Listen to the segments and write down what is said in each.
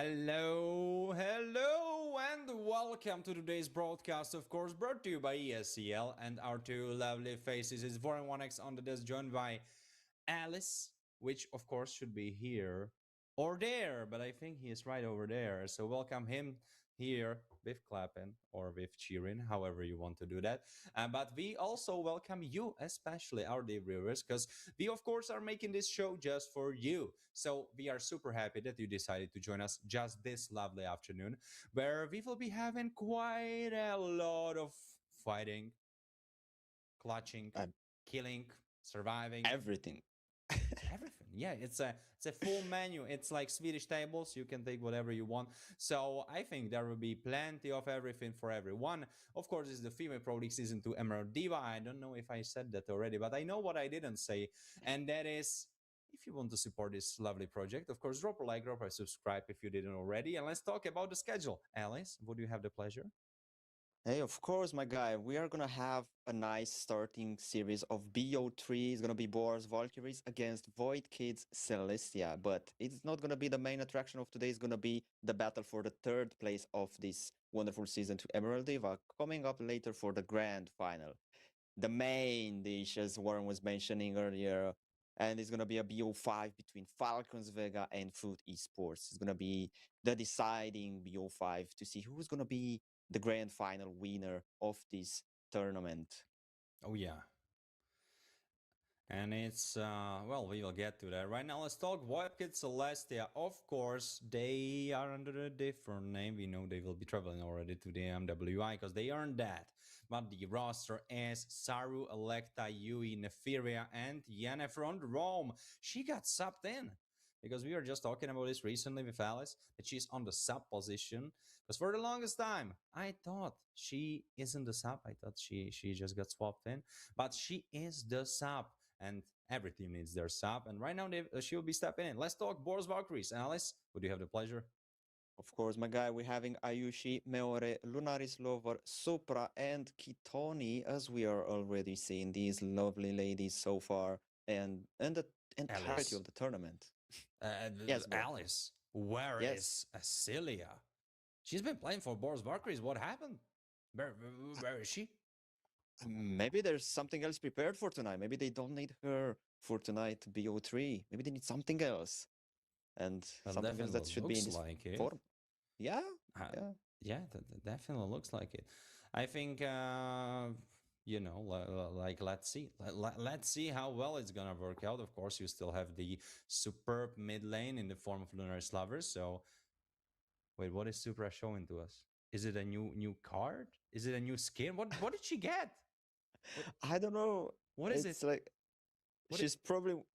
Hello, and welcome to today's broadcast, of course, brought to you by ESCL and our two lovely faces. It's Voran 1x on the desk, joined by Alice, which, of course, should be here or there, but I think he is right over there. So, welcome him here with clapping or with cheering, however you want to do that. But we also welcome you, especially our dear viewers, because we, of course, are making this show just for you. So we are super happy that you decided to join us just this lovely afternoon, where we will be having quite a lot of fighting, clutching, Uh, killing, surviving, Everything. everything. Yeah, it's a full menu. It's like Swedish tables. You can take whatever you want. So I think there will be plenty of everything for everyone. Of course, it's the female Pro League Season 2 Emerald Diva. I don't know if I said that already, but I know what I didn't say, and that is. If you want to support this lovely project, of course, drop a like, drop a subscribe if you didn't already, and let's talk about the schedule. Alice, would you have the pleasure? Hey, of course, my guy. We are gonna have a nice starting series of BO3. It's gonna be Boars Valkyries against Void Kids Celestia. But it's not gonna be the main attraction of today. It's gonna be the battle for the third place of this wonderful season to Emerald Diva, coming up later for the grand final. The main dish, as Warren was mentioning earlier, and it's gonna be a BO5 between Falcons Vega and Food Esports. It's gonna be the deciding BO5 to see who's gonna be the grand final winner of this tournament. Oh, yeah. And it's, well, we will get to that. Right now, let's talk Void Kids Celestia. Of course, they are under a different name. We know they will be traveling already to the MWI because they earned that. But the roster is Saru, Electa, Yui, Neferia, and Yennefer on Rome. She got subbed in because we were just talking about this recently with Alice, that she's on the sub position. Because for the longest time, I thought she isn't the sub. I thought she just got swapped in. But she is the sub, and every team needs their sub. And right now, she'll be stepping in. Let's talk Boris Valkyries. Alice, would you have the pleasure? Of course, my guy, we're having Ayushi, Meore, Lunaris Lover, Supra, and Kitoni, as we are already seeing these lovely ladies so far, and the entirety Alice. of the tournament. Yes, bro. Alice, where Yes. is Celia? She's been playing for Boris Valkyries. What happened? Where is she? Maybe there's something else prepared for tonight. Maybe they don't need her for tonight, BO3. Maybe they need something else. And Well, something else that definitely should be in looks this like it. form. Yeah, Uh, yeah. yeah, that definitely looks like it. I think, like let's see, let's see how well it's gonna work out. Of course, you still have the superb mid lane in the form of Lunar Slavers. So, wait, what is Supra showing to us? Is it a new card? Is it a new skin? What did she get? What I don't know. what is it? It's like What it,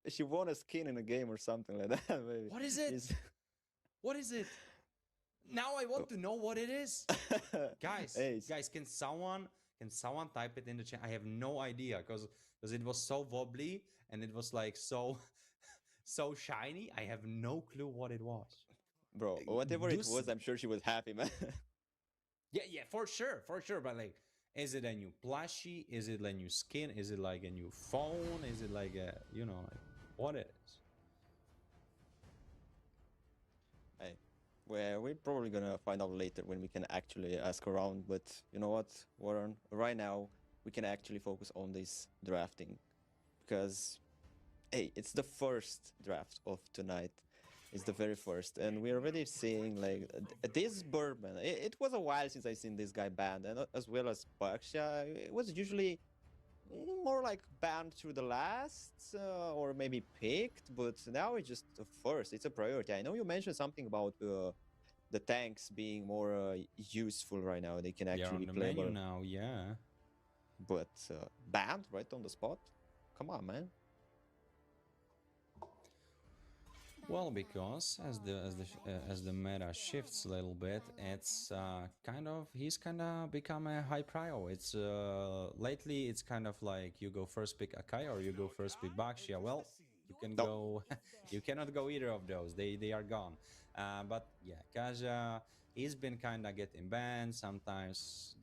she won a skin in a game or something like that. Maybe. what is it? It's What is it? Now I want to know what it is. Guys, hey, guys, can someone type it in the chat? I have no idea because it was so wobbly and it was like so so shiny. I have no clue what it was. bro, whatever Do it was, I'm sure she was happy, man. yeah, for sure. But like, is it a new plushie? Is it a new skin? Is it like a new phone? Is it like a like what it is? Hey, well, we're probably gonna find out later when we can actually ask around. But you know what, Warren? Right now, we can actually focus on this drafting because, hey, it's the first draft of tonight. It's the very first, and we're already seeing like this Birdman. It was a while since I seen this guy banned, and as well as Baksha. It was usually more like banned through the last or maybe picked, but now it's just the first. It's a priority. I know you mentioned something about the tanks being more useful right now. They can They are actually on be the menu playable, now. Yeah. but banned right on the spot. Come on, man. Well, because as the meta shifts a little bit, it's he's kind of become a high prio. It's lately it's kind of like you go first pick Akai or you go first pick Bakshia. Well, you can No, go, you cannot go either of those. They are gone. But yeah, Kaja. he's been kind of getting banned. Sometimes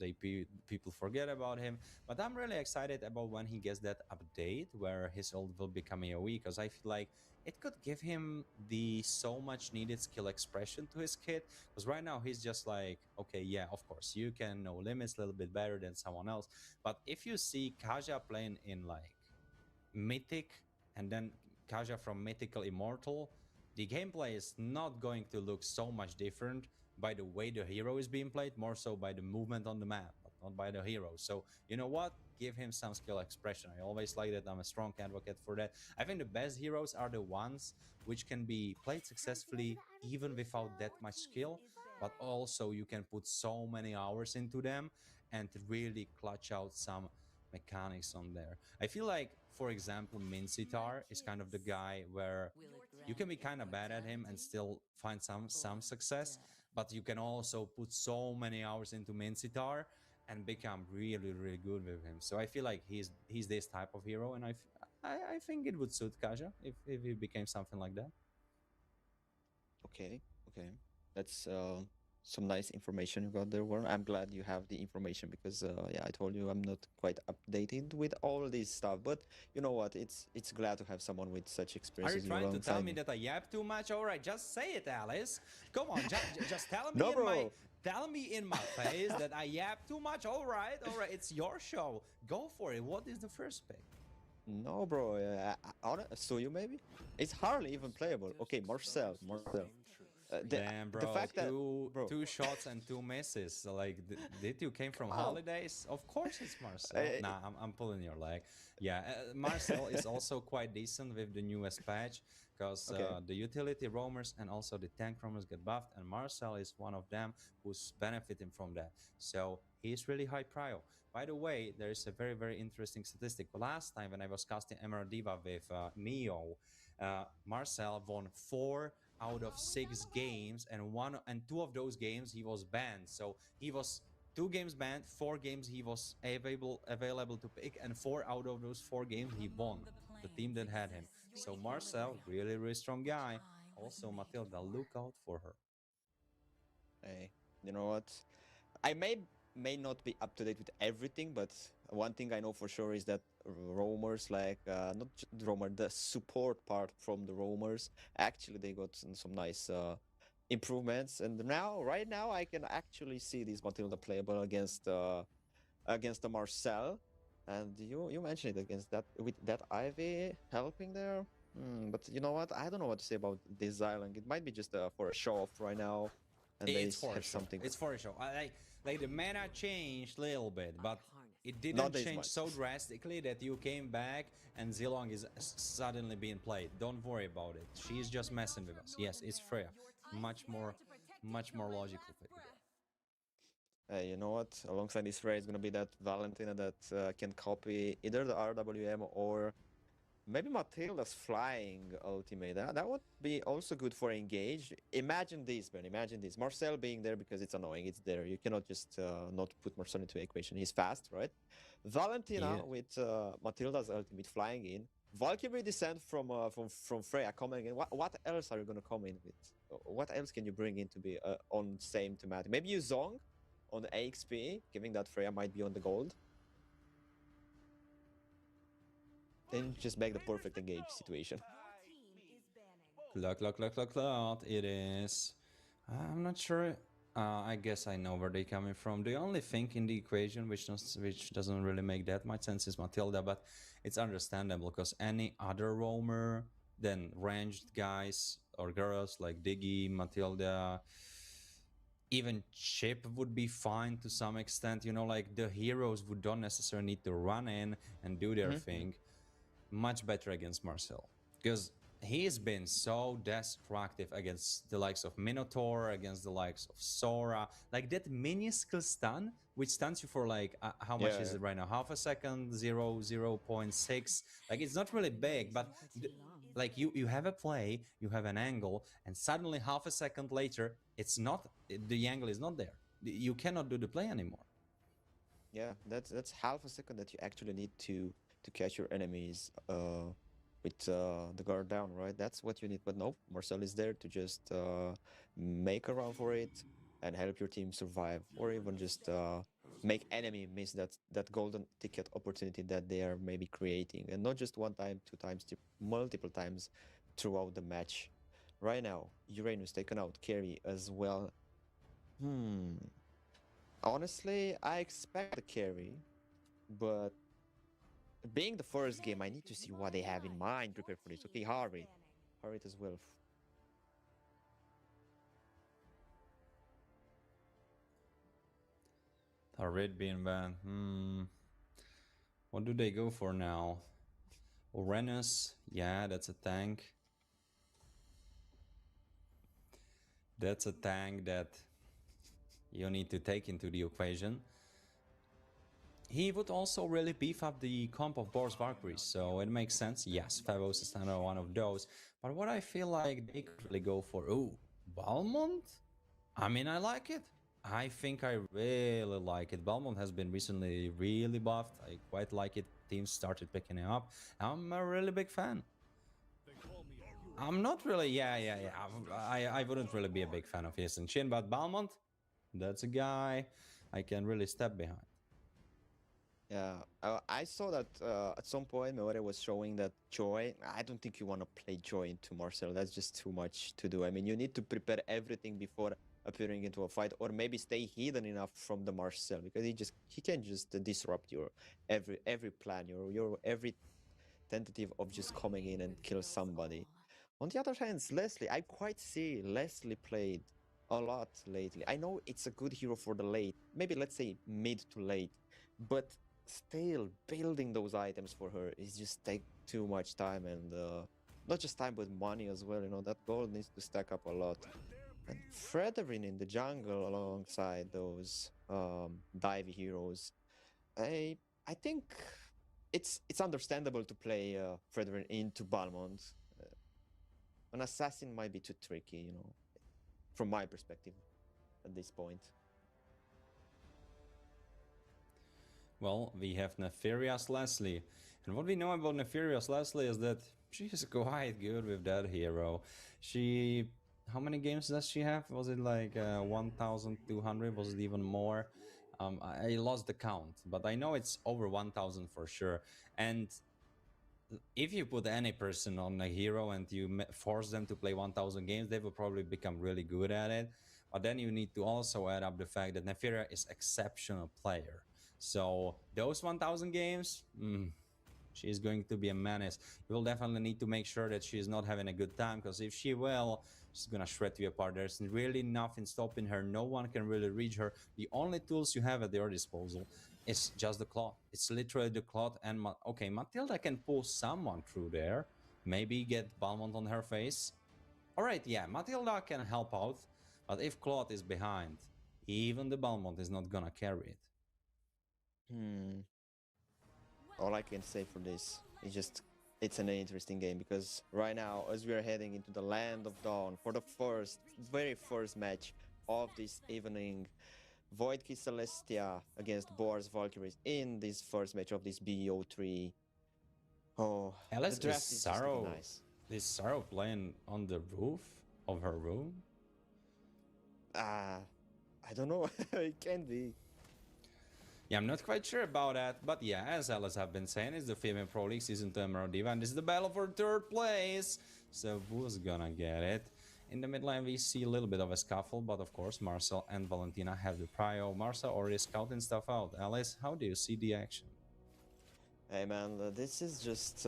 people forget about him. But I'm really excited about when he gets that update where his ult will become AoE, because I feel like it could give him the so much needed skill expression to his kit. Because right now he's just like, okay, yeah, of course, you can know limits a little bit better than someone else. But if you see Kaja playing in like Mythic and then Kaja from Mythical Immortal, the gameplay is not going to look so much different by the way the hero is being played, more so by the movement on the map, but not by the hero. So, you know what? Give him some skill expression. I always like that. I'm a strong advocate for that. I think the best heroes are the ones which can be played successfully even without that much skill, but also you can put so many hours into them and really clutch out some mechanics on there. I feel like, for example, Mincitar is kind of the guy where you can be kind of bad at him and still find some success, but you can also put so many hours into Mincitar and become really really good with him. So I feel like he's this type of hero, and I think it would suit Kaja if he became something like that. Okay, okay. That's some nice information you got there, Warren. I'm glad you have the information because yeah, I told you I'm not quite updated with all this stuff. But you know what? It's glad to have someone with such Are you experiences trying to tell alongside me me. that I yap too much? All right, just say it, Alice. Come on, just No, bro. tell me in my face that I yap too much. All right, it's your show. Go for it. What is the first pick? No, bro. So you maybe? It's hardly even playable. Okay, Marcel, Marcel. Damn, The bro, fact that, bro, two shots and two misses. So, like, did you came from come on. holidays? Of course, it's Marcel. Uh, Nah, I'm pulling your leg. Yeah, Marcel is also quite decent with the newest patch, because okay. the utility roamers and also the tank roamers get buffed, and Marcel is one of them who's benefiting from that. So he's really high prio. By the way, there is a very very interesting statistic. Last time when I was casting Emerald Diva with Neo, Marcel won 4 out of 6 games, and two of those games he was banned. So he was 2 games banned, 4 games he was available to pick, and 4 out of those 4 games he won. The team that had him. So Marcel, really really strong guy. Also Matilda, look out for her. Hey, you know what? I may not be up to date with everything, but one thing I know for sure is that roamers, like not the roamer, the support part from the roamers, actually they got some nice improvements. And now, right now, I can actually see this Matilda playable against the Marcel. And you mentioned it against that with that Ivy helping there. But you know what? I don't know what to say about this Xiling. It might be just for a show off right now, and they It's for have sure. something. It's for sure. Like the meta changed a little bit, but it Not didn't this change much. so drastically that you came back and Zilong is suddenly being played. Don't worry about it. She's just messing with us. Yes, it's Freya. Much more logical pick there. You know what? Alongside this Ray is gonna be that Valentina that can copy either the RWM or maybe Matilda's flying ultimate. That would be also good for engage. Imagine this, man. Imagine this. Marcel being there because it's annoying. It's there. You cannot just not put Marcel into equation. He's fast, right? Valentina Yeah. with Matilda's ultimate flying in. Valkyrie descent from Freya coming in. What else are you gonna come in with? What else can you bring in to be on same thematic? Maybe you Zong on AXP, giving that Freya might be on the gold. Then you just make the perfect engage situation. Clock. It is. I'm not sure. I guess I know where they're coming from. The only thing in the equation which doesn't really make that much sense is Matilda, but it's understandable because any other roamer than ranged guys or girls like Diggy, Matilda, even Chip would be fine to some extent. You know, like the heroes would don't necessarily need to run in and do their thing. Much better against Marcel because he's been so destructive against the likes of Minotaur, against the likes of Sora. Like that minuscule stun, which stuns you for like how much is Yeah, it right now? Half a second, 0.6. Like it's not really big, but like you have a play, you have an angle, and suddenly half a second later, it's not the angle is not there. You cannot do the play anymore. yeah. That's half a second that you actually need to catch your enemies with the guard down, right? That's what you need. But nope, Marcel is there to just make a run for it. and help your team survive, or even just make enemy miss that golden ticket opportunity that they are maybe creating, and not just one time, two times, multiple times throughout the match. Right now, Uranus taken out carry as well. Honestly, I expect the carry, but being the first game, I need to see what they have in mind, prepare for this. Okay, hurry it as well. A red being banned. What do they go for now? Uranus, yeah, that's a tank. That's a tank that you need to take into the equation. He would also really beef up the comp of Boris Valkyries, so it makes sense. Yes, Favos is another one of those. But what I feel like they could really go for, ooh, Balmont? I mean, I like it. I think I really like it. Balmont has been recently really buffed. I quite like it. Teams started picking it up. I'm a really big fan. I'm not really, yeah. I wouldn't really be a big fan of Yasin Chin, but Balmont, that's a guy I can really step behind. Yeah, I saw that at some point Meore was showing that Joy. I don't think you want to play Joy into Marcel. That's just too much to do. I mean, you need to prepare everything before appearing into a fight, or maybe stay hidden enough from the Marcel, because he can just disrupt your every plan, your every tentative of just coming in and kill somebody. On the other hand, Leslie, I quite see Leslie played a lot lately. I know it's a good hero for the late, maybe let's say mid to late, but still building those items for her is just take too much time, and not just time but money as well. You know, that gold needs to stack up a lot. And Fredrin in the jungle alongside those dive heroes, I think it's understandable to play Fredrin into Balmont. An assassin might be too tricky, you know, from my perspective at this point. Well, we have Nefarious Leslie. And what we know about Nefarious Leslie is that she's quite good with that hero. She... How many games does she have? Was it like 1,200? Was it even more? I lost the count, but I know it's over 1,000 for sure. And if you put any person on a hero and you force them to play 1,000 games, they will probably become really good at it. But then you need to also add up the fact that Neferia is exceptional player. So those 1,000 games, she's going to be a menace. You will definitely need to make sure that she is not having a good time, because if she will, she's gonna shred you apart. There's really nothing stopping her. No one can really reach her. The only tools you have at your disposal is just the cloth. It's literally the cloth. And okay, Matilda can pull someone through there, maybe get Balmont on her face. All right, yeah, Matilda can help out, but if Claude is behind, even the Balmont is not gonna carry it. All I can say for this is just it's an interesting game, because right now, as we are heading into the Land of Dawn for the very first match of this evening, Void Key Celestia against Boar's Valkyries in this first match of this BO3. Oh, Alice, the draft is just looking nice. Is Sorrow playing on the roof of her room? I don't know. It can be. Yeah, I'm not quite sure about that, but yeah, as Alice have been saying, it's the Female Pro League Season 2 Emerald Diva, and this is the battle for third place. So who's gonna get it? In the mid lane, we see a little bit of a scuffle, but of course, Marcel and Valentina have the prio. Marcel already scouting stuff out. Alice, how do you see the action? Hey man, this is just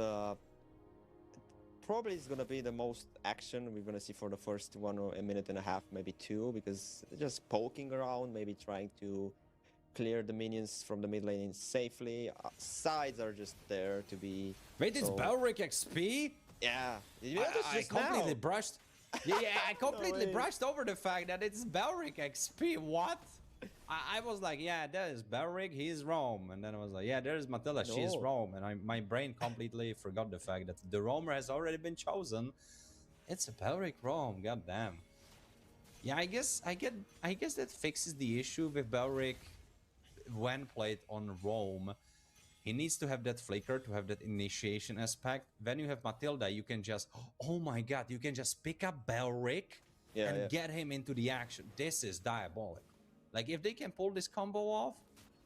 probably is gonna be the most action we're gonna see for the first 1 or a minute and a half, maybe 2, because just poking around, maybe trying to clear the minions from the mid lane safely. Sides are just there to be... Wait, it's Belric XP? Yeah. I completely brushed... Yeah, I completely brushed over the fact that it's Belric XP. What? I was like, yeah, that is Belric, he's Rome. And then I was like, yeah, there's Matilda, she's Rome. And my brain completely forgot the fact that the Romer has already been chosen. It's a Belric Rome, goddamn. Yeah, I guess that fixes the issue with Belric when played on Rome. He needs to have that flicker, to have that initiation aspect. When you have Matilda, you can just, oh my god, you can just pick up Belric Yeah, and yeah. get him into the action. This is diabolical. Like if they can pull this combo off,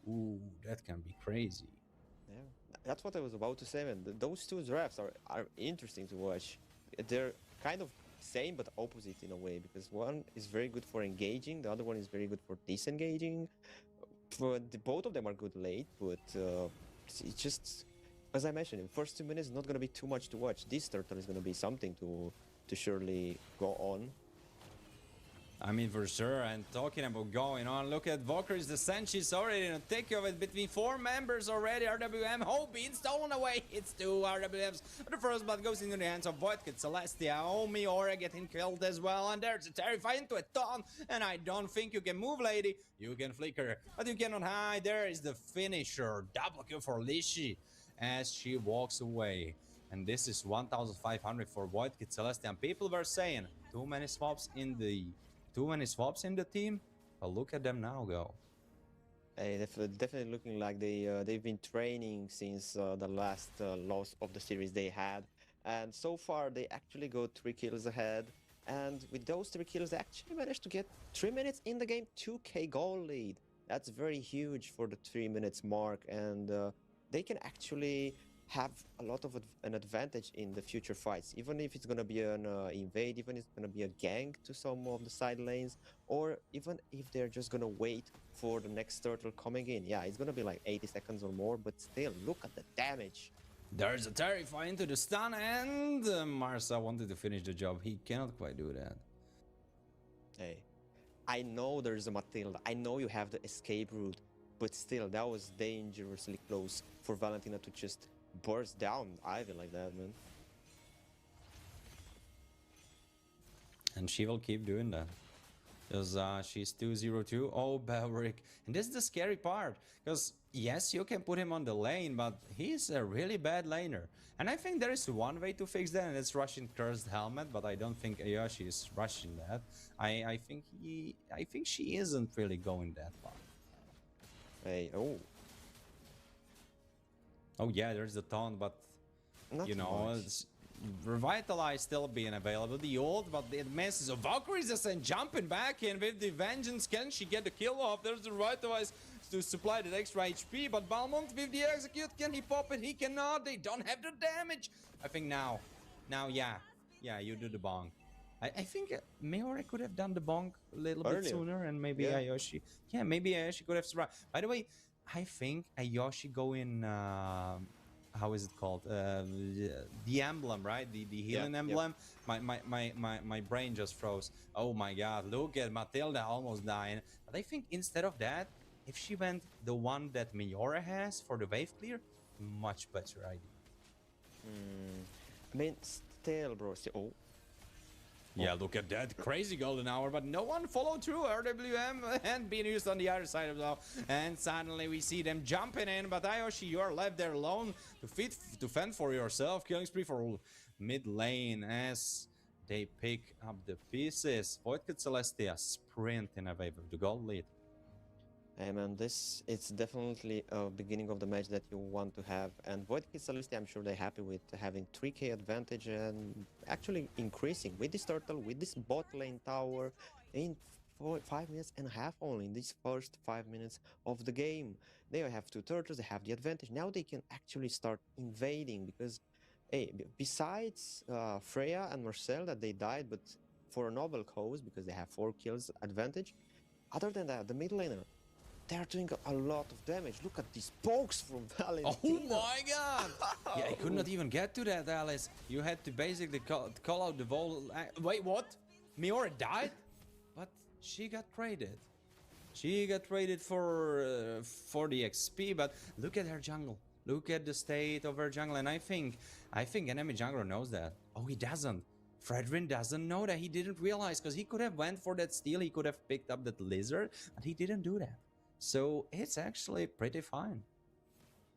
ooh, that can be crazy. Yeah, that's what I was about to say, man. Those two drafts are interesting to watch. They're kind of same but opposite in a way, because one is very good for engaging, the other one is very good for disengaging. Both of them are good late, but it's just, as I mentioned, in the first 2 minutes, not gonna be too much to watch. This turtle is gonna be something to surely go on. I mean, for sure. And talking about going on, look at Valkyrie's descent. She's already in a thick of it between 4 members already. RWM, Hope being stolen away. It's 2 RWMs. The first blood goes into the hands of Voidkid, Celestia, Omi, Aura getting killed as well. And there's a Terrify into a ton. And I don't think you can move, lady. You can flicker, but you cannot hide. There is the finisher. Double kill for Lishi as she walks away. And this is 1,500 for Voidkid, Celestia. And people were saying too many swaps in the team, but look at them now go. Hey, definitely looking like they've been training since the last loss of the series they had, and so far they actually go 3 kills ahead. And with those 3 kills, they actually managed to get 3 minutes in the game, 2k goal lead. That's very huge for the 3 minutes mark, and they can actually have a lot of an advantage in the future fights, even if it's gonna be an invade, even if it's gonna be a gank to some of the side lanes, or even if they're just gonna wait for the next turtle coming in. Yeah, it's gonna be like 80 seconds or more, but still, look at the damage. There's a Terrify into the stun, and Marsa wanted to finish the job. He cannot quite do that. Hey, I know there's a Matilda, I know you have the escape route, but still, that was dangerously close for Valentina to just burst down Ivy like that, man. And she will keep doing that. Because she's 2-0-2. Oh, Belric. And this is the scary part. Because, yes, you can put him on the lane, but he's a really bad laner. And I think there is one way to fix that, and it's rushing Cursed Helmet, but I don't think Ayoshi is rushing that. I think she isn't really going that far. Hey, oh. Oh, yeah, there's the taunt, but, Not you know, much. Revitalize still being available. The ult, but it misses. So Valkyrie's just jumping back in with the Vengeance. Can she get the kill off? There's the Revitalize to supply that extra HP, but Balmont with the execute. Can he pop it? He cannot. They don't have the damage. I think now, yeah, you do the bonk. I think Meore could have done the bonk a little bit sooner, and maybe Ayoshi. Yeah, maybe Ayoshi could have survived. By the way, I think Ayoshi going. How is it called? The emblem, right? The healing emblem. My brain just froze. Oh my god! Look at Matilda almost dying. But I think instead of that, if she went the one that Miora has for the wave clear, much better idea. I mean, still, bro. Oh. Yeah, look at that crazy golden hour, but no one followed through. RWM and being used on the other side as well. And suddenly we see them jumping in, but Ayoshi, you are left there alone to fend for yourself. Killing spree for mid lane as they pick up the pieces. Voidkid Celestia sprint in a wave of the gold lead. Hey man, it's definitely a beginning of the match that you want to have, and Voidkid Celestia, I'm sure they're happy with having 3k advantage and actually increasing with this turtle, with this bot lane tower in 5 minutes and a half only, in these first 5 minutes of the game. They have 2 turtles, they have the advantage. Now they can actually start invading, because hey, besides Freya and Marcel that they died, but for a noble cause, because they have 4 kills advantage. Other than that, the mid laner, they're doing a lot of damage. Look at these pokes from Valentina. Oh my god! Yeah, I could not even get to that, Alice. You had to basically call out the whole... Wait, what? Miora died? But she got traded. She got traded for the XP, but look at her jungle. Look at the state of her jungle, and I think enemy jungler knows that. Oh, he doesn't. Fredrin doesn't know that. He didn't realize, because he could have went for that steal. He could have picked up that lizard, but he didn't do that. So it's actually pretty fine.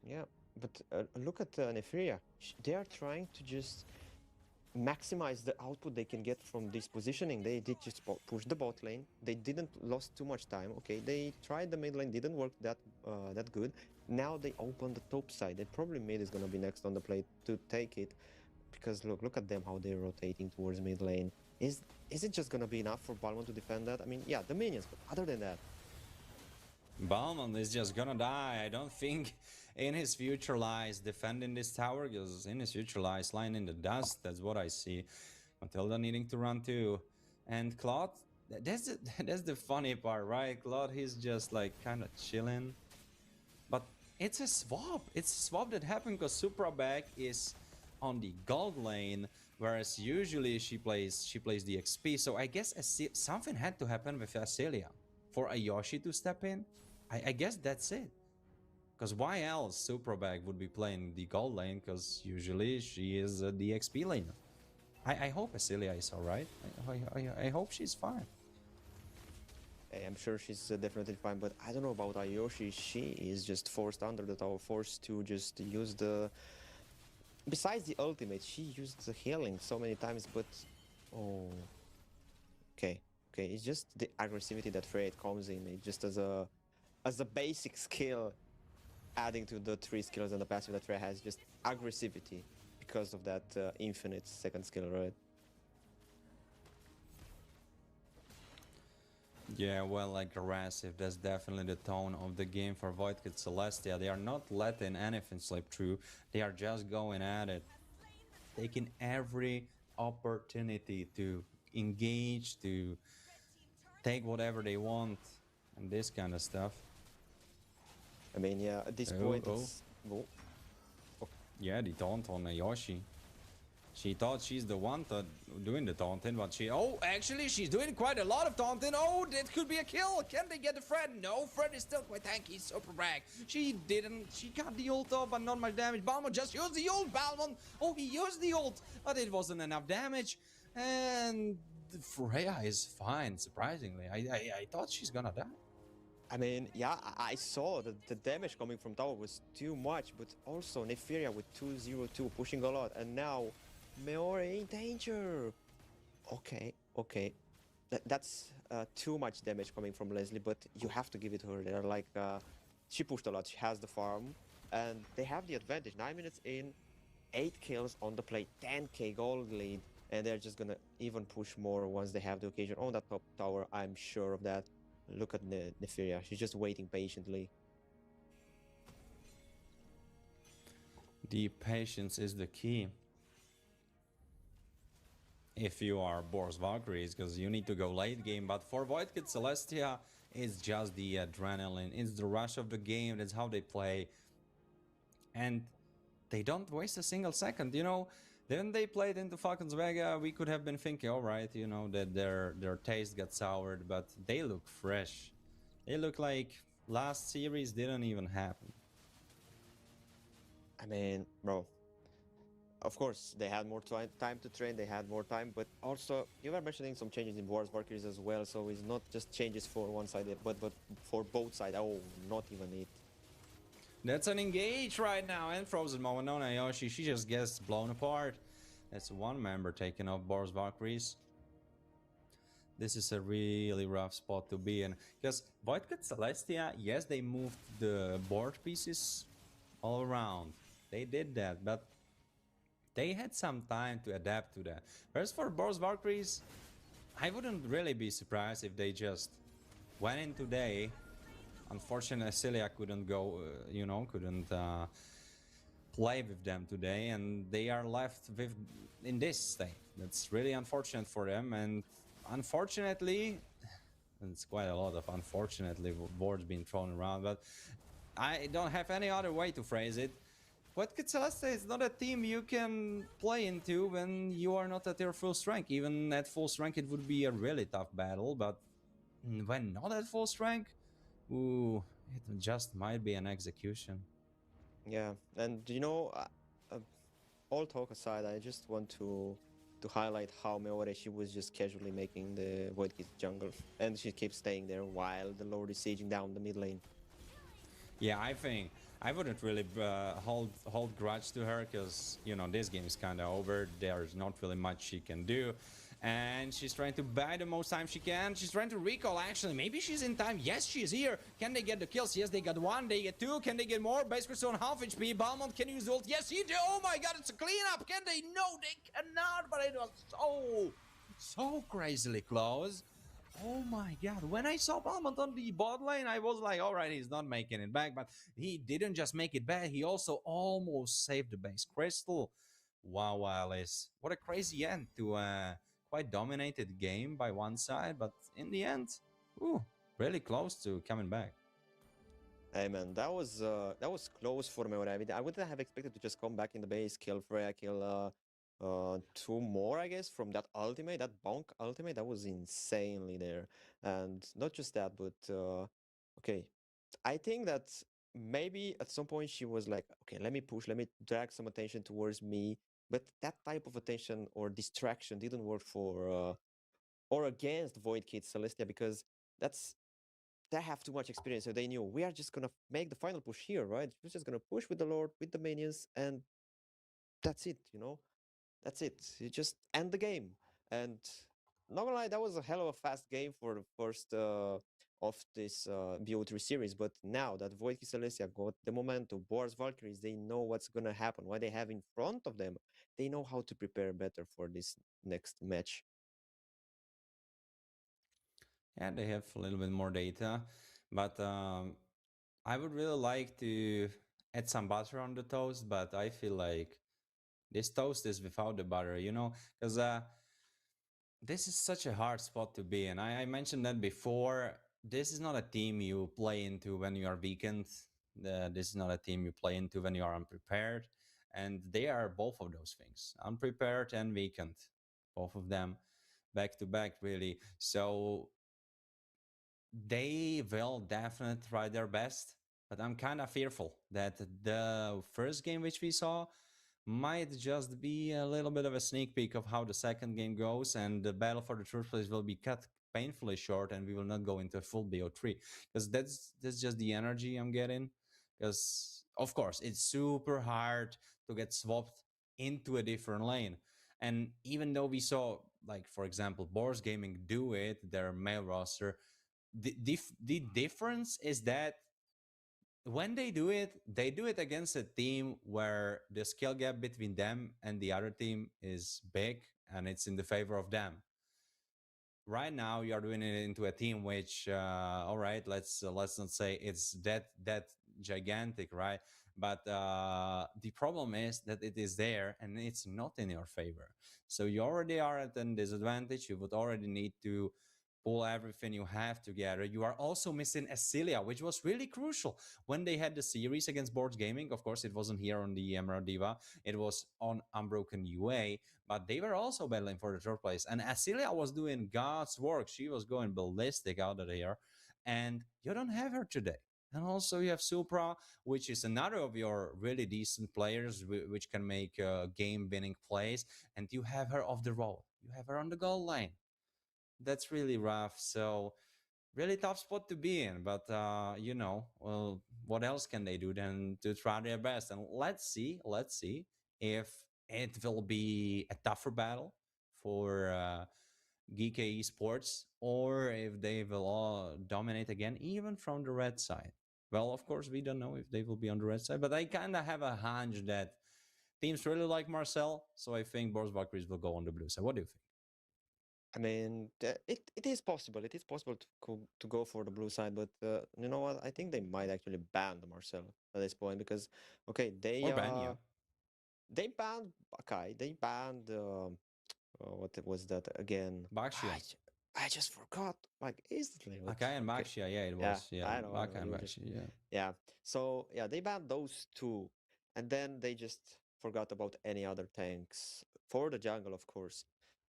Yeah, but look at Nephria. They are trying to just maximize the output they can get from this positioning. They did just push the bot lane. They didn't lost too much time. Okay, they tried the mid lane, didn't work that good. Now they open the top side. They probably mid is gonna be next on the plate to take it, because look at them how they're rotating towards mid lane. Is it just gonna be enough for Balmond to defend that? I mean, yeah, the minions, but other than that, Balmond is just gonna die. I don't think in his future lies defending this tower, because in his future lies lying in the dust. That's what I see. Matilda needing to run too. And Claude, that's the funny part, right? Claude, he's just like kind of chilling. But it's a swap. It's a swap that happened because Suprabag is on the gold lane, whereas usually she plays the XP. So I guess something had to happen with Asilia for a Yoshi to step in. I guess that's it. Because why else Suprabag would be playing the gold lane? Because usually she is the XP laner. I hope Asilia is alright. I hope she's fine. I'm sure she's definitely fine, but I don't know about Ayoshi. She is just forced under the tower, forced to just use the... Besides the ultimate, she used the healing so many times, but... Oh... Okay, it's just the aggressivity that Freight comes in, it just as a basic skill, adding to the 3 skills and the passive that Freya has, just aggressivity, because of that infinite second skill, right? Yeah, well, like aggressive, that's definitely the tone of the game for Void Kid Celestia. They are not letting anything slip through, they are just going at it, taking every opportunity to engage, to take whatever they want, and this kind of stuff. I mean, yeah, at this point, it's... Oh. Yeah, the taunt on Yoshi. She thought she's the one doing the taunting, but oh, actually, she's doing quite a lot of taunting. Oh, that could be a kill. Can they get the Fred? No, Fred is still quite tanky. Super brag. She didn't. She got the ult off, but not much damage. Balmond just used the ult. Balmond. Oh, he used the ult, but it wasn't enough damage. And Freya is fine, surprisingly. I thought she's gonna die. I mean, yeah, I saw that the damage coming from tower was too much, but also Neferia with 202 pushing a lot, and now Meore in danger. Okay. That's too much damage coming from Leslie, but you have to give it to her. They're like, she pushed a lot, she has the farm, and they have the advantage. 9 minutes in, 8 kills on the plate, 10k gold lead, and they're just gonna even push more once they have the occasion on that top tower, I'm sure of that. Look at Neferia, she's just waiting patiently. The patience is the key. If you are Boros Valkyries, because you need to go late game, but for Void Kid Celestia, it's just the adrenaline, it's the rush of the game, that's how they play. And they don't waste a single second, you know. Then they played into Falcons Vega, we could have been thinking, alright, you know, that their taste got soured, but they look fresh. They look like last series didn't even happen. I mean, bro, of course, they had more time to train, they had more time, but also, you were mentioning some changes in Boros Valkyries as well, so it's not just changes for one side, but for both sides. Oh, not even it. That's an engage right now, and Frozen Moment on Ayoshi, she just gets blown apart. That's one member taking off Boros Valkyries. This is a really rough spot to be in, because Void Kid Celestia, yes, they moved the board pieces all around. They did that, but they had some time to adapt to that. Whereas for Boros Valkyries, I wouldn't really be surprised if they just went in today. Unfortunately, Celia couldn't go, you know, couldn't play with them today, and they are left with in this state. That's really unfortunate for them, and unfortunately, it's quite a lot of unfortunately words being thrown around, but I don't have any other way to phrase it. Void Kid Celestia is not a team you can play into when you are not at your full strength. Even at full strength, it would be a really tough battle, but when not at full strength, ooh, it just might be an execution. Yeah, and you know, all talk aside, I just want to highlight how Meore, she was just casually making the Void Kid jungle, and she keeps staying there while the Lord is sieging down the mid lane. Yeah, I think I wouldn't really hold grudge to her, because, you know, this game is kind of over. There's not really much she can do. And she's trying to buy the most time she can. She's trying to recall, actually. Maybe she's in time. Yes, she's here. Can they get the kills? Yes, they got one. They get two. Can they get more? Base Crystal on half HP. Balmont can use ult. Yes, he do. Oh my god, it's a cleanup. Can they? No, they cannot. But it was so crazily close. Oh my god. When I saw Balmont on the bot lane, I was like, alright, he's not making it back. But he didn't just make it back. He also almost saved the base crystal. Wow, Alice. What a crazy end to quite dominated game by one side, but in the end, ooh, really close to coming back. Hey man, that was close for me. I wouldn't have expected to just come back in the base, kill Freya, kill two more, I guess, from that ultimate, that bonk ultimate. That was insanely there. And not just that, but okay, I think that maybe at some point she was like, okay, let me push, let me drag some attention towards me. But that type of attention or distraction didn't work for or against Void Kid Celestia because that's they have too much experience. So they knew we are just gonna make the final push here, right? We're just gonna push with the Lord, with the minions, and that's it, you know? That's it. You just end the game. And not gonna lie, that was a hell of a fast game for the first of this BO3 series. But now that Void Celestia got the momentum, Boar's Valkyries, they know what's gonna happen, what they have in front of them. They know how to prepare better for this next match. Yeah, they have a little bit more data, but I would really like to add some butter on the toast, but I feel like this toast is without the butter, because this is such a hard spot to be in. I mentioned that before. This is not a team you play into when you are weakened. This is not a team you play into when you are unprepared. And they are both of those things, unprepared and weakened. Both of them back to back, really. So they will definitely try their best, but I'm kind of fearful that the first game which we saw might just be a little bit of a sneak peek of how the second game goes, and the battle for the third place will be cut painfully short, and we will not go into a full BO3 because that's just the energy I'm getting. Because of course it's super hard to get swapped into a different lane, and even though we saw, like for example, Boars Gaming do it, their male roster, the difference is that when they do it against a team where the skill gap between them and the other team is big and it's in the favor of them. Right now, you are doing it into a team which, all right, let's not say it's that gigantic, right? But the problem is that it is there and it's not in your favor. So you already are at a disadvantage. You would already need to pull everything you have together. You are also missing Asilia, which was really crucial when they had the series against Boards Gaming. Of course, it wasn't here on the Emerald Diva. It was on Unbroken UA, but they were also battling for the third place. And Asilia was doing God's work. She was going ballistic out of there. And you don't have her today. And also you have Supra, which is another of your really decent players, which can make game-winning plays. And you have her off the roll. You have her on the goal line. That's really rough. So really tough spot to be in. But well, what else can they do than to try their best? And let's see if it will be a tougher battle for GK Esports, or if they will all dominate again, even from the red side. Well, of course, we don't know if they will be on the red side, but I kind of have a hunch that teams really like Marcel, so I think Boris Valkyries will go on the blue side. What do you think? I mean, it is possible. It is possible to go for the blue side, but you know what? I think they might actually ban the Marcel at this point because, okay, Or Banya? they banned Akai, they banned what was that again? Baxia. I just forgot like instantly. But Akai and okay, Baxia, yeah, it yeah, was. Yeah, I Baka know. and You just Baxia, yeah. yeah. So yeah, they banned those two, and then they just forgot about any other tanks for the jungle, of course.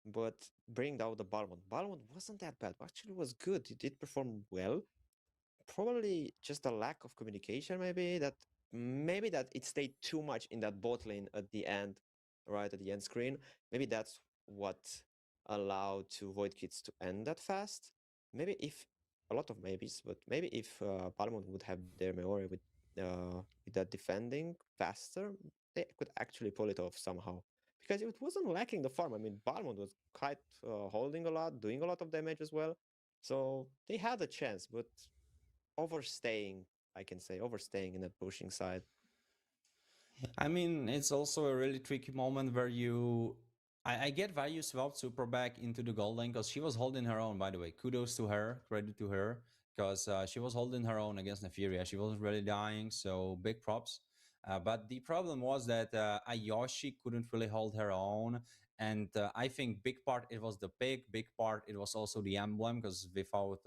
But bring out the Balmond. Balmond wasn't that bad. Actually, was good. He did perform well. Probably just a lack of communication, maybe that it stayed too much in that bot lane at the end, right at the end screen. Maybe that's what allowed to Void Kids to end that fast. Maybe if a lot of maybes, but maybe if Palamon would have their Meori with that defending faster, they could actually pull it off somehow. because it wasn't lacking the farm. I mean, Balmond was quite holding a lot, doing a lot of damage as well. So they had a chance, but overstaying, I can say, overstaying in that pushing side. I mean, it's also a really tricky moment where I get why you swapped Super back into the gold lane because she was holding her own, by the way. Kudos to her, credit to her, because she was holding her own against Nefiria. She wasn't really dying, so big props. But the problem was that Ayoshi couldn't really hold her own. And I think big part it was the pick, big part it was also the emblem because without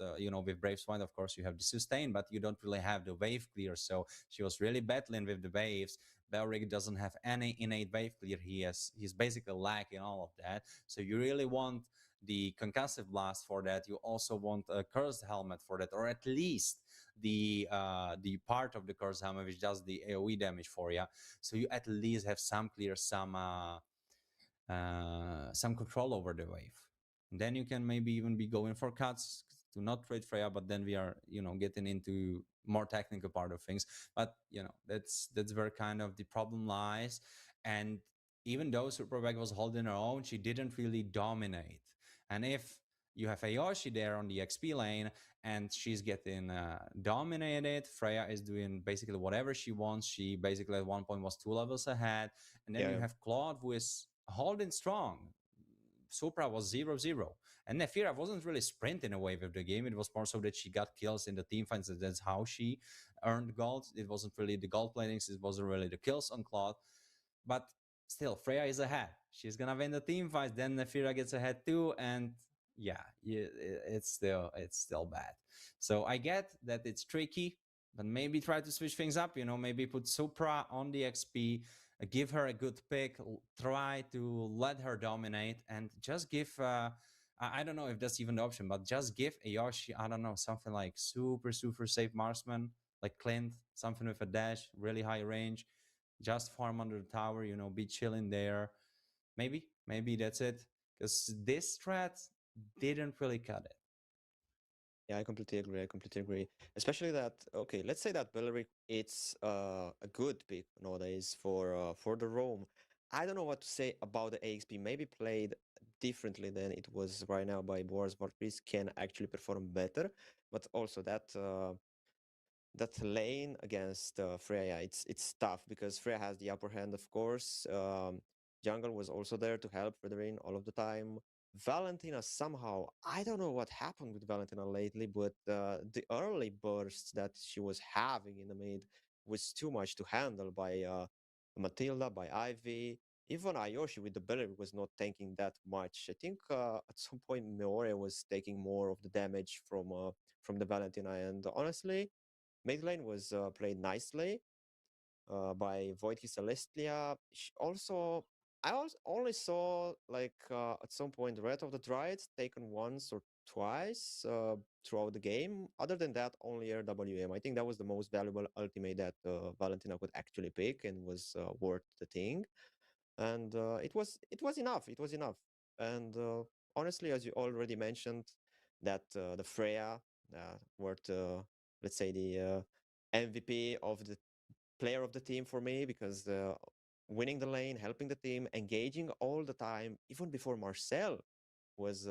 with Brave Swine of course you have the sustain, but you don't really have the wave clear. So she was really battling with the waves. Belric doesn't have any innate wave clear. He's basically lacking all of that. So you really want the concussive blast for that. You also want a cursed helmet for that, or at least the part of the cursed helmet which does the AoE damage for you. So you at least have some clear, some control over the wave. And then you can maybe even be going for cuts to not trade Freya, but then we are, getting into more technical part of things. But that's where kind of the problem lies. And even though Superbag was holding her own, she didn't really dominate. And if you have Ayoshi there on the XP lane and she's getting dominated, Freya is doing basically whatever she wants. She basically at one point was 2 levels ahead. And then you Yeah, have Claude who is holding strong. Supra was 0-0. And Nefira wasn't really sprinting away with the game. It was more so that she got kills in the team fights. That's how she earned gold. It wasn't really the gold platings. It wasn't really the kills on Claude. But still, Freya is ahead. She's gonna win the team fights. Then Nefira gets ahead too, and yeah, it's still bad. So I get that it's tricky, but maybe try to switch things up. Maybe put Supra on the XP, give her a good pick, try to let her dominate, and just give. I don't know if that's even the option, but just give Ayoshi, I don't know, something like super, super safe marksman, like Clint, something with a dash, really high range, just farm under the tower, be chilling there. Maybe that's it. Because this strat didn't really cut it. yeah, I completely agree. I completely agree. Especially that, okay, let's say that Belleric it's a good pick nowadays for the roam. I don't know what to say about the AXP. Maybe played differently than it was right now by Boris Vartris can actually perform better. But also that lane against Freya, it's tough because Freya has the upper hand, of course. Jungle was also there to help Frederic all of the time. Valentina somehow, I don't know what happened with Valentina lately, but the early bursts that she was having in the mid was too much to handle by Matilda, by Ivy. Even Ayoshi with the belly was not tanking that much. I think at some point Meoria was taking more of the damage from the Valentina, and honestly, mid lane was played nicely by Voidki Celestia. Also, I also only saw like at some point Red of the Dryad taken once or twice throughout the game. Other than that, only RWM. I think that was the most valuable ultimate that Valentina could actually pick and was worth the thing. And it was enough. It was enough. And honestly, as you already mentioned, that the Freya worth let's say the MVP of the player of the team for me because winning the lane, helping the team, engaging all the time, even before Marcel was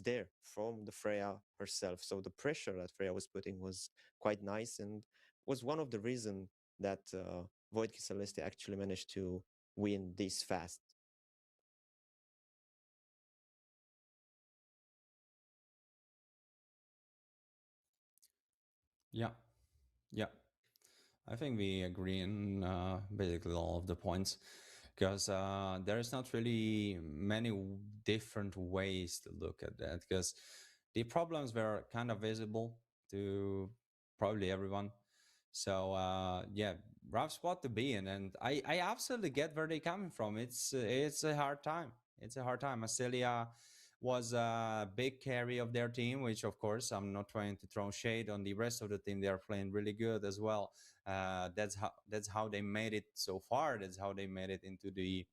there from the Freya herself. So the pressure that Freya was putting was quite nice and was one of the reason that Void Celeste actually managed to win this fast. Yeah, yeah. I think we agree in basically all of the points because there is not really many different ways to look at that because the problems were kind of visible to probably everyone. So yeah, rough spot to be in, and I absolutely get where they're coming from. It's a hard time. It's a hard time. Astelia was a big carry of their team, which of course I'm not trying to throw shade on the rest of the team. They are playing really good as well. That's how they made it so far. That's how they made it into the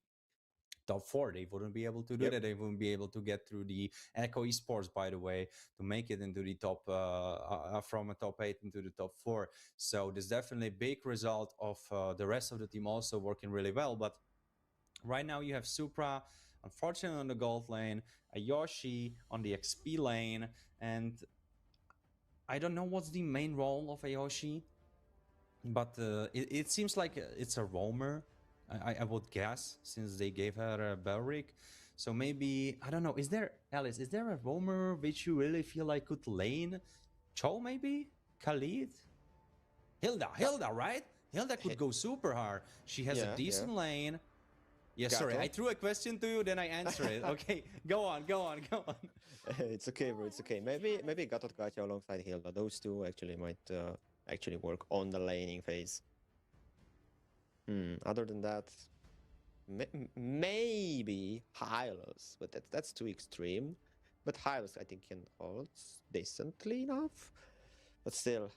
top four. They wouldn't be able to do Yep. that. They wouldn't be able to get through the Echo Esports, by the way, to make it into the top from a top eight into the top four. So there's definitely a big result of the rest of the team also working really well. But Right now you have Supra, unfortunately on the gold lane, a Yoshi on the XP lane, and I don't know what's the main role of a Yoshi, but it seems like it's a roamer. I would guess since they gave her a Belric. So maybe I don't know. Is there Alice? Is there a roamer which you really feel like could lane? Cho maybe? Khalid? Hilda, right? Hilda could go super hard. She has a Yeah, yeah. decent lane. Yeah, sorry, Gato. I threw a question to you, then I answer it. Okay, go on. It's okay, bro. It's okay. Maybe Gato Gacha alongside Hilda. Those two actually might actually work on the laning phase. Other than that, maybe Hylos, but that's too extreme. But Hylos, I think, can hold decently enough. But still,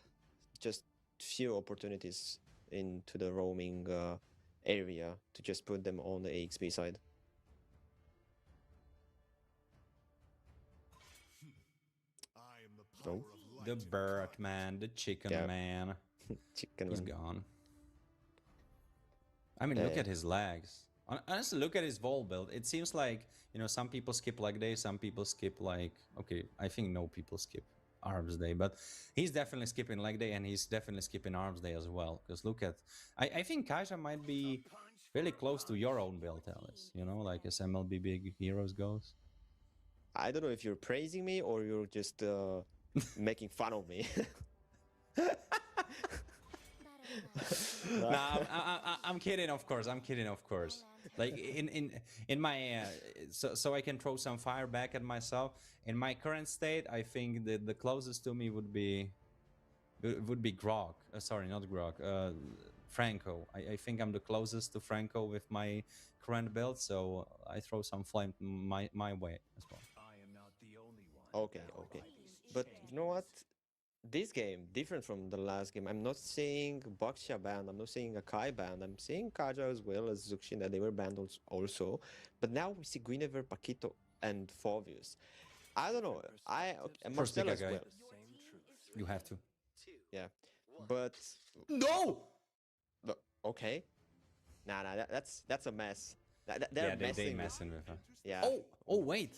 just few opportunities into the roaming area to just put them on the AXP side. Oh, The bird man, the chicken yeah. man. Chicken He's man. gone. I mean, look at his legs. Honestly, look at his vol build. It seems like, you know, some people skip leg day, some people skip like, okay, I think no people skip arms day, but he's definitely skipping leg day and he's definitely skipping arms day as well. Because look at, I think Kaja might be really close to your own build, Alice, you know, like as MLB Big Heroes goes. I don't know if you're praising me or you're just making fun of me. Nah, I'm kidding, of course. I'm kidding, of course. Like in my so I can throw some fire back at myself. In my current state, I think that the closest to me would be Grog. Sorry, not Grog. Franco. I think I'm the closest to Franco with my current build, so I throw some flame my way as well. Okay, okay. But you know what? This game, different from the last game, I'm not seeing Baxia banned, I'm not seeing Akai banned, I'm seeing Kaja as well as Zuxin that they were banned also. But now we see Guinevere, Paquito, and Fovius. I don't know. And First pick Marcel a as guy. well. You have to. Yeah. But No. okay. Nah, that's a mess. Yeah, They're they messing with. messing with her. Yeah. Oh wait.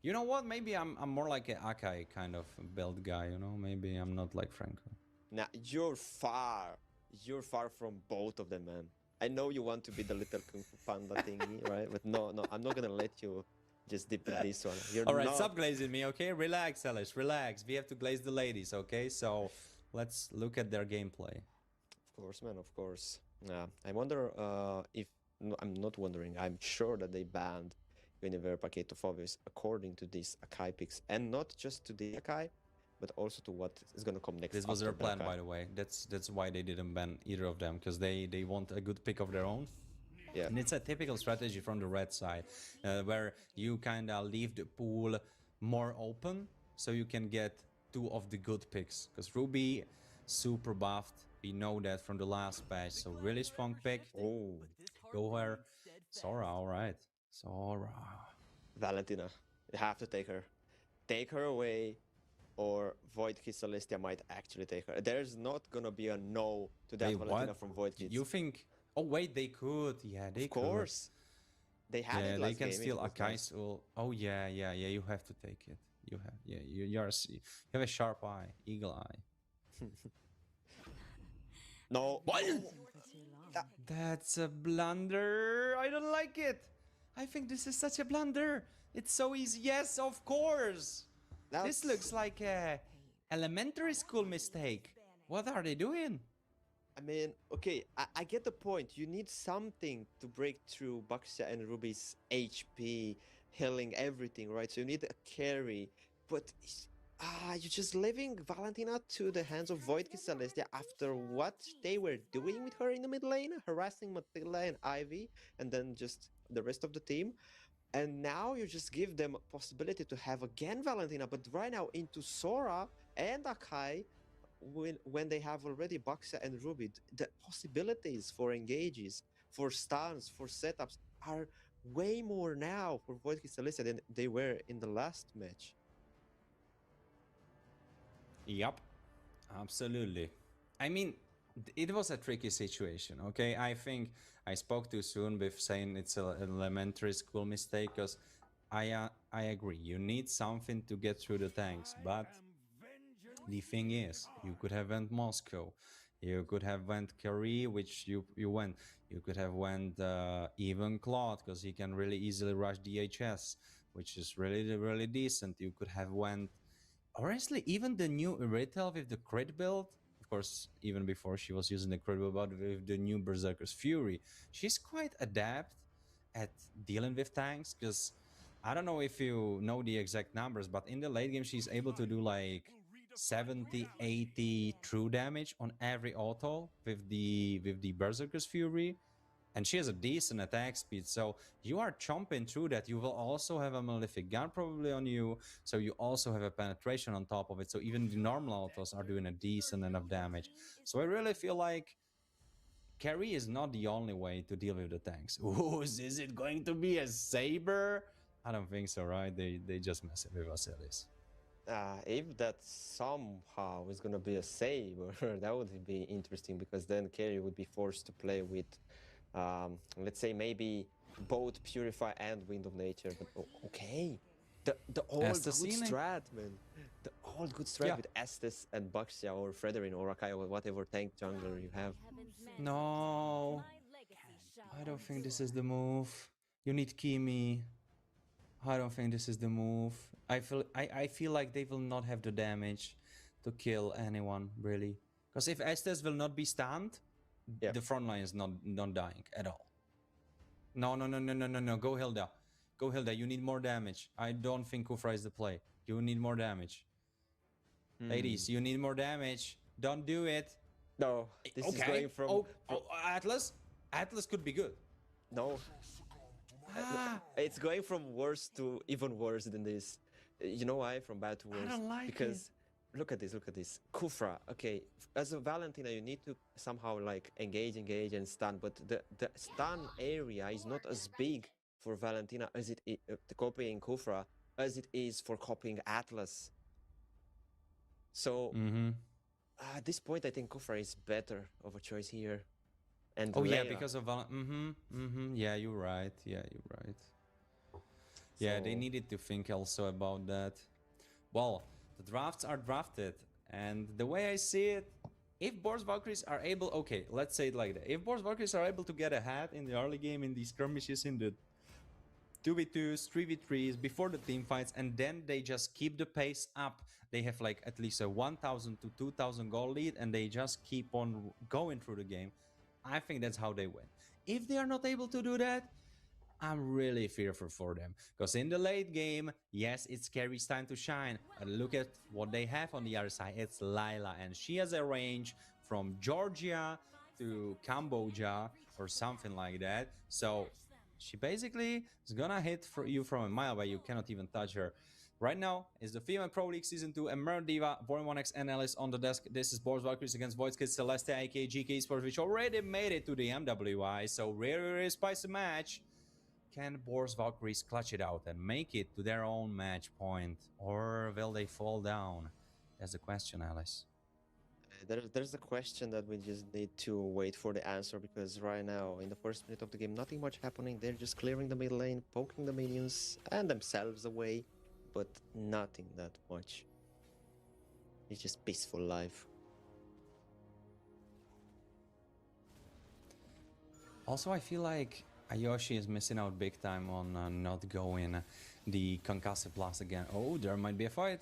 You know what? Maybe I'm more like an Akai kind of build guy, you know? Maybe I'm not like Franco. Now you're far from both of them, man. I know you want to be the little Kung Fu Panda thingy, right? But no, I'm not gonna let you just dip in this one. You're Alright, not... stop glazing me, okay? Relax, Alice, relax. We have to glaze the ladies, okay? So let's look at their gameplay. Of course, man, of course. Yeah, I wonder if... No, I'm not wondering. I'm sure that they banned Guinevere Paqueto Fovius according to these Akai picks. And not just to the Akai, but also to what is going to come next. This was their plan, Akai. by the way. That's why they didn't ban either of them, because they want a good pick of their own. Yeah. And it's a typical strategy from the red side, where you kind of leave the pool more open so you can get two of the good picks. Because Ruby, super buffed. We know that from the last patch. So really strong pick. Oh. Go her. Sora, alright. Sora. Valentina. You have to take her. Take her away, or Void Kids Celestia might actually take her. There's not gonna be a no to that Valentina from Void Kids. You think... Oh, wait, they could. Yeah, they could. Of course. They had it last they can game. steal Akai's ult. Oh, yeah, you have to take it. You have... Yeah, you have a sharp eye. Eagle eye. No. What? That's a blunder. I don't like it. I think this is such a blunder. It's so easy. Yes, of course. This looks like a elementary school mistake. What are they doing? I mean, okay, I get the point. You need something to break through Baxia and Ruby's HP, healing everything, right? So you need a carry. But you're just leaving Valentina to the hands of Void Kids Celestia after what they were doing with her in the mid lane, harassing Matilda and Ivy, and then just the rest of the team. And now you just give them a possibility to have again Valentina, but right now into Sora and Akai, when they have already Baxia and Ruby, the possibilities for engages, for stuns, for setups are way more now for Void Kids Celestia than they were in the last match. Yup, absolutely. I mean, It was a tricky situation, okay? I think I spoke too soon with saying it's an elementary school mistake, because I agree. You need something to get through the tanks, but the thing is, you could have went Moscow, you could have went Curry, which you went. You could have went even Claude, because he can really easily rush DHS, which is really decent. You could have went, honestly, even the new Irithel with the crit build, of course, even before she was using the crit build, but with the new Berserker's Fury, she's quite adept at dealing with tanks, because I don't know if you know the exact numbers, but in the late game, she's able to do like 70, 80 true damage on every auto with the Berserker's Fury, and she has a decent attack speed. So you are chomping through that. You will also have a malefic gun probably on you, so you also have a penetration on top of it. So even the normal autos are doing a decent enough damage. So I really feel like carry is not the only way to deal with the tanks. Ooh, is it going to be a saber? I don't think so, right? They just mess it with Vasilis. If that somehow is gonna be a saber, that would be interesting, because then Carry would be forced to play with, let's say maybe both Purify and Wind of Nature. But okay, the old good strat, man, the old good strat with Estes and Baxia or Fredrin or Akai or whatever tank jungler you have. No, I don't think this is the move. You need Kimi. I don't think this is the move. I feel like they will not have the damage to kill anyone, really. Because if Estes will not be stunned, the front line is not dying at all. No. Go Hilda. Go Hilda. You need more damage. I don't think Kufra is the play. You need more damage. Ladies, you need more damage. Don't do it. No, this is going from... Atlas? Atlas could be good. No. It's going from worse to even worse than this. You know why? From bad to worse. I don't like because look at this. Kufra, okay, as a Valentina, you need to somehow like engage and stun, but the stun area is not as big for Valentina as it is copying Kufra as it is for copying Atlas. So at this point, I think Kufra is better of a choice here. And yeah, because of yeah, you're right. Yeah, they needed to think also about that. Well, the drafts are drafted, and the way I see it, if Boros Valkyries are able, okay, let's say it like that. If Boros Valkyries are able to get ahead in the early game in these skirmishes, in the 2v2s, 3v3s, before the team fights, and then they just keep the pace up, they have like at least a 1,000 to 2,000 goal lead, and they just keep on going through the game, I think that's how they win. If they are not able to do that, I'm really fearful for them. Because in the late game, yes, it's Carry's time to shine. But look at what they have on the other side. It's Lila, and she has a range from Georgia to Cambodia or something like that. So she basically is gonna hit for you from a mile away. You cannot even touch her. Right now is the Female Pro League Season 2 Emerald Diva, Vorin1x and Alice on the desk. This is Boros Valkyries against Void Kids Celeste, aka GK Sports, which already made it to the MWI. So really spicy match. Can Boros Valkyries clutch it out and make it to their own match point? Or will they fall down? That's the question, Alice. There's a question that we just need to wait for the answer, because right now, in the first minute of the game, nothing much happening. They're just clearing the mid lane, poking the minions and themselves away, but nothing that much. It's just peaceful life. Also, I feel like Ayoshi is missing out big time on not going the Concussive Plus again. Oh, there might be a fight.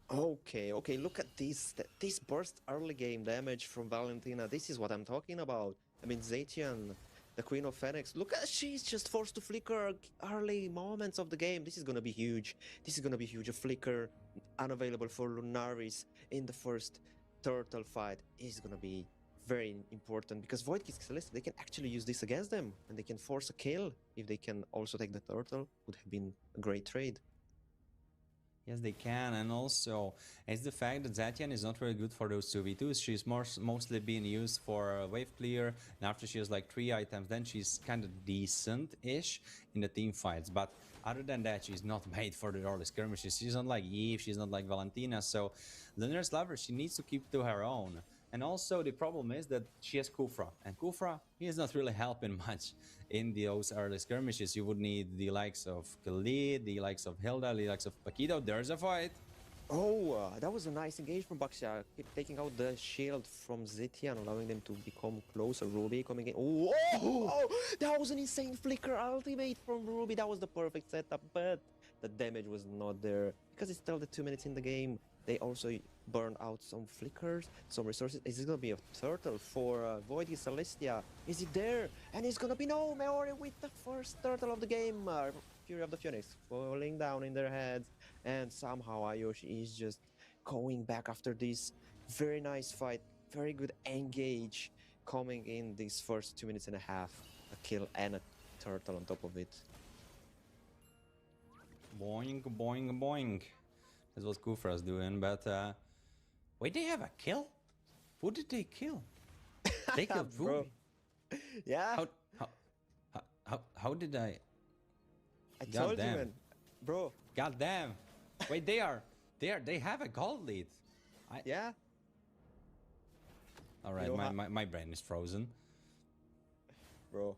Okay, look at this. This burst early game damage from Valentina. This is what I'm talking about. I mean, Zetian, the Queen of Phoenix. Look at, she's just forced to flicker early moments of the game. This is gonna be huge. A flicker unavailable for Lunaris in the first turtle fight is gonna be very important, because Void Kids Celeste, they can actually use this against them, and they can force a kill. If they can also take the turtle, would have been a great trade. Yes, they can, and also it's the fact that Zetian is not very good for those 2v2s. She's mostly being used for wave clear, and after she has like 3 items, then she's kind of decent-ish in the team fights. But other than that, she's not made for the early skirmishes. She's not like Eve, she's not like Valentina, so Lunaris Lover, she needs to keep to her own. And also the problem is that she has Kufra, and Kufra, he is not really helping much in those early skirmishes. You would need the likes of Khalid, the likes of Hilda, the likes of Paquito. There's a fight. Oh, that was a nice engage from Baxia. Keep taking out the shield from Zitian, allowing them to become closer. Ruby coming in. Oh, that was an insane flicker ultimate from Ruby. That was the perfect setup, but the damage was not there. Because it's still the 2 minutes in the game, they also burned out some flickers, some resources. Is it gonna be a turtle for Void Celestia? Is it there? And it's gonna be no Meori with the first turtle of the game. Fury of the Phoenix falling down in their heads, and somehow Ayoshi is just going back after this very nice fight, very good engage coming in these first 2 minutes and a half. A kill and a turtle on top of it. Boing, boing, boing. That's what Kufra's doing, but wait, they have a kill? Who did they kill? They killed Bro. Ruby. Yeah. How did I? I told you, damn. man. Bro. God damn. Wait, they have a gold lead. Yeah. All right, You know my brain is frozen. Bro.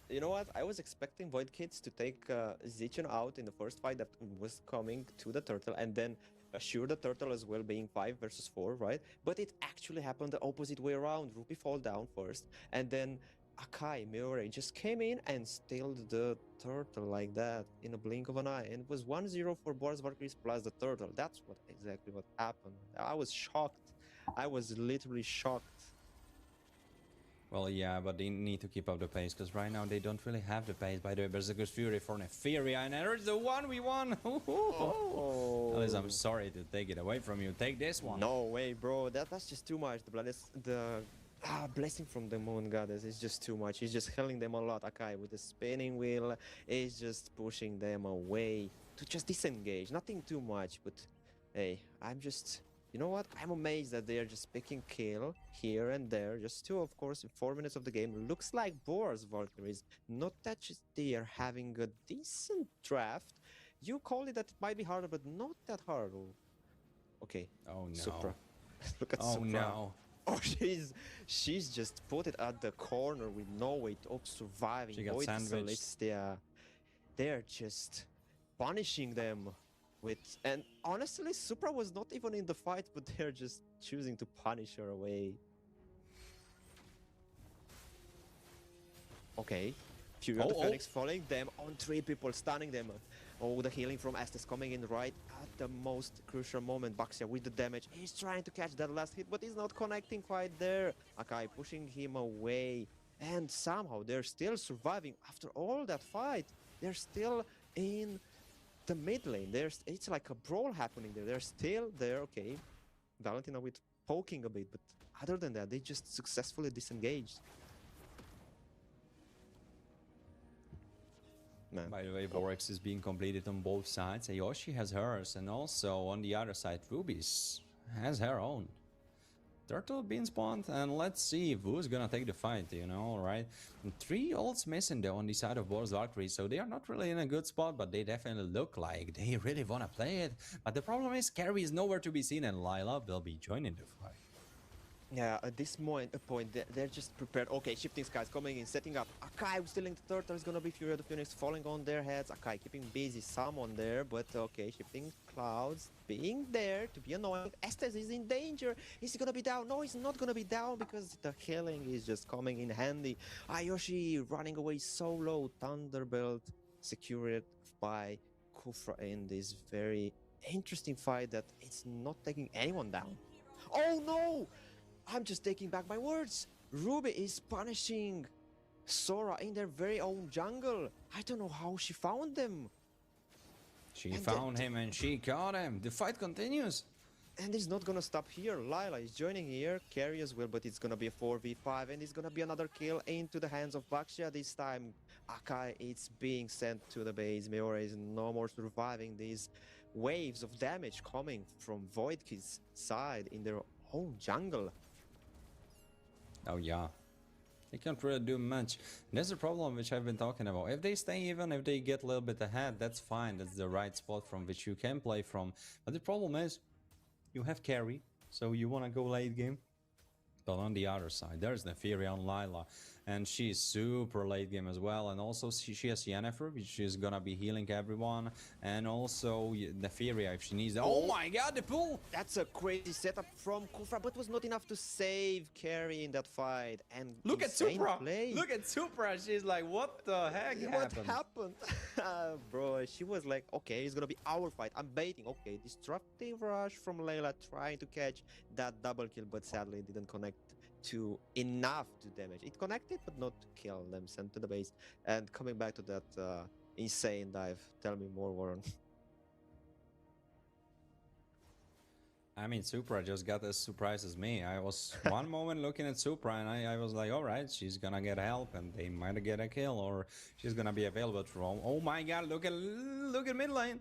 You know what? I was expecting Void Kids to take Zichon out in the first fight that was coming to the turtle, and then assure the turtle as well, being 5 versus 4, right? But it actually happened the opposite way around. Ruby fall down first, and then Akai Miore just came in and stilled the turtle like that in a blink of an eye. And it was 1-0 for Boris Valkyries plus the turtle. That's exactly what happened. I was shocked. I was literally shocked. Well, yeah, but they need to keep up the pace, because right now they don't really have the pace. By the way, Berserker's Fury for Neferia, and there's the 1v1! Oh. Alice, I'm sorry to take it away from you. Take this one. No way, bro. That's just too much. The blessing from the moon goddess is just too much. He's just healing them a lot. Akai with the spinning wheel is just pushing them away to just disengage. Nothing too much, but hey, you know what? I'm amazed that they're just picking kill here and there. Just two, of course, in 4 minutes of the game. Looks like Boar's Valkyries. Not that they are having a decent draft. You call it that it might be harder, but not that hard. Okay. Oh no. Supra. Look at Oh Supra. no. Oh, she's just put it at the corner with no way of surviving. She got Void sandwiched. Celestia, they're just punishing them with, and honestly, Supra was not even in the fight, but they're just choosing to punish her away. Okay, Fury of the Phoenix falling them on 3 people, stunning them. Oh, the healing from Estes coming in right at the most crucial moment. Baxia with the damage. He's trying to catch that last hit, but he's not connecting quite there. Akai pushing him away. And somehow they're still surviving after all that fight. They're still in the mid lane. It's like a brawl happening there. They're still there. Okay, Valentina with poking a bit, but other than that, they just successfully disengaged. Man. By the way, Vorex is being completed on both sides. Ayoshi has hers, and also on the other side, Ruby's has her own. Turtle being spawned, and let's see who's gonna take the fight, you know, right? And 3 ults missing though on the side of Boris Valkyrie, so they are not really in a good spot, but they definitely look like they really wanna play it. But the problem is, Carrie is nowhere to be seen, and Lila will be joining the fight. Yeah, at this point, they're just prepared. Okay, shifting skies coming in, setting up. Akai stealing the turtle is gonna be Fury of the Phoenix falling on their heads. Akai keeping busy, someone there, but okay, shifting clouds being there to be annoying. Estes is in danger. Is he gonna be down? No, he's not gonna be down because the healing is just coming in handy. Ayoshi running away solo. Thunderbolt secured by Kufra in this very interesting fight that it's not taking anyone down. Oh no! I'm just taking back my words. Ruby is punishing Sora in their very own jungle. I don't know how she found them. She found him and she caught him. The fight continues. And it's not gonna stop here. Lila is joining here, Carry as well, but it's gonna be a 4v5 and it's gonna be another kill into the hands of Baxia. This time Akai is being sent to the base. Meore is no more surviving these waves of damage coming from Voidkid's side in their own jungle. Oh yeah, they can't really do much. And that's the problem which I've been talking about. If they stay even, if they get a little bit ahead, that's fine. That's the right spot from which you can play from. But the problem is, you have carry, so you want to go late game. But on the other side, there's Neferia on Lila, and she's super late game as well. And also she has Yennefer, which is gonna be healing everyone, and also Neferia if she needs. Oh my God, the pull! That's a crazy setup from Kufra, but was not enough to save Carry in that fight. And Look at insane Supra! play. Look at Supra! She's like, what the heck What happened? happened? Bro, she was like, okay, it's gonna be our fight. I'm baiting. Okay, destructive rush from Layla trying to catch that double kill, but sadly it didn't connect to enough to damage. It connected, but not to kill them, sent to the base. And coming back to that insane dive, tell me more, Warren. I mean, Supra just got as surprised as me. I was one moment looking at Supra and I was like, all right, she's gonna get help and they might get a kill or she's gonna be available to roam. Oh my God, look at mid lane.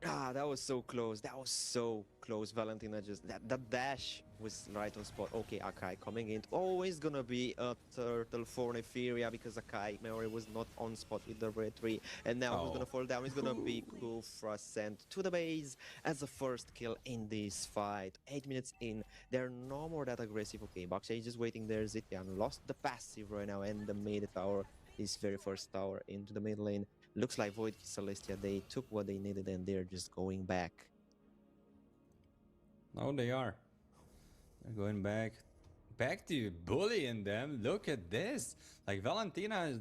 Ah, that was so close. That was so close. Valentina just that dash was right on spot. Okay, Akai coming in. Always gonna be a turtle for Neferia because Akai Memory was not on spot with the red tree. And now who's gonna fall down? It's gonna be Kufra sent to the base as a first kill in this fight. 8 minutes in. They're no more that aggressive. Okay, Bakshay is just waiting there. Zitian lost the passive right now and the mid tower. His very first tower into the mid lane. Looks like Void Celestia, they took what they needed and they're just going back. No, they are. They're going back to bullying them. Look at this. Like Valentina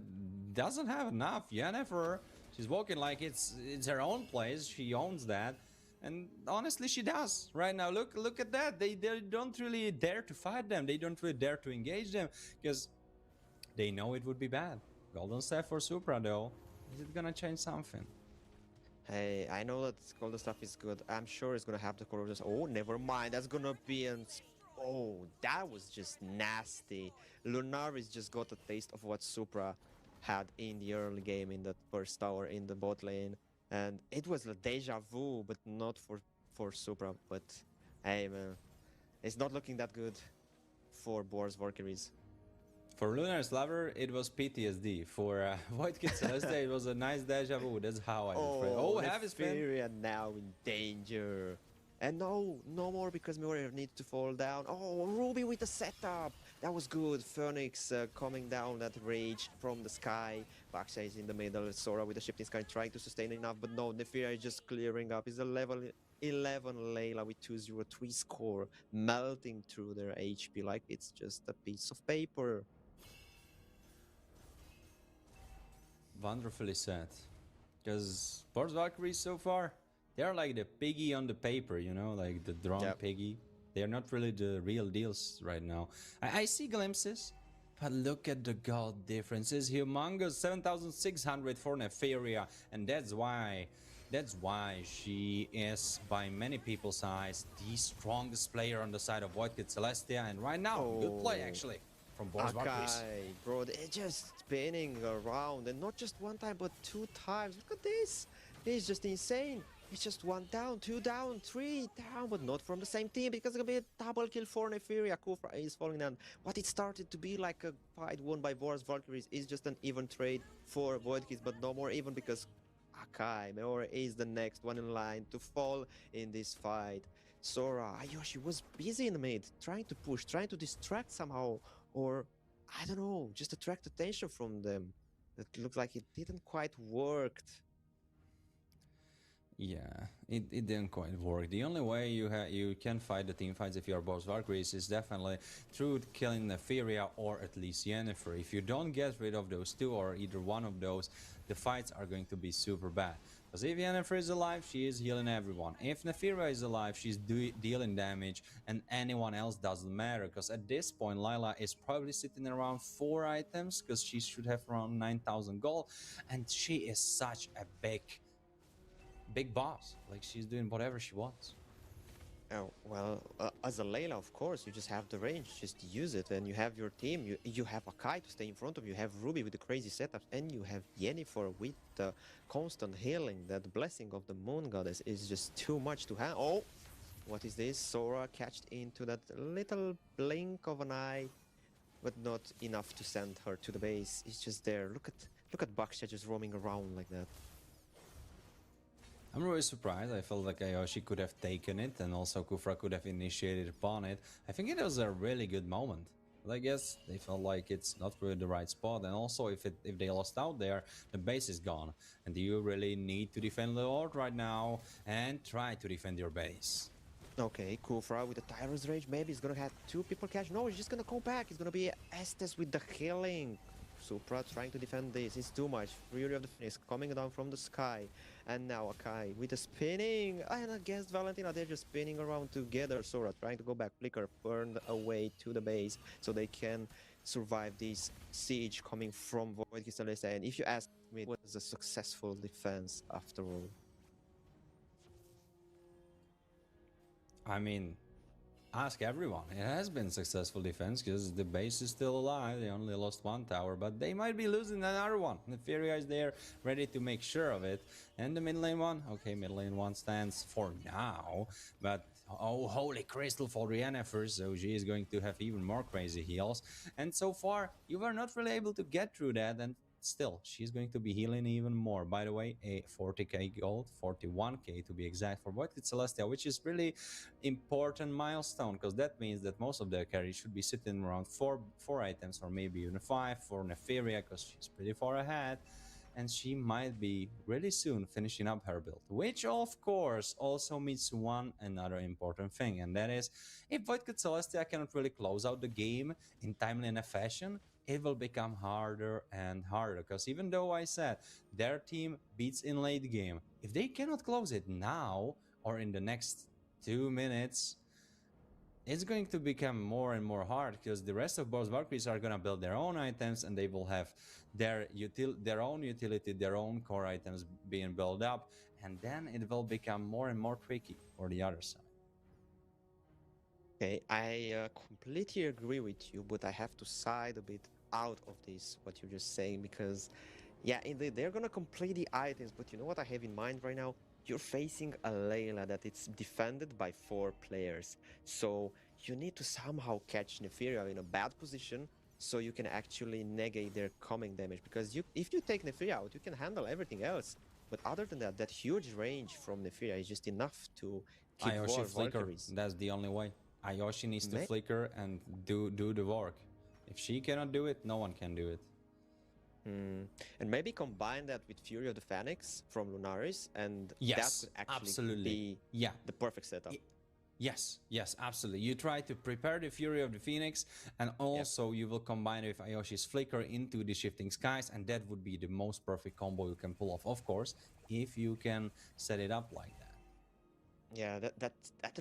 doesn't have enough. Yennefer, she's walking like it's her own place. She owns that. And honestly, she does. Right now, look at that. They don't really dare to fight them. They don't really dare to engage them because they know it would be bad. Golden Staff for Supra though. Is it gonna change something? Hey, I know that Golden Stuff is good. I'm sure it's gonna have the corruptors. Oh, never mind. That's gonna be an... Oh, that was just nasty. Lunaris just got a taste of what Supra had in the early game in that first tower in the bot lane. And it was a deja vu, but not for Supra. But hey, man, it's not looking that good for Boar's Valkyries. For Lunar's Lover, it was PTSD. For Void Kid Celeste, it was a nice deja vu. That's how I describe it. Oh, heavy spin. Neferia now in danger. And no more because Muriel needs to fall down. Oh, Ruby with the setup. That was good. Phoenix coming down that rage from the sky. Baksha is in the middle. Sora with the shifting sky trying to sustain enough. But no, Neferia is just clearing up. It's a level 11 Layla with 203 score. Melting through their HP like it's just a piece of paper. Wonderfully said. Because Boar's Valkyries so far, they're like the piggy on the paper, you know, like the drawn piggy. They're not really the real deals right now. I see glimpses, but look at the gold difference. It's humongous. 7,600 for Neferia, and that's why she is, by many people's eyes, the strongest player on the side of Void Kid Celestia. And right now, good play actually from Boar's Valkyries. Bro, they're just spinning around, and not just one time, but 2 times. Look at this. This is just insane. It's just 1 down, 2 down, 3 down, but not from the same team because it's gonna be a double kill for Neferia. Kufra is falling down. What it started to be like a fight won by Boar's Valkyries is just an even trade for Void Kids, but no more even because Akai Meora is the next one in line to fall in this fight. Sora, Ayoshi was busy in the mid, trying to push, trying to distract somehow, or I don't know, just attract attention from them. It looked like it didn't quite work. Yeah, it didn't quite work. The only way you can fight the team fights if you're Boar's Valkyries is definitely through killing Neferia or at least Yennefer. If you don't get rid of those two or either one of those, the fights are going to be super bad. Because if Yennefer is alive, she is healing everyone. If Neferia is alive, she's dealing damage and anyone else doesn't matter. Because at this point, Lila is probably sitting around 4 items because she should have around 9,000 gold. And she is such a big boss. Like, she's doing whatever she wants. Oh, well, as a Layla, of course, you just have the range, just use it, and you have your team. You have Akai to stay in front of you, have Ruby with the crazy setups, and you have Yennefer with the constant healing. That blessing of the Moon Goddess is just too much to have. Oh, what is this? Sora catched into that little blink of an eye, but not enough to send her to the base. It's just there. Look at Baksha just roaming around like that. I'm really surprised. I felt like Ayoshi could have taken it and also Kufra could have initiated upon it. I think it was a really good moment. But I guess they felt like it's not really the right spot. And also, if they lost out there, the base is gone. And you really need to defend the Lord right now and try to defend your base. Okay, Kufra with the Tyrant's Rage. Maybe he's gonna have two people catch. No, he's just gonna go back. He's gonna be Estes with the healing. Supra trying to defend this. It's too much. Fury of the Phoenix coming down from the sky. And now Akai with the spinning. And against Valentina, they're just spinning around together. Sora trying to go back. Flicker burned away to the base so they can survive this siege coming from Void Crystallista. And if you ask me, it was a successful defense after all. I mean, ask everyone. It has been successful defense because the base is still alive. They only lost one tower, but they might be losing another one. The Furia is there, ready to make sure of it. And the mid lane one, okay, mid lane one stands for now, but oh, holy crystal for Rihanna first, so she is going to have even more crazy heals. And so far, you were not really able to get through that, and still, she's going to be healing even more. By the way, a 40k gold, 41k to be exact, for Void Celestia, which is really important milestone because that means that most of their carry should be sitting around four items or maybe even five for Neferia because she's pretty far ahead. And she might be really soon finishing up her build, which of course also means one another important thing, and that is if Void Celestia cannot really close out the game in timely enough fashion, it will become harder and harder because even though I said their team beats in late game, if they cannot close it now or in the next 2 minutes, it's going to become more and more hard because the rest of Boss Valkyries are going to build their own items and they will have their own utility, their own core items being built up, and then it will become more and more tricky for the other side. Okay, I completely agree with you, but I have to side a bit out of this, what you're just saying, because, yeah, indeed, they're gonna complete the items, but you know what I have in mind right now? You're facing a Layla that it's defended by 4 players, so you need to somehow catch Neferia in a bad position so you can actually negate their coming damage, because if you take Neferia out, you can handle everything else. But other than that, that huge range from Neferia is just enough to keep Ayoshi flicker, Valkyries. that's the only way. Ayoshi needs to flicker and do the work. If she cannot do it, no one can do it. And maybe combine that with Fury of the Phoenix from Lunaris, and yes, that could actually absolutely be the perfect setup. Yes, absolutely. You try to prepare the Fury of the Phoenix, and also you will combine it with Ayoshi's Flicker into the Shifting Skies, and that would be the most perfect combo you can pull off, of course, if you can set it up like that. Yeah, that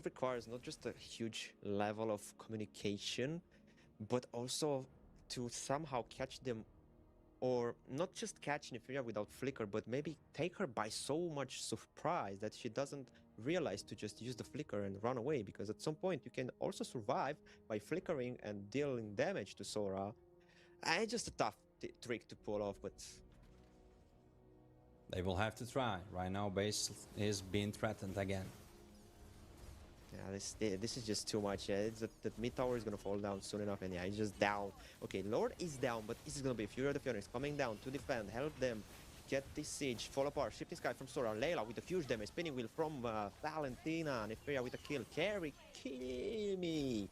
requires not just a huge level of communication, but also to somehow catch them, or not just catch Neferia without Flicker, but maybe take her by so much surprise that she doesn't realize to just use the Flicker and run away, because at some point you can also survive by flickering and dealing damage to Sora. It's just a tough trick to pull off, but they will have to try. Right now, base is being threatened again. Yeah, this is just too much. Yeah, it's that mid tower is gonna fall down soon enough, and yeah, it's just down. Okay, Lord is down, but this is gonna be Fury of the Phoenix coming down to defend, help them get this siege, fall apart. Shifting Sky from Sora, Layla with a huge damage, spinning wheel from Valentina, Neferia with a kill. Carry, kill me.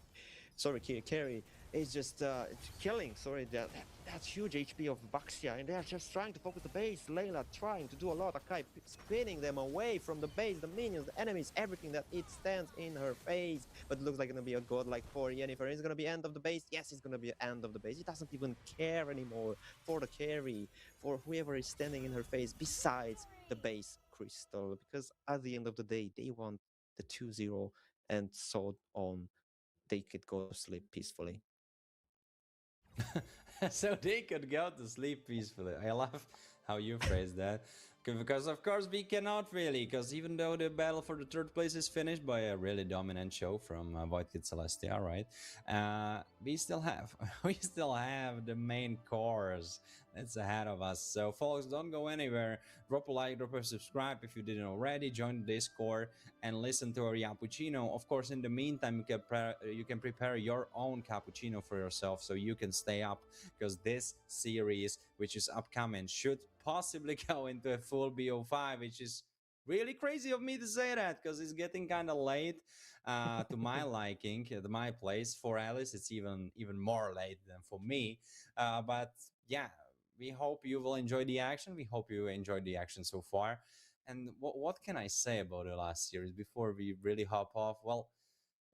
Sorry, Carry is just killing. Sorry, that's huge HP of Baxia, and they're just trying to focus the base. Layla trying to do a lot. Akai spinning them away from the base, the minions, the enemies, everything that it stands in her face. But it looks like it's gonna be a godlike for Yennefer. It's gonna be end of the base. Yes, it's gonna be end of the base. It doesn't even care anymore for the carry, for whoever is standing in her face, besides the base crystal. Because at the end of the day, they want the 2-0, and so on. They could go to sleep peacefully. So they could go to sleep peacefully. I love how you phrase that. Because of course we cannot really, because even though the battle for the third place is finished by a really dominant show from Void Celestia, right? We still have the main course that's ahead of us. So folks, don't go anywhere. Drop a like, drop a subscribe if you didn't already. Join the Discord and listen to our cappuccino. Of course, in the meantime, you can prepare your own cappuccino for yourself so you can stay up, because this series, which is upcoming, should possibly go into a full BO5, which is Really crazy of me to say that because it's getting kind of late to my liking, to my place. For Alice, it's even more late than for me. But yeah, we hope you will enjoy the action. We hope you enjoyed the action so far. And what can I say about the last series before we really hop off? Well,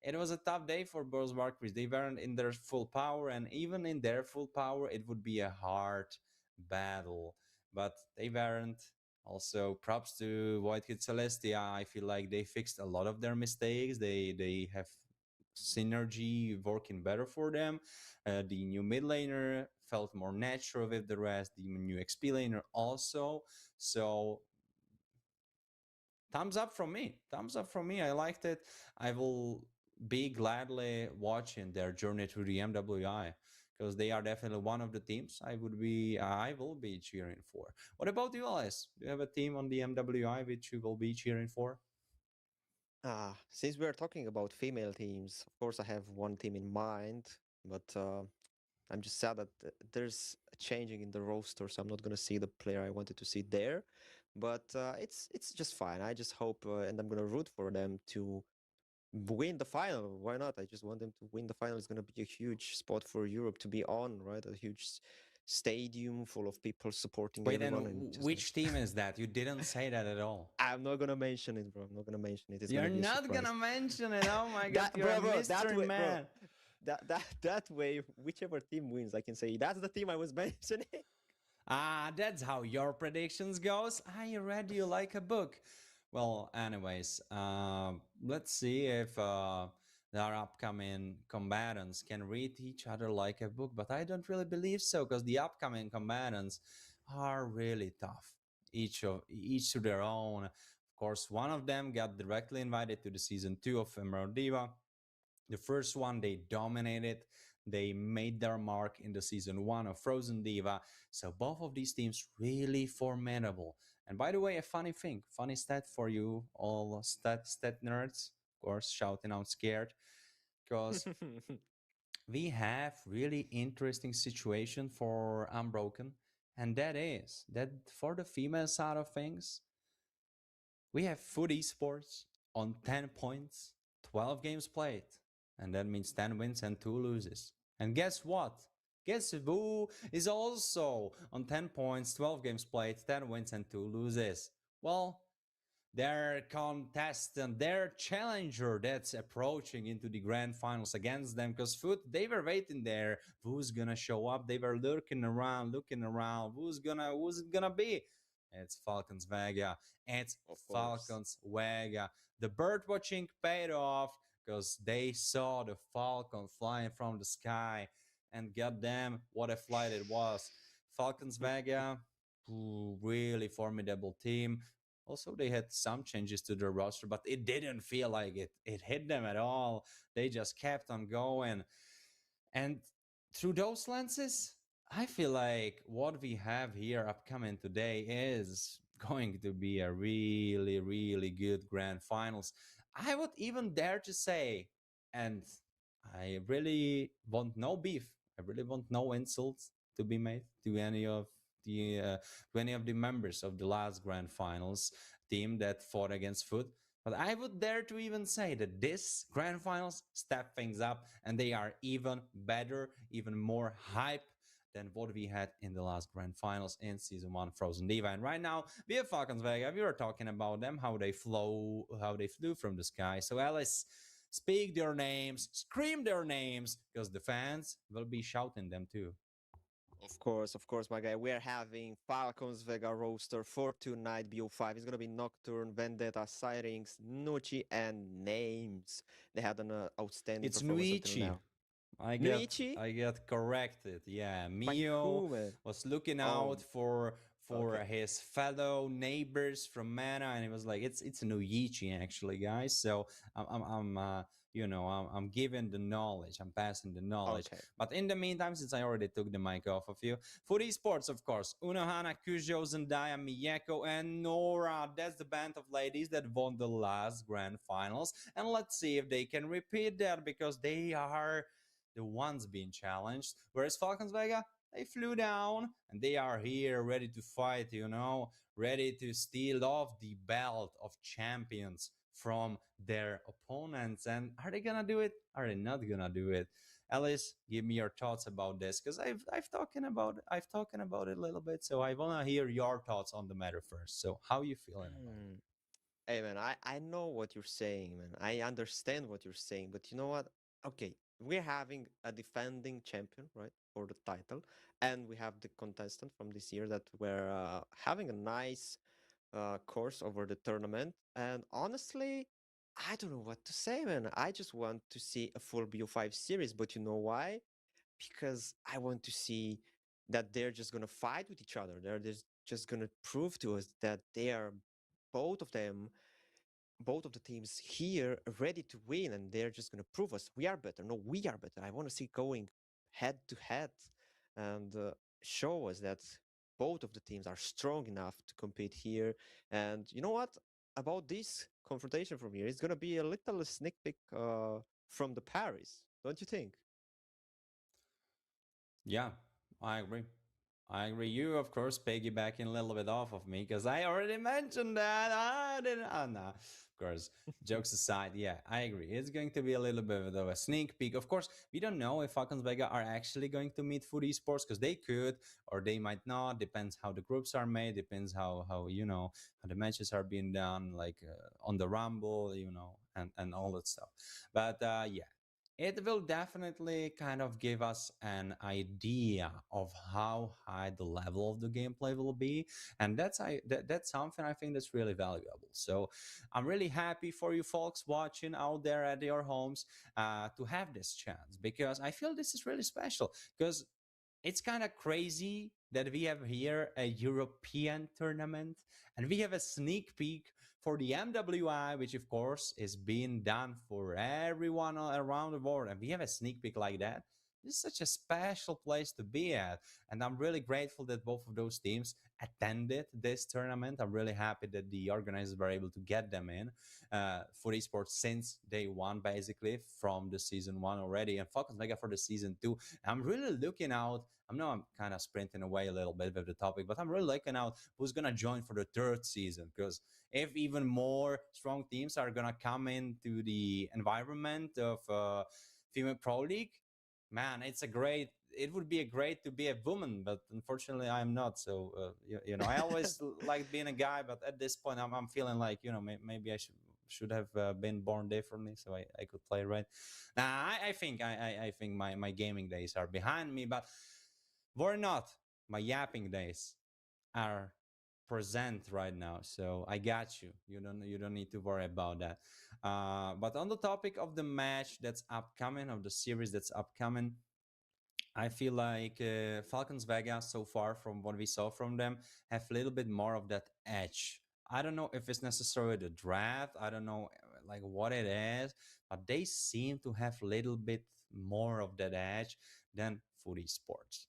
it was a tough day for Burroughs Barclays. They weren't in their full power, and even in their full power, it would be a hard battle. But they weren't. Also, props to White Kid Celestia. I feel like they fixed a lot of their mistakes. They have synergy working better for them. The new mid laner felt more natural with the rest. The new XP laner also. So thumbs up from me. Thumbs up from me. I liked it. I will be gladly watching their journey through the MWI because they are definitely one of the teams I will be cheering for. What about you, Alice? Do you have a team on the MWI which you will be cheering for? Since we're talking about female teams, of course, I have one team in mind, but I'm just sad that there's a changing in the roster, so I'm not gonna see the player I wanted to see there. But it's just fine. I just hope, and I'm gonna root for them to win the final. Why not? I just want them to win the final. It's gonna be a huge spot for Europe to be on, right? A huge stadium full of people supporting Wait, and everyone, and just gonna. which team is that? You didn't say that at all. I'm not gonna mention it, bro. I'm not gonna mention it. It's You're gonna be a not gonna surprise. mention it. Oh my god, That, you're a bro, that mystery way, bro. man. That way, whichever team wins, I can say that's the team I was mentioning. Ah, that's how your predictions goes. I read you like a book. Well, anyways, let's see if our upcoming combatants can read each other like a book. But I don't really believe so because the upcoming combatants are really tough. Each to their own. Of course, one of them got directly invited to the season 2 of Emerald Diva. The first one, they dominated. They made their mark in the season 1 of Frozen Diva. So both of these teams really formidable. And by the way, a funny thing, funny stat for you all stat nerds, of course, shouting out scared, because we have really interesting situation for Unbroken, and that is that for the female side of things, we have Food Esports on 10 points, 12 games played. And that means 10 wins and 2 loses. And guess what? Guess who is also on 10 points, 12 games played, 10 wins and 2 loses? Well, their contestant, their challenger that's approaching into the grand finals against them. Because Foot, they were waiting there. Who's gonna show up? They were looking around. Who's it gonna be? It's Falcons Vega. It's Of course. Falcons Vega. The bird watching paid off because they saw the Falcon flying from the sky. And goddamn, what a flight it was. Falcons Vega, really formidable team. Also, they had some changes to their roster, but it didn't feel like it hit them at all. They just kept on going. And through those lenses, I feel like what we have here upcoming today is going to be a really, really good grand finals. I would even dare to say, and I really want no beef. I really want no insults to be made to any of the members of the last grand finals team that fought against Foot. But I would dare to even say that this grand finals step things up and they are even better, even more hype than what we had in the last grand finals in season 1 Frozen Diva. And right now we have Falcons Vega. We were talking about them, how they flew from the sky. So Alice, speak their names, scream their names, because the fans will be shouting them too. Of course, my guy. We're having Falcons Vega roster for tonight. BO5 is gonna be Nocturne, Vendetta, Syrinx, Nucci, and Names. They had an outstanding It's performance until Nuichi. now. I get Nuichi? I get corrected. Yeah, By Mio who, man? was looking Oh, out for okay. his fellow neighbors from Mana, and he was like, "It's Nuichi actually, guys." So I'm giving the knowledge. I'm passing the knowledge. Okay. But in the meantime, since I already took the mic off of you, for esports, of course, Unohana, Kujo, Zendaya, Miyako, and Nora. That's the band of ladies that won the last grand finals, and let's see if they can repeat that because they are the ones being challenged. Whereas Falcons Vega, They flew down and they are here ready to fight, ready to steal off the belt of champions from their opponents. And are they gonna do it? Are they not gonna do it? Alice, give me your thoughts about this because I've talking about it a little bit. So I wanna hear your thoughts on the matter first. So how you feeling about it? Hmm. Hey man, I know what you're saying, man. I understand what you're saying, but you know what? Okay, we're having a defending champion, right, for the title, and we have the contestant from this year that were having a nice course over the tournament. And honestly, I don't know what to say, man. I just want to see a full BO5 series, but you know why? Because I want to see that they're just gonna fight with each other. Just gonna prove to us that they are both of them both of the teams here ready to win, and they're just going to prove us we are better. No, we are better. I want to see going head to head and show us that both of the teams are strong enough to compete here. And you know what? About this confrontation from here, it's going to be a little sneak peek from the Paris, don't you think? Yeah, I agree. I agree. You, of course, piggybacking a little bit off of me because I already mentioned that. I didn't. Oh, no. Of course, jokes aside, yeah, I agree. It's going to be a little bit of a sneak peek. Of course, we don't know if Falcons Vega are actually going to meet Food Esports because they could or they might not. Depends how the groups are made. Depends how how the matches are being done, like on the Rumble, and all that stuff. But yeah, it will definitely kind of give us an idea of how high the level of the gameplay will be, and that's something I think that's really valuable. So I'm really happy for you folks watching out there at your homes to have this chance because I feel this is really special because it's kind of crazy that we have here a European tournament and we have a sneak peek for the MWI, which of course is being done for everyone around the world. And we have a sneak peek like that. This is such a special place to be at. And I'm really grateful that both of those teams attended this tournament. I'm really happy that the organizers were able to get them in for esports since day one, basically, from the season one already. And Falcons Mega for the season two. I'm really looking out. I know I'm kind of sprinting away a little bit with the topic, but I'm really looking out who's going to join for the third season because if even more strong teams are going to come into the environment of female pro league, man, it would be a great to be a woman, but unfortunately I'm not. So I always liked being a guy, but at this point I'm feeling like maybe I should have been born differently so I could play right. Now I think my gaming days are behind me, but were not. My yapping days are present right now, so I got you. You don't need to worry about that. But on the topic of the match that's upcoming, of the series that's upcoming, I feel like Falcons Vega so far from what we saw from them have a little bit more of that edge. I don't know if it's necessarily the draft. I don't know like what it is, but they seem to have a little bit more of that edge than Food Sports.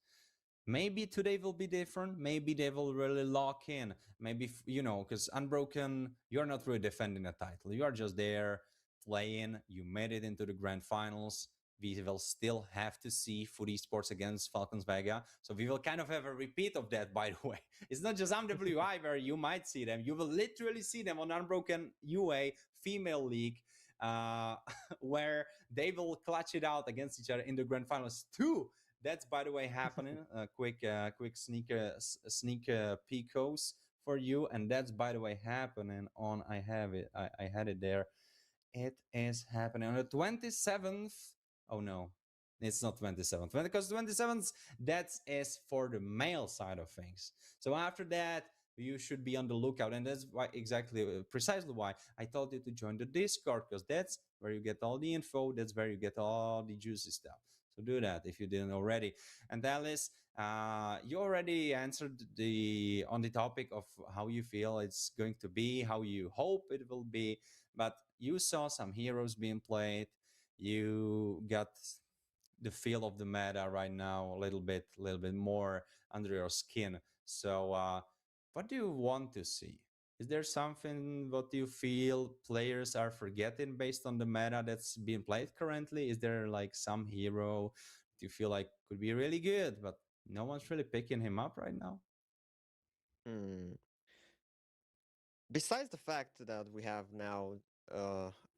Maybe today will be different. Maybe they will really lock in. Maybe, because Unbroken, you're not really defending a title. You are just there playing. You made it into the grand finals. We will still have to see Food Esports against Falcons Vega. So we will kind of have a repeat of that, by the way. It's not just MWI where you might see them. You will literally see them on Unbroken UA Female League, uh, where they will clutch it out against each other in the grand finals too. That's by the way happening. Quick sneak peekos for you, and that's by the way happening on. I have it. I had it there. It is happening on the 27th. Oh no, it's not 27th because 27th that is for the male side of things. So after that, you should be on the lookout, and that's why exactly precisely why I told you to join the Discord because that's where you get all the info. That's where you get all the juicy stuff. So do that if you didn't already. And Alice, you already answered the on the topic of how you feel it's going to be, how you hope it will be, but you saw some heroes being played. You got the feel of the meta right now a little bit more under your skin. So, what do you want to see? Is there something what you feel players are forgetting based on the meta that's being played currently? Is there like some hero that you feel like could be really good, but No one's really picking him up right now. Hmm. Besides the fact that we have now,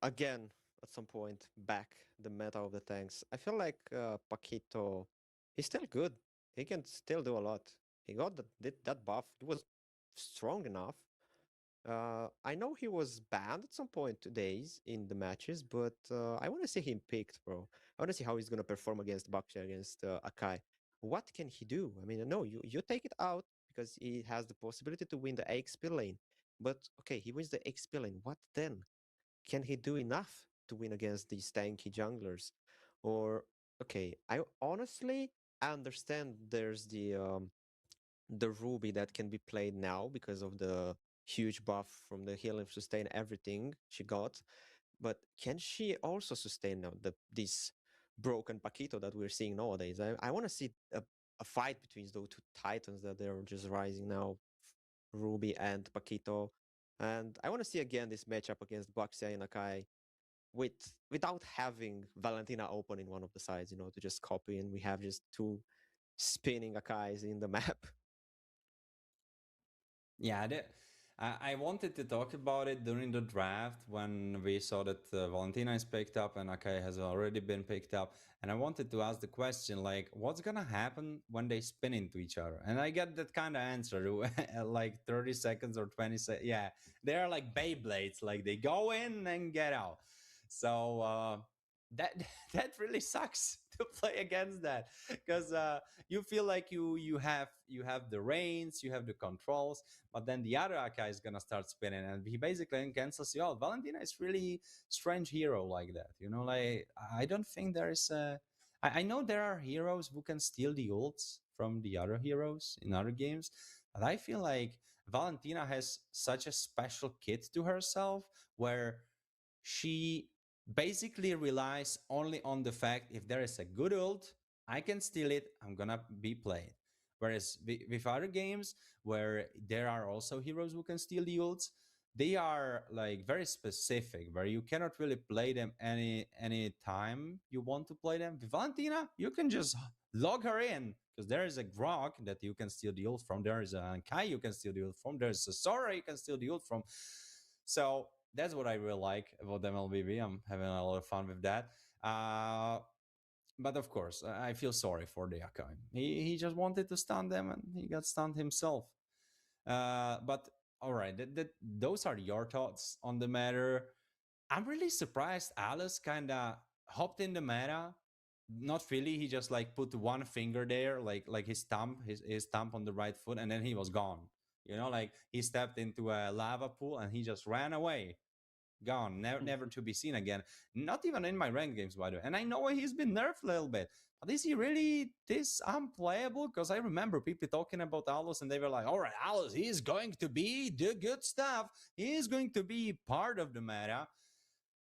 again, at some point, back the meta of the tanks, I feel like Paquito, he's still good. He can still do a lot. He got did that buff. It was strong enough. I know he was banned at some point days in the matches, but I want to see him picked, bro. I want to see how he's gonna perform against Baksha, against Akai. What can he do? I mean, no, you take it out because he has the possibility to win the XP lane. But okay, he wins the XP lane. What then? Can he do enough to win against these tanky junglers? Or okay, I honestly understand there's the Ruby that can be played now because of the huge buff from the heal and sustain everything she got. But can she also sustain now this broken Paquito that we're seeing nowadays? I want to see a fight between those two titans that they're just rising now, Ruby and Paquito. And I want to see again this matchup against Baxia and Akai without having Valentina open in one of the sides, to just copy and we have just two spinning Akais in the map. Yeah, I wanted to talk about it during the draft when we saw that Valentina is picked up and Akai has already been picked up. And I wanted to ask the question, like, what's going to happen when they spin into each other? And I get that kind of answer like 30 seconds or 20 seconds. Yeah, they're like Beyblades, like they go in and get out. So that that really sucks to play against that because you feel like you have the reins, you have the controls, but then the other Aka is gonna start spinning, and he basically cancels you out. Valentina is really strange hero like that, Like I don't think there is a. I know there are heroes who can steal the ults from the other heroes in other games, but I feel like Valentina has such a special kit to herself where she basically relies only on the fact if there is a good ult, I can steal it, I'm gonna be played. Whereas with other games where there are also heroes who can steal the ults, they are like very specific, where you cannot really play them any time you want to play them. With Valentina, you can just log her in because there is a Grok that you can steal the ult from. There is a Kai you can steal the ult from. There's a Sora you can steal the ult from. So that's what I really like about mlbb. I'm having a lot of fun with that. But of course, I feel sorry for the Akai. He just wanted to stun them and he got stunned himself. But all right, those are your thoughts on the matter. I'm really surprised Alice kind of hopped in the meta. Not really. He just like put one finger there, like his thumb on the right foot, and then he was gone. Like he stepped into a lava pool and he just ran away, gone, never to be seen again. Not even in my ranked games, by the way. And I know he's been nerfed a little bit, but is he really this unplayable? Because I remember people talking about Alus and they were like, all right, Alus, he's going to be the good stuff. He's going to be part of the meta,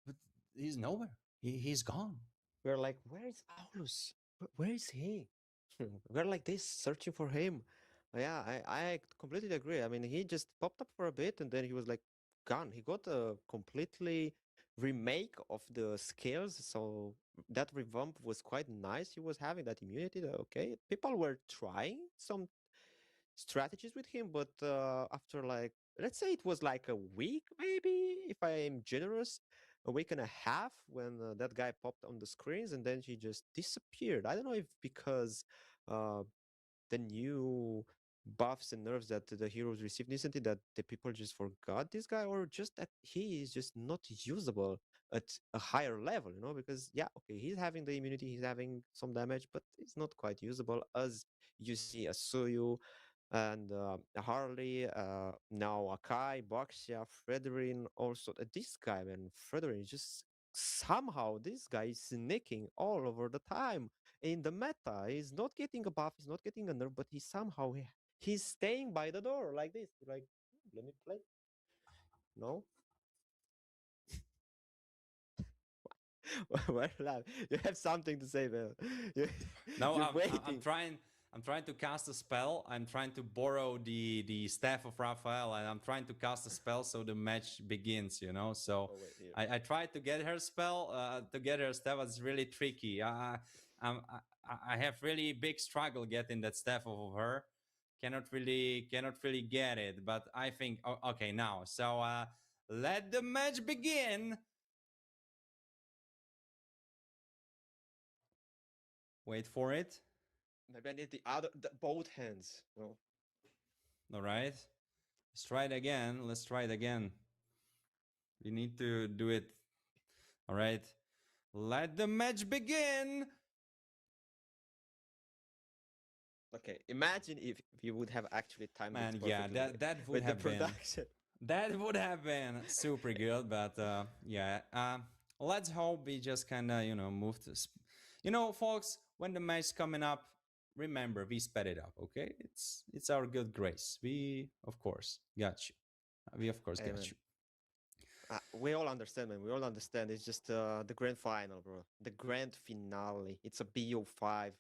but he's nowhere. He's gone. We're like, where is Aulus? Where is he? We're like this, searching for him. Yeah, I completely agree. I mean, he just popped up for a bit and then he was like gone. He got a completely remake of the skills, so that revamp was quite nice. He was having that immunity. Okay, people were trying some strategies with him, but after like let's say it was like a week, maybe if I am generous, a week and a half when that guy popped on the screens and then he just disappeared. I don't know if because uh, the new buffs and nerfs that the heroes received recently that the people just forgot this guy or just that he is just not usable at a higher level, because yeah, okay, he's having the immunity, he's having some damage, but it's not quite usable as you see a Suyu and Harley, now Akai, Baxia, Fredrin, also this guy, man, Fredrin, just somehow this guy is sneaking all over the time in the meta. He's not getting a buff, he's not getting a nerf, but he's staying by the door like this, like, let me play. No, well, you have something to say, man. You, No, you're I'm waiting. trying. I'm trying to cast a spell. I'm trying to borrow the staff of Raphael, and I'm trying to cast a spell so the match begins. So Oh wait, here. I tried to get her spell, to get her staff. It's really tricky. I have really big struggle getting that staff off of her. Cannot really get it. But I think okay now. So let the match begin. Wait for it. Maybe I need both hands. No. All right. Let's try it again. Let's try it again. We need to do it. All right. Let the match begin. Okay, imagine if you would have actually timed Man, it yeah, perfectly that would with the have been production. that would have been super good. But yeah, let's hope we just kind of move to. Folks, when the match coming up, remember we sped it up. Okay, it's our good grace. We of course got you. We of course got Amen. you. We all understand, man. We all understand. It's just the grand final, bro. The grand finale. It's a BO5.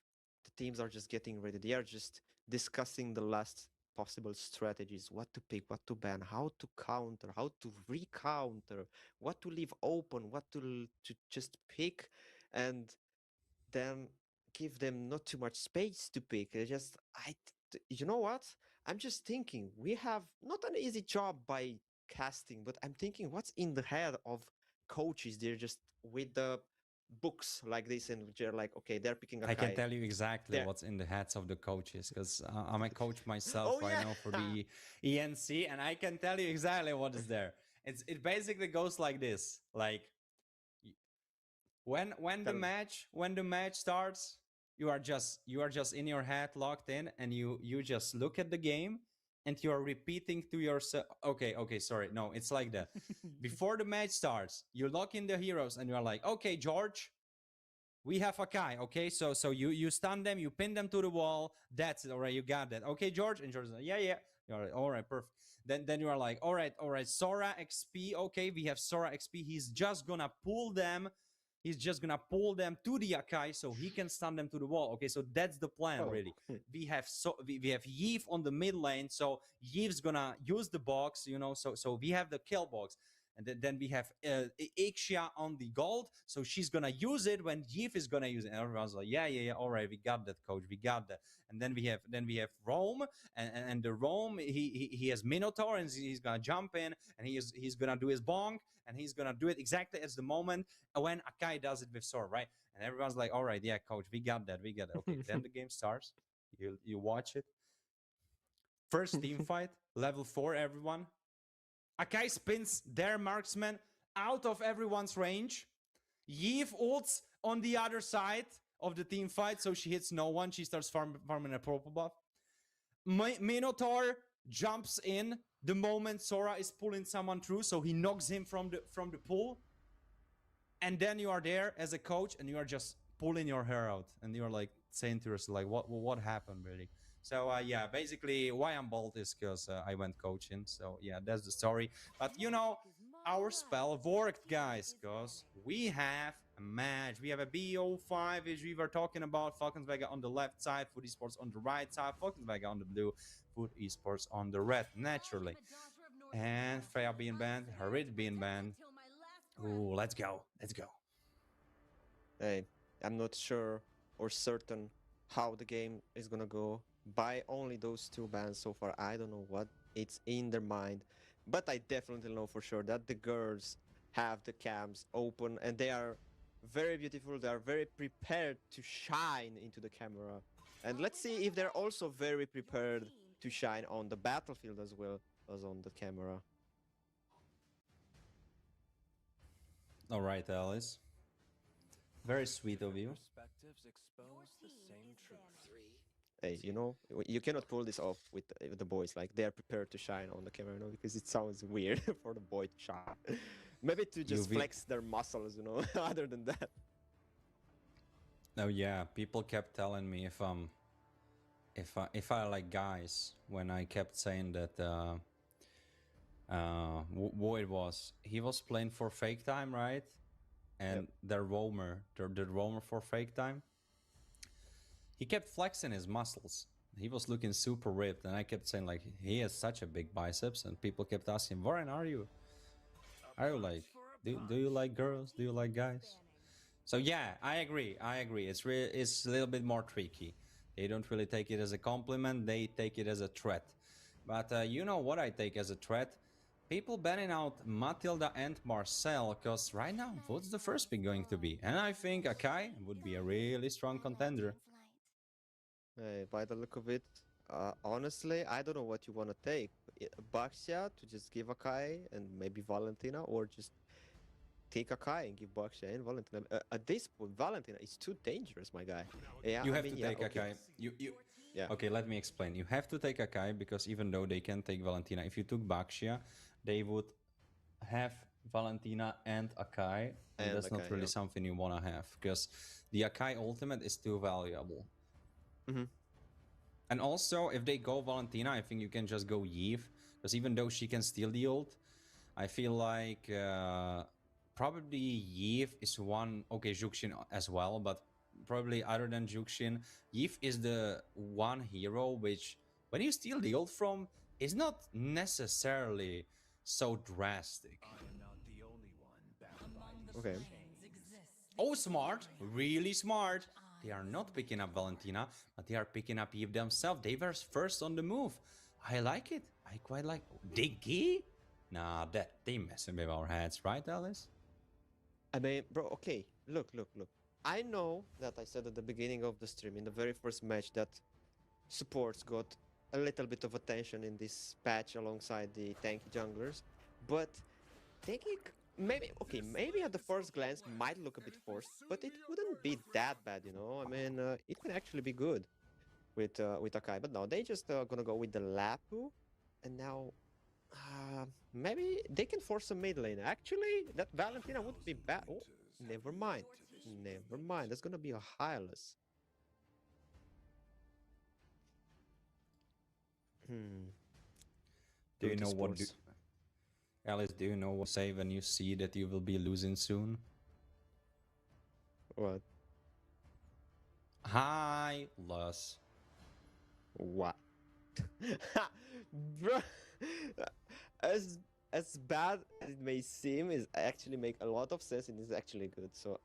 The teams are just getting ready. They are just discussing the last possible strategies: what to pick, what to ban, how to counter, how to recounter, what to leave open, what to just pick, and then give them not too much space to pick. You know what? I'm just thinking we have not an easy job by casting, but I'm thinking what's in the head of coaches. They're just with the books like this, and they're like, okay, they're picking a I can Kai. tell you exactly They're what's in the heads of the coaches because I'm a coach myself oh right yeah, now for the ENC, and I can tell you exactly what is there. It basically goes like this: like tell me. when the match starts, you are just in your head locked in, and you just look at the game, and you are repeating to yourself. Okay, sorry, no, it's like that. Before the match starts, you lock in the heroes, and you are like, okay, George, we have a Kai. Okay, so you stun them, you pin them to the wall. That's it. All right, you got that. Okay, George, and George is like, yeah. All right, perfect. Then you are like, all right, Sora XP. Okay, we have Sora XP. He's just gonna pull them. He's just gonna pull them to the Akai so he can stun them to the wall. Okay, so that's the plan Oh, really. We have Yeef on the mid lane, so Yeef's gonna use the box, so we have the kill box. And then we have Ixia on the gold, so she's gonna use it when Yeef is gonna use it. And everyone's like, yeah, all right, we got that, coach, we got that. And then we have Rome, and the Rome, he has Minotaur, and he's gonna jump in, and he's gonna do his bonk, and he's gonna do it exactly as the moment when Akai does it with Sora, right? And everyone's like, all right, yeah, coach, we got that. Okay, then the game starts. You watch it. First team fight, level 4, everyone. Akai spins their marksman out of everyone's range. Yeef ults on the other side of the team fight, so she hits no one. She starts farming a purple buff. Minotaur jumps in the moment Sora is pulling someone through, so he knocks him from the pool. And then you are there as a coach, and you are just pulling your hair out, and you're like saying to yourself, like, what happened really? So yeah, basically why I'm bald is because I went coaching. So yeah, that's the story. But our spell worked, guys, because we have a match. We have a BO5, as we were talking about. Falcons Vega on the left side, Food Esports on the right side, Falcons Vega on the blue, Food Esports on the red, naturally. And Freya being banned, Harid being banned. Ooh, let's go. Hey, I'm not sure or certain how the game is gonna go by only those two bans so far. I don't know what it's in their mind, but I definitely know for sure that the girls have the cams open and they are very beautiful. They are very prepared to shine into the camera. And let's see if they're also very prepared to shine on the battlefield as well as on the camera. All right, Alice. Very sweet of you. Perspectives expose the same truth. Hey, you cannot pull this off with the boys. Like, they are prepared to shine on the camera, because it sounds weird for the boy to shine. Maybe to just flex their muscles, other than that. Oh yeah, people kept telling me if I like guys, when I kept saying that Void he was playing for fake time, right? And Yep. the roamer for fake time, he kept flexing his muscles. He was looking super ripped, and I kept saying, like, he has such a big biceps, and people kept asking, Warren, are you like, do you like girls? Do you like guys? So yeah, I agree. I agree. It's a little bit more tricky. They don't really take it as a compliment. They take it as a threat. But you know what I take as a threat? People banning out Matilda and Marcel, because right now, what's the first pick going to be? And I think Akai would be a really strong contender. By the look of it, honestly, I don't know what you want to take. Baxia to just give Akai and maybe Valentina, or just take Akai and give Baxia and Valentina. At this point, Valentina is too dangerous, my guy. Yeah, You I have mean, to yeah, take okay. Akai. Yeah. Okay, let me explain. You have to take Akai because even though they can take Valentina, if you took Baxia, they would have Valentina and Akai, and And that's not Akai, really yeah. something you want to have because the Akai ultimate is too valuable. Mm-hmm. And also, if they go Valentina, I think you can just go Yves because even though she can steal the ult, I feel like probably Yves is one. Okay, Juxin as well, but probably other than Juxin, Yves is the one hero which, when you steal the ult from, is not necessarily so drastic. Okay. Oh, smart, really smart. They are not picking up Valentina, but they are picking up Eve themselves. They were first on the move. I like it. I quite like Diggy. Nah, that they messing with our heads, right, Alice? I mean, bro, okay. Look. I know that I said at the beginning of the stream, in the very first match, that supports got a little bit of attention in this patch alongside the tanky junglers, but taking maybe okay, maybe at the first glance might look a bit forced, but it wouldn't be that bad, you know. I mean, it can actually be good with Akai, but no, they just gonna go with the Lapu, and now maybe they can force a mid lane. Actually, that Valentina wouldn't be bad. Oh, never mind, never mind. That's gonna be a Hylas. Hmm. Do you Beauty know what? sports. Alice, do you know what to say when you see that you will be losing soon? What? Hi, loss. What? Bro, as as bad as it may seem, is actually make a lot of sense and is actually good. So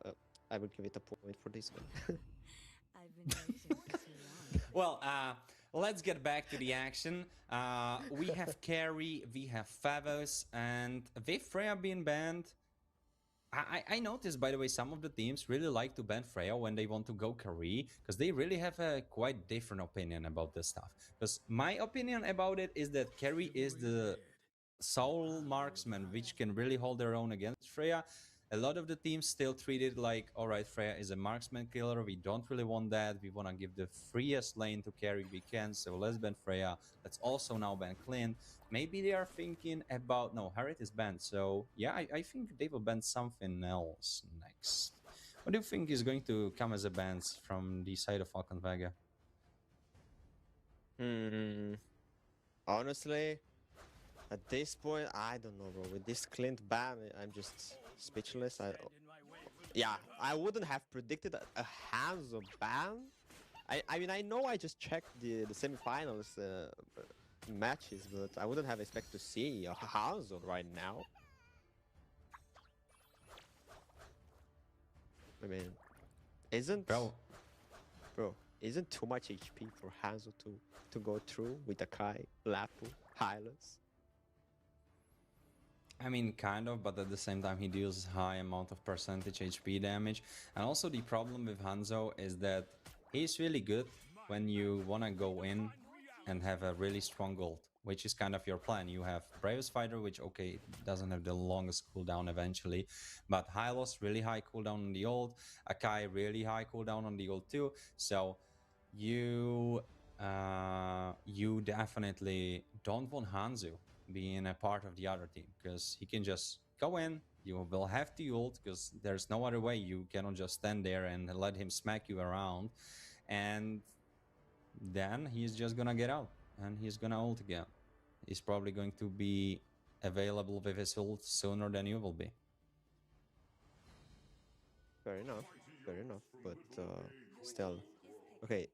I would give it a point for this one. I've been waiting for too long. Well, let's get back to the action. We have Carry, we have Favos, and with Freya being banned, I noticed, by the way, some of the teams really like to ban Freya when they want to go carry, because they really have a quite different opinion about this stuff. Because my opinion about it is that carry is the sole marksman which can really hold their own against Freya. A lot of the teams still treat it like, all right, Freya is a marksman killer. We don't really want that. We want to give the freest lane to carry we can. So let's ban Freya. Let's also now ban Clint. Maybe they are thinking about, no, Harriet is banned. So yeah, I think they will ban something else next. What do you think is going to come as a ban from the side of Falcon Vega? Hmm. Honestly, at this point, I don't know, bro. With this Clint ban, I'm just speechless. Yeah, I wouldn't have predicted a Hanzo ban. I mean, I know I just checked the semifinals matches, but I wouldn't have expected to see a Hanzo right now. I mean, isn't Bro, bro, isn't too much HP for Hanzo to go through with Akai, Lapu, Hylas? I mean, kind of, but at the same time, he deals high amount of percentage HP damage. And also the problem with Hanzo is that he's really good when you want to go in and have a really strong ult, which is kind of your plan. You have Bravest Fighter, which, okay, doesn't have the longest cooldown eventually, but Hylos, really high cooldown on the ult, Akai, really high cooldown on the ult too. So you you definitely don't want Hanzo being a part of the other team because he can just go in. You will have to ult because there's no other way. You cannot just stand there and let him smack you around, and then he's just gonna get out and he's gonna ult again. He's probably going to be available with his ult sooner than you will be. Fair enough, fair enough. But still, okay.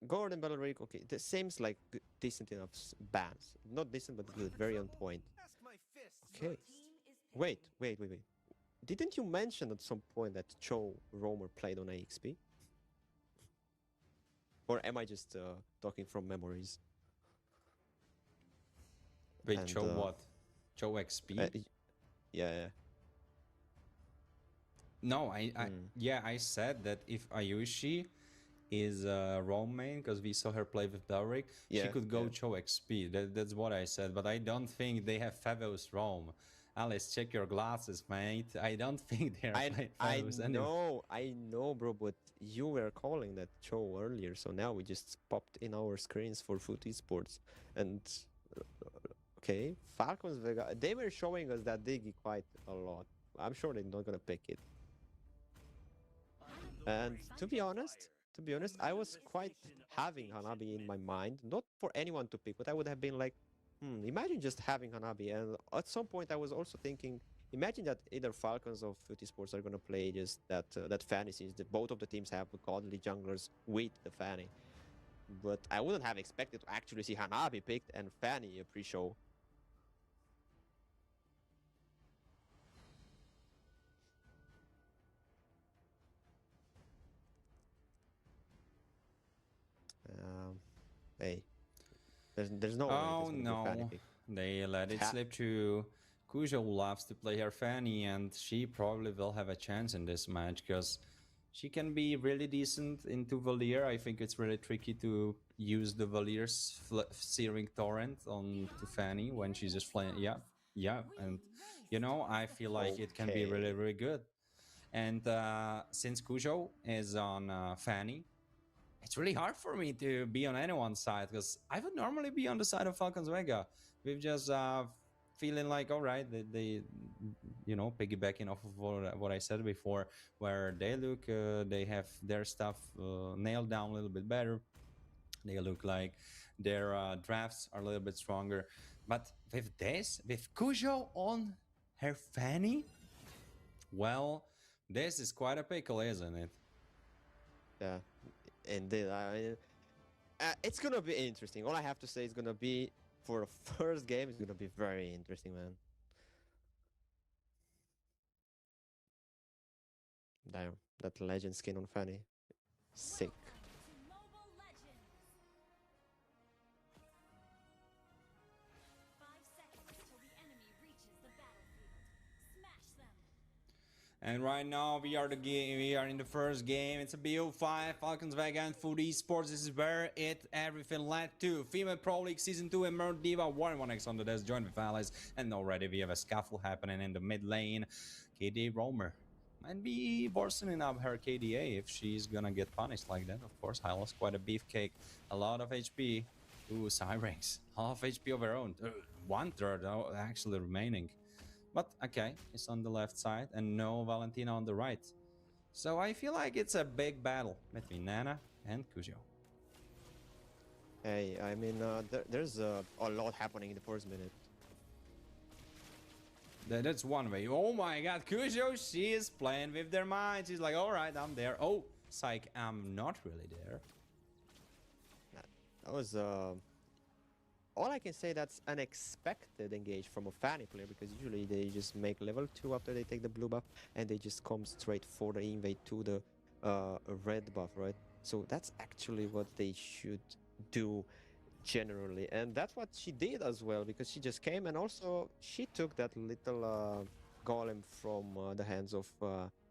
Gordon Belleric, okay, this seems like decent enough bans. Not decent, but good, very on point. Okay. Wait. didn't you mention at some point that Cho Romer played on AXP? Or am I just talking from memories? Wait, And Cho what? Cho XP? yeah. No, I Hmm. yeah, I said that if Ayushi is Rome main, because we saw her play with Belric, she Yeah, could go yeah. Cho XP. That's what I said, but I don't think they have Favos Rome. Alice, check your glasses, mate. I don't think they are playing Favos anymore. I know, bro, but you were calling that show earlier, so now we just popped in our screens for Foot Esports. And okay, Falcons Vega, they were showing us that Diggy quite a lot. I'm sure they're not gonna pick it. And to be honest, I was quite having Hanabi in my mind, not for anyone to pick, but I would have been like, imagine just having Hanabi. And at some point, I was also thinking, imagine that either Falcons or Footy Sports are gonna play just that fantasies that both of the teams have with godly junglers with the Fanny. But I wouldn't have expected to actually see Hanabi picked and Fanny a pre-show. Um, hey, there's no way Oh there's gonna be a Fanny no, pick. they let it Ha- slip to Kujo loves to play her Fanny, and she probably will have a chance in this match because she can be really decent into Valier. I think it's really tricky to use the Valier's searing torrent on to Fanny when she's just playing. Yeah, yeah, and you know I feel like it can be really okay. really good. And since Kujo is on Fanny, it's really hard for me to be on anyone's side because I would normally be on the side of Falcons Vega. We've just feeling like, all right, they you know, piggybacking off of what I said before, where they look, they have their stuff nailed down a little bit better. They look like their drafts are a little bit stronger. But with this, with Cujo on her fanny, well, this is quite a pickle, isn't it? Yeah, and then it's gonna be interesting. All I have to say is gonna be for the first game. It's gonna be very interesting, man. Damn, that legend skin on Fanny, sick. And right now we are we are in the first game. It's a BO5 Falcons Vega and Food Esports. This is where everything led to. Female Pro League Season 2 Emerald Diva 1-1x on the desk, joined with allies, and already we have a scuffle happening in the mid lane. KDA Roamer might be worsening up her KDA if she's gonna get punished like that. Of course, Hyla's quite a beefcake, a lot of HP. Ooh, Cyrex, half HP of her own, 1/3 actually remaining. But okay, it's on the left side and no Valentina on the right. So I feel like it's a big battle between Nana and Kujo. Hey, I mean, there's a lot happening in the first minute. That's one way. Oh my god, Kujo, she is playing with their minds. She's like, all right, I'm there. Oh, psych, I'm not really there. That was all I can say. That's unexpected engage from a Fanny player, because usually they just make level 2 after they take the blue buff and they just come straight for the invade to the red buff, right? So that's actually what they should do generally, and that's what she did as well, because she just came and also she took that little golem from the hands of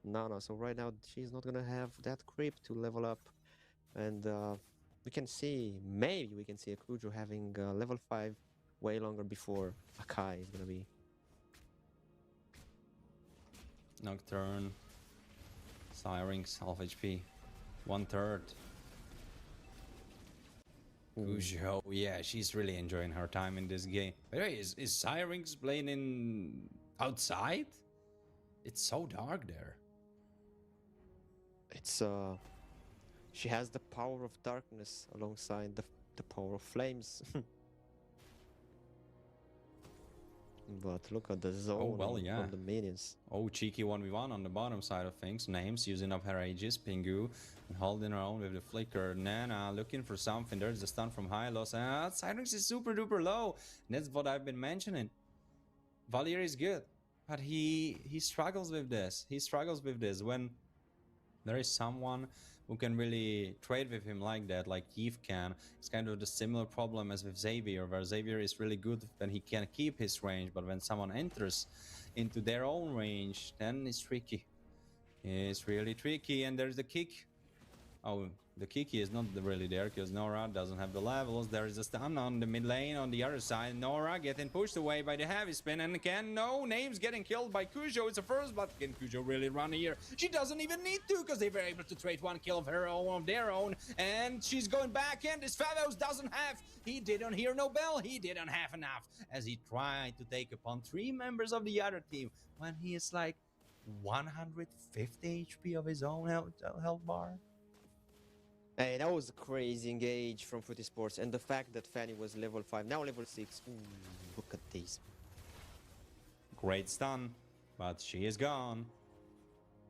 Nana. So right now she's not gonna have that creep to level up, and we can see, maybe we can see a Kujo having level 5 way longer before Akai is gonna be. Nocturne, Syrinx, half HP, 1/3. Kujo, yeah, she's really enjoying her time in this game. By the way, is Syrinx playing in outside? It's so dark there. It's she has the power of darkness alongside the power of flames. But look at the zone well, yeah. from the minions. Oh, cheeky 1v1 on the bottom side of things. Names using up her Aegis, Pingu, and holding her own with the flicker. Nana looking for something. There's the stun from Hylos. Syrinx is super duper low. And that's what I've been mentioning. Valier is good. But he struggles with this. He struggles with this when there is someone who can really trade with him like that, like Eve can. It's kind of the similar problem as with Xavier, where Xavier is really good when he can keep his range, but when someone enters into their own range, then it's tricky. It's really tricky, and there's the kick. Oh, the Kiki is not really there because Nora doesn't have the levels. There is a stun on the mid lane on the other side. Nora getting pushed away by the heavy spin, and again, no, Names getting killed by Cujo. It's a first, but can Cujo really run here? She doesn't even need to because they were able to trade one kill of her own, of their own, and she's going back, and this Favos doesn't have. He didn't hear no bell. He didn't have enough as he tried to take upon 3 members of the other team when he is like 150 HP of his own health bar. Hey, that was a crazy engage from Footy Sports, and the fact that Fanny was level 5, now level 6. Ooh, look at this. Great stun, but she is gone.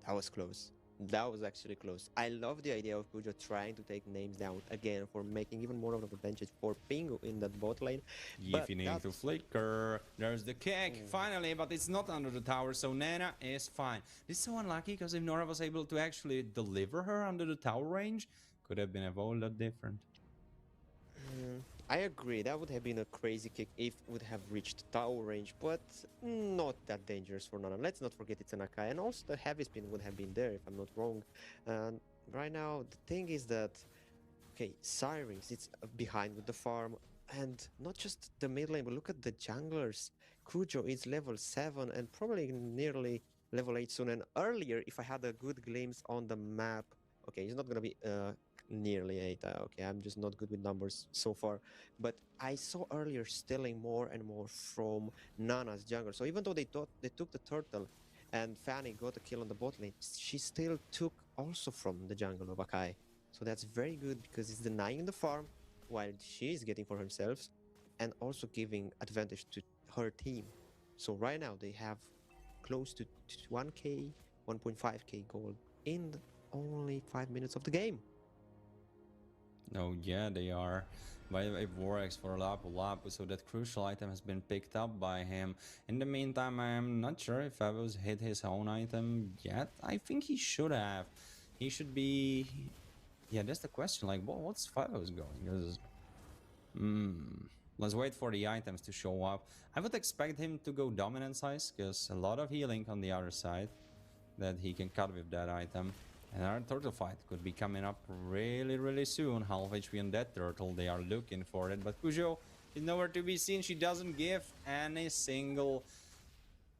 That was close. That was actually close. I love the idea of Pujo trying to take Names down again for making even more of an advantage for Pingu in that bot lane. If you need to flicker, there's the kick, finally, but it's not under the tower, so Nana is fine. This is so unlucky because if Nora was able to actually deliver her under the tower range, could have been a whole lot different. I agree, that would have been a crazy kick if it would have reached tower range, but not that dangerous for Nana. Let's not forget it's an Akai, and also the heavy spin would have been there if I'm not wrong. And right now, the thing is that, okay, Syrinx, it's behind with the farm, and not just the mid lane, but look at the junglers. Kujo is level 7 and probably nearly level 8 soon, and earlier, if I had a good glimpse on the map, okay, he's not gonna be nearly 8. Okay, I'm just not good with numbers so far. But I saw earlier stealing more and more from Nana's jungle. So even though they took the turtle and Fanny got a kill on the bot lane, she still took also from the jungle of Akai. So that's very good because it's denying the farm while she is getting for herself and also giving advantage to her team. So right now they have close to 1k, 1.5k gold in only 5 minutes of the game. Oh yeah, they are. By the way, Vorax for Lapu Lapu, so that crucial item has been picked up by him. In the meantime, I'm not sure if Favos hit his own item yet. I think he should have. He should be... Yeah, that's the question, like, what's Favos going? Because... Let's wait for the items to show up. I would expect him to go dominant size, because a lot of healing on the other side that he can cut with that item. And our turtle fight could be coming up really soon. Half HP on that turtle, they are looking for it. But Kujo is nowhere to be seen. She doesn't give any single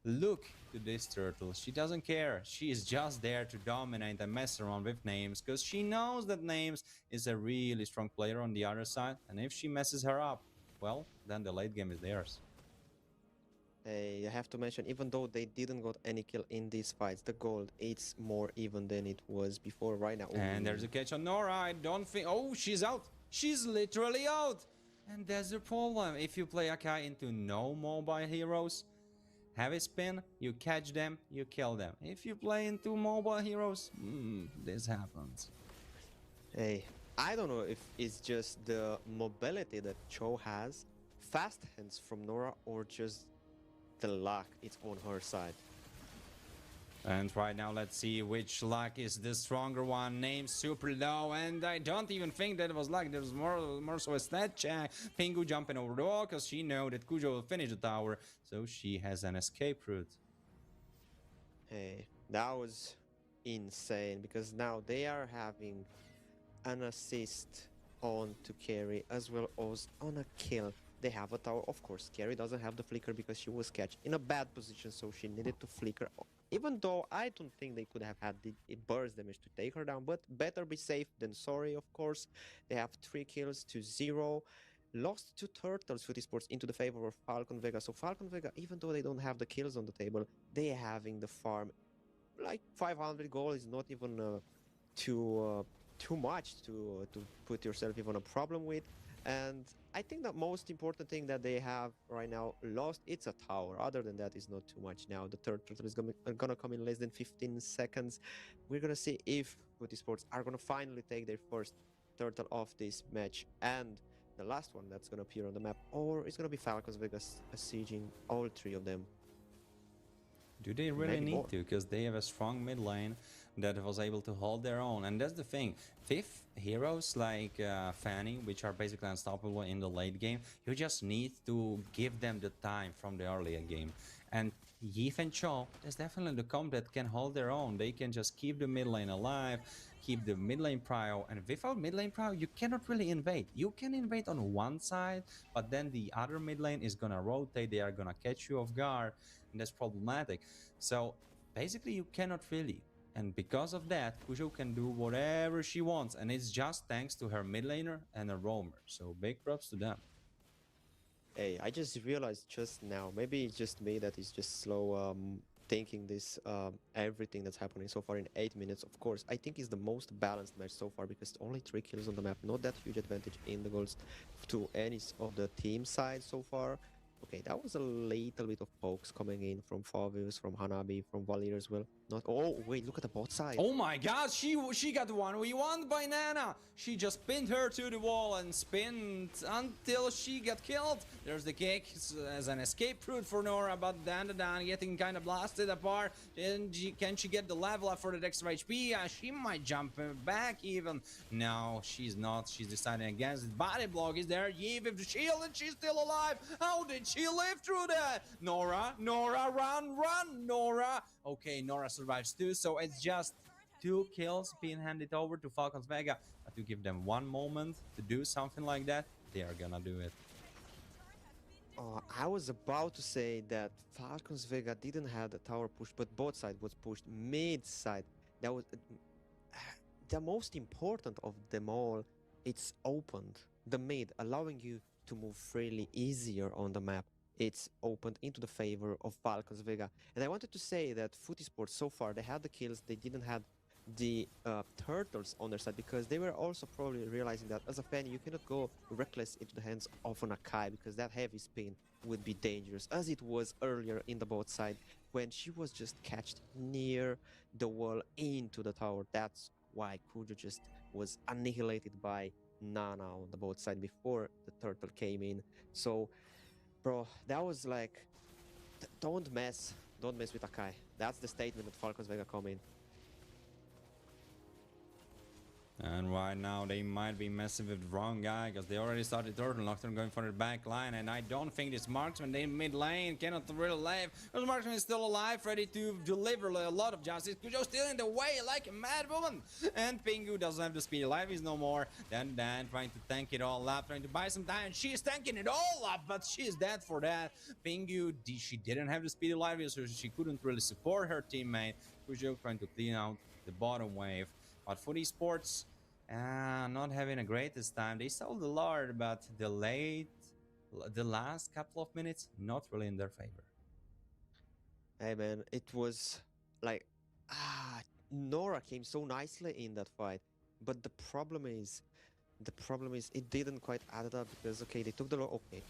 look to this turtle. She doesn't care. She is just there to dominate and mess around with Names, because she knows that Names is a really strong player on the other side. And if she messes her up, well, then the late game is theirs. I have to mention, even though they didn't got any kill in these fights, the gold, it's more even than it was before right now. And there's a catch on Nora. I don't think... Oh, she's out. She's literally out. And that's the problem. If you play Akai into no mobile heroes, heavy spin, you catch them, you kill them. If you play into mobile heroes, this happens. Hey, I don't know if it's just the mobility that Cho has, fast hands from Nora, or just the luck it's on her side. And right now, let's see which luck is the stronger one. Name super low, and I don't even think that it was luck. There was more so a stat check. Pingu jumping over the wall because she know that Kujo will finish the tower, so she has an escape route. Hey, that was insane because now they are having an assist on to carry as well as on a kill. They have a tower, of course. Carrie doesn't have the flicker because she was catch in a bad position, so she needed to flicker. Even though I don't think they could have had the burst damage to take her down, but better be safe than sorry, of course. They have 3 kills to 0. Lost 2 turtles for esports into the favor of Falcon Vega. So Falcon Vega, even though they don't have the kills on the table, they are having the farm. Like 500 gold is not even too much to put yourself even a problem with. And I think the most important thing that they have right now lost, it's a tower. Other than that, it's not too much now. The third turtle is gonna come in less than 15 seconds. We're gonna see if Footy Sports are gonna finally take their first turtle of this match and the last one that's gonna appear on the map, or it's gonna be Falcons Vegas sieging all 3 of them. Do they really Maybe need more. to? Because they have a strong mid lane that was able to hold their own. And that's the thing. Fifth heroes like Fanny, which are basically unstoppable in the late game, you just need to give them the time from the earlier game. And Yeef and Cho, that's definitely the comp that can hold their own. They can just keep the mid lane alive, keep the mid lane prio, and without mid lane prio, you cannot really invade. You can invade on one side, but then the other mid lane is gonna rotate, they are gonna catch you off guard, and that's problematic. So basically, you cannot really. And because of that, Kujo can do whatever she wants, and it's just thanks to her mid laner and a roamer. So big props to them. Hey, I just realized just now, maybe it's just me that is just slow thinking this everything that's happening so far in 8 minutes. Of course, I think is the most balanced match so far because only 3 kills on the map, not that huge advantage in the goals to any of the team side so far. Okay, that was a little bit of pokes coming in from Favius, from Hanabi, from Valir as well. Not oh wait, look at the bot side. Oh my god, she got 1v1 by Nana. She just pinned her to the wall and spinned until she got killed. There's the kick as an escape route for Nora, but Dan getting kind of blasted apart. And can she get the level up for the extra HP? She might jump back even. No, she's not. She's deciding against it. Body block is there. Yee with the shield and she's still alive. How did she live through that? Nora, run, Nora. Okay, Nora survives too, so it's just 2 kills being handed over to Falcons Vega. But to give them one moment to do something like that, they are gonna do it. I was about to say that Falcons Vega didn't have the tower push, but both side was pushed mid side. That was the most important of them all. It's opened the mid, allowing you to move freely easier on the map. It's opened into the favor of Falcons Vega. And I wanted to say that Footy Sports so far, they had the kills, they didn't have the turtles on their side because they were also probably realizing that as a fan, you cannot go reckless into the hands of an Akai because that heavy spin would be dangerous, as it was earlier in the bot side when she was just catched near the wall into the tower. That's why Kujo just was annihilated by Nana on the bot side before the turtle came in. So bro, that was like, don't mess with Akai. That's the statement that Falcons Vega come in. And right now they might be messing with the wrong guy because they already started Turtle Nocturne going for the back line, and I don't think this Marksman in mid lane cannot really live because Marksman is still alive, ready to deliver a lot of justice. Kujo still in the way like a mad woman, and Pingu doesn't have the speed alive, he's no more. Then trying to tank it all up, trying to buy some time, and she's tanking it all up, but she's dead for that. Pingu, she didn't have the speed alive, so she couldn't really support her teammate. Kujo trying to clean out the bottom wave. But for these sports, not having a greatest time. They sold a lot, but the last couple of minutes, not really in their favor. Hey man, it was like, Nora came so nicely in that fight, but the problem is it didn't quite add it up because okay, they took the okay,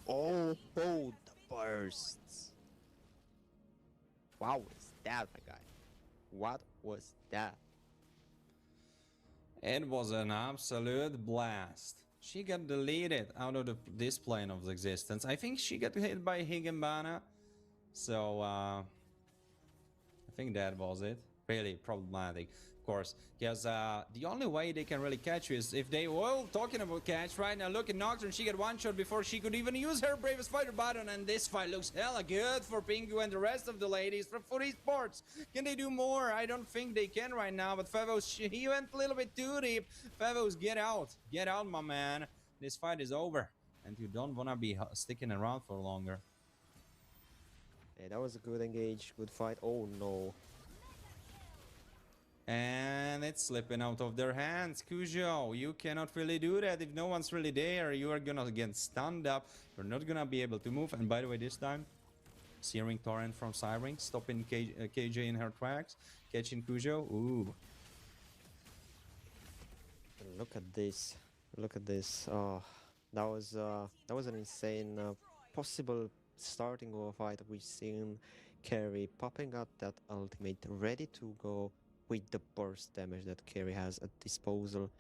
oh, the bursts. What was that, my guy? What was that? It was an absolute blast. She got deleted out of this plane of existence. I think she got hit by Higginbana. So, I think that was it. Really problematic, of course. Because the only way they can really catch you is if they... Well, talking about catch, right now, look at Nocturne. She got one shot before she could even use her Bravest Fighter button. And this fight looks hella good for Pingu and the rest of the ladies from Footy Sports. Can they do more? I don't think they can right now. But Favos, he went a little bit too deep. Favos, get out. Get out, my man. This fight is over. And you don't want to be sticking around for longer. Hey, that was a good engage, good fight. Oh no. And it's slipping out of their hands. Kujo, you cannot really do that. If no one's really there, you are gonna get stunned up. You're not gonna be able to move. And by the way, this time, Searing Torrent from Siren, stopping KJ in her tracks, catching Kujo. Ooh. Look at this. Look at this. Oh, that was an insane possible starting of a fight. We've seen Carry popping up that ultimate, ready to go with the burst damage that Carry has at disposal,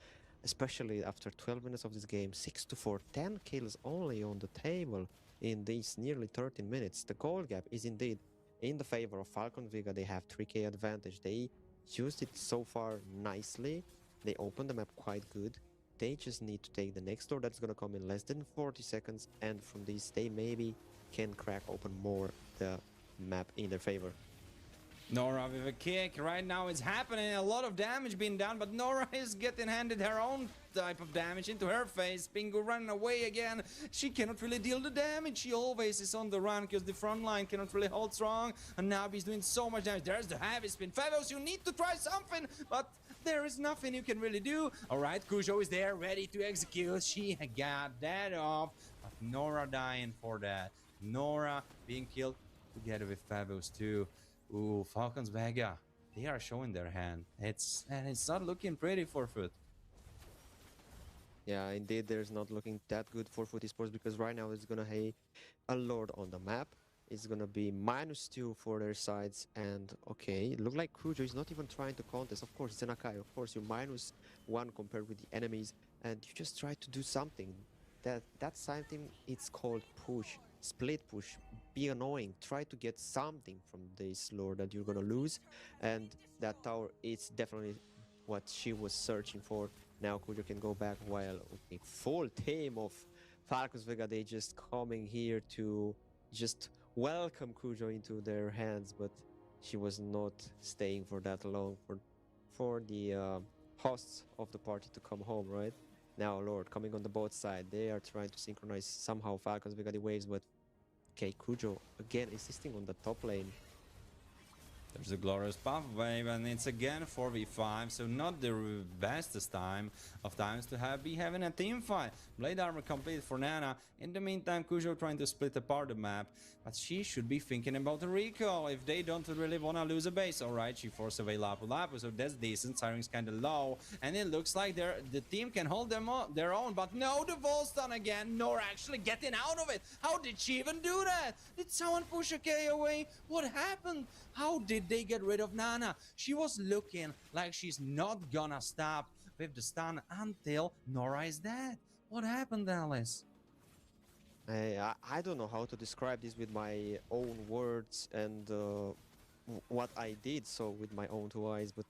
especially after 12 minutes of this game. 6-4, 10 kills only on the table in these nearly 13 minutes. The goal gap is indeed in the favor of Falcon Vega. They have 3k advantage. They used it so far nicely. They opened the map quite good. They just need to take the next door that's gonna come in less than 40 seconds, and from this they maybe can crack open more the map in their favor. Nora with a kick. Right now it's happening. A lot of damage being done, but Nora is getting handed her own type of damage into her face. Pingu running away again. She cannot really deal the damage. She always is on the run because the front line cannot really hold strong. And now he's doing so much damage. There's the heavy spin. Favos, you need to try something, but there is nothing you can really do. All right, Kujo is there, ready to execute. She got that off, but Nora dying for that. Nora being killed together with Favos too. Ooh, Falcons Vega. They are showing their hand. It's not looking pretty for Foot. Yeah, indeed, there's not looking that good for Foot Esports because right now it's gonna have a Lord on the map. It's gonna be -2 for their sides, and okay, it looked like Kujo is not even trying to contest. Of course, it's an Akai. Of course, you're -1 compared with the enemies, and you just try to do something. That's something. It's called push, split push. Be annoying. Try to get something from this Lord that you're gonna lose, and that tower is definitely what she was searching for. Now Kujo can go back while okay, full team of Falcons Vega, they just coming here to just welcome Kujo into their hands, but she was not staying for that long for the hosts of the party to come home, right? Now Lord coming on the both side, they are trying to synchronize somehow Falcons Vega the waves, but okay, Kujo again insisting on the top lane. There's a glorious buff wave, and it's again 4v5, so not the bestest time of times to be having a team fight. Blade armor complete for Nana. In the meantime, Kujo trying to split apart the map, but she should be thinking about the recall if they don't really want to lose a base. Alright, she forced away Lapu Lapu, so that's decent. Siren's kind of low, and it looks like the team can hold them their own, but no, the wall stun again. Nor actually getting out of it. How did she even do that? Did someone push a K away? What happened? How did they get rid of Nana? She was looking like she's not gonna stop with the stun until Nora is dead. What happened, Alice? I don't know how to describe this with my own words and what I did so with my own two eyes, but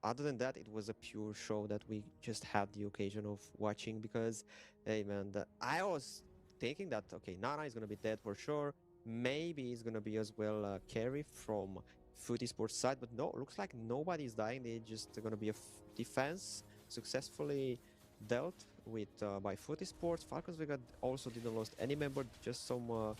other than that, it was a pure show that we just had the occasion of watching because, hey man, I was thinking that, okay, Nana is gonna be dead for sure. Maybe it's gonna be as well carry from Foot Esports side, but no, looks like nobody is dying. They just gonna be a defense successfully dealt with by Foot Esports. Falcons Vega also didn't lost any member, just some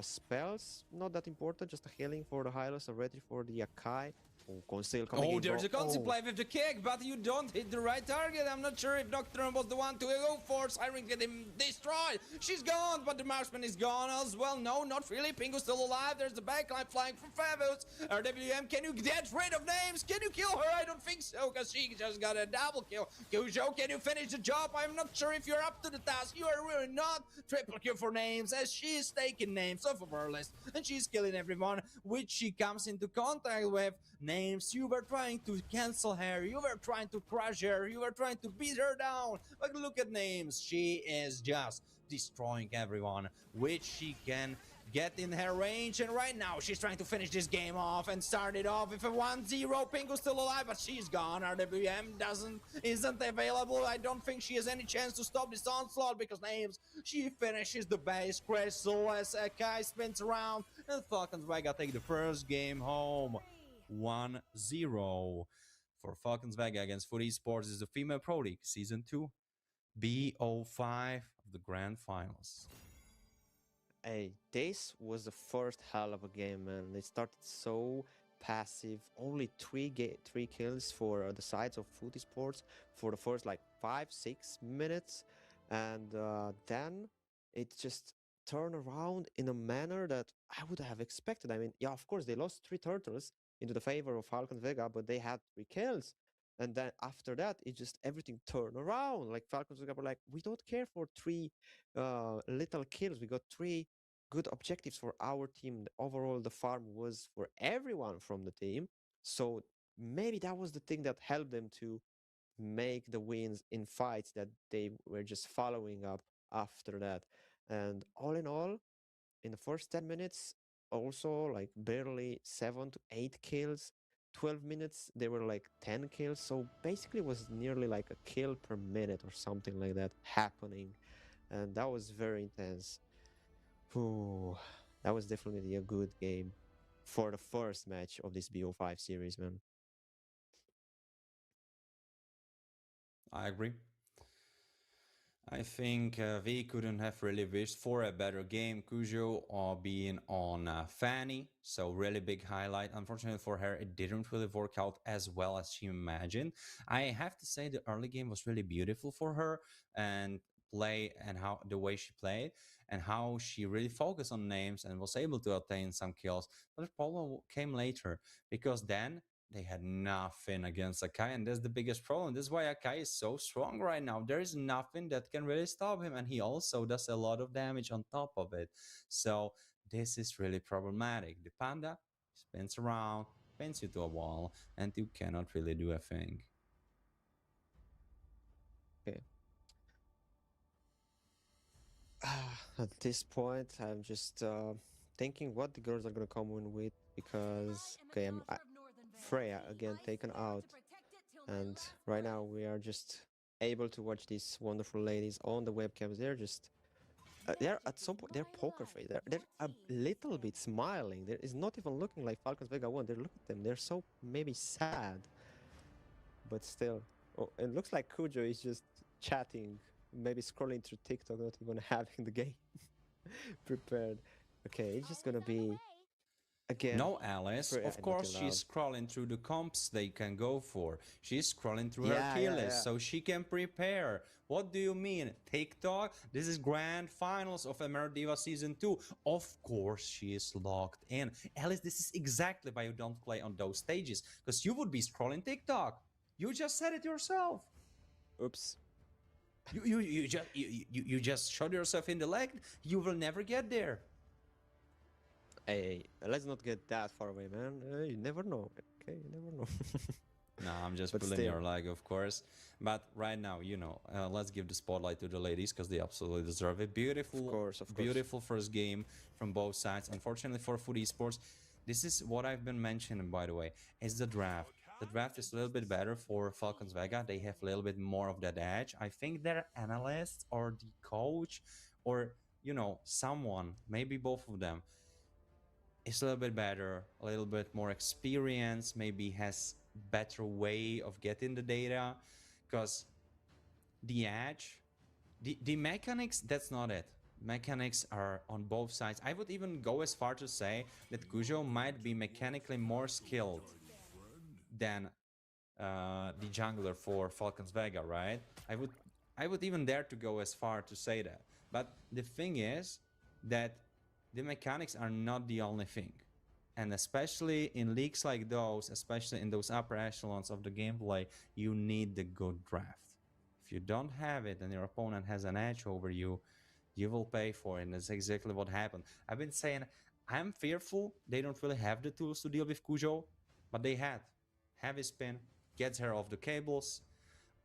spells, not that important, just a healing for the Hylos, ready for the Akai. Oh, Conseil coming in. Oh, there's a constant Oh. play with the kick, but you don't hit the right target. I'm not sure if Nocturne was the one to go for. Siren getting destroyed. She's gone, but the Marksman is gone as well. No, not really. Pingu's still alive. There's the backline flying from Favos. RWM, can you get rid of names? Can you kill her? I don't think so, because she just got a double kill. Kujo, can you finish the job? I'm not sure if you're up to the task. You are really not. Triple kill for names, as she's taking names off of her list, and she's killing everyone which she comes into contact with. Names, you were trying to cancel her, you were trying to crush her, you were trying to beat her down, but look at Names, she is just destroying everyone which she can get in her range, and right now she's trying to finish this game off and start it off with a 1-0. Pingu's still alive, but she's gone. RWM isn't available. I don't think she has any chance to stop this onslaught because Names, she finishes the base. Crystal as Kai spins around, and Falcons Vega take the first game home. 1-0 for Falcons Vega against Foot Esports is the Female Pro League Season 2 BO5 of the Grand Finals. Hey, this was the first hell of a game, man. They started so passive. Only three kills for the sides of Foot Esports for the first like 5-6 minutes, and then it just turned around in a manner that I would have expected. I mean, yeah, of course they lost 3 turtles into the favor of Falcon Vega, but they had 3 kills. And then after that, it just everything turned around. Like Falcons Vega were like, we don't care for three little kills. We got 3 good objectives for our team. Overall, the farm was for everyone from the team. So maybe that was the thing that helped them to make the wins in fights that they were just following up after that. And all in all, in the first 10 minutes, also like barely 7 to 8 kills. 12 minutes, they were like 10 kills. So basically, it was nearly like a kill per minute or something like that happening. And that was very intense. Ooh, that was definitely a good game for the first match of this BO5 series, man. I agree. I think we couldn't have really wished for a better game. Cujo being on Fanny, so really big highlight. Unfortunately for her, it didn't really work out as well as she imagined. I have to say the early game was really beautiful for her and play and how the way she played and how she really focused on names and was able to obtain some kills. But the problem came later because then they had nothing against Akai, and that's the biggest problem. That's why Akai is so strong right now. There is nothing that can really stop him, and he also does a lot of damage on top of it. So this is really problematic. The panda spins around, pins you to a wall, and you cannot really do a thing. Okay. At this point, I'm just thinking what the girls are gonna come in with because okay, Freya again taken out, and right now we are just able to watch these wonderful ladies on the webcams. They're just they're at some point they're poker face. They're a little bit smiling. There is not even looking like Falcons Vega won. They look at them. They're so maybe sad, but still. Oh, it looks like Kujo is just chatting, maybe scrolling through TikTok, not even having the game prepared. Okay, it's just gonna be again. No, Alice. Freya Of and not course, she's allowed. scrolling through the comps they can go for. She's scrolling through her Yeah, key yeah, list yeah. so she can prepare. What do you mean? TikTok? This is grand finals of Emerald Diva Season 2. Of course, she is logged in. Alice, this is exactly why you don't play on those stages, because you would be scrolling TikTok. You just said it yourself. Oops. You just shot yourself in the leg. You will never get there. Hey, let's not get that far away, man. You never know. Okay, you never know. No, I'm just But pulling still. your leg, of course. But right now, let's give the spotlight to the ladies because they absolutely deserve it. Beautiful, Of course. beautiful first game from both sides. Unfortunately for Food Esports, this is what I've been mentioning, by the way, is the draft. The draft is a little bit better for Falcons Vega. They have a little bit more of that edge. I think their analysts or the coach or, someone, maybe both of them, is a little bit better, a little bit more experience, maybe has better way of getting the data, because the edge, the mechanics, that's not it. Mechanics are on both sides. I would even go as far to say that Cujo might be mechanically more skilled than the jungler for Falcons Vega, right? I would even dare to go as far to say that. But the thing is that the mechanics are not the only thing. And especially in leagues like those, especially in those upper echelons of the gameplay, you need the good draft. If you don't have it and your opponent has an edge over you, you will pay for it. And that's exactly what happened. I've been saying, I'm fearful they don't really have the tools to deal with Cujo, but they had. Heavy spin, gets her off the cables.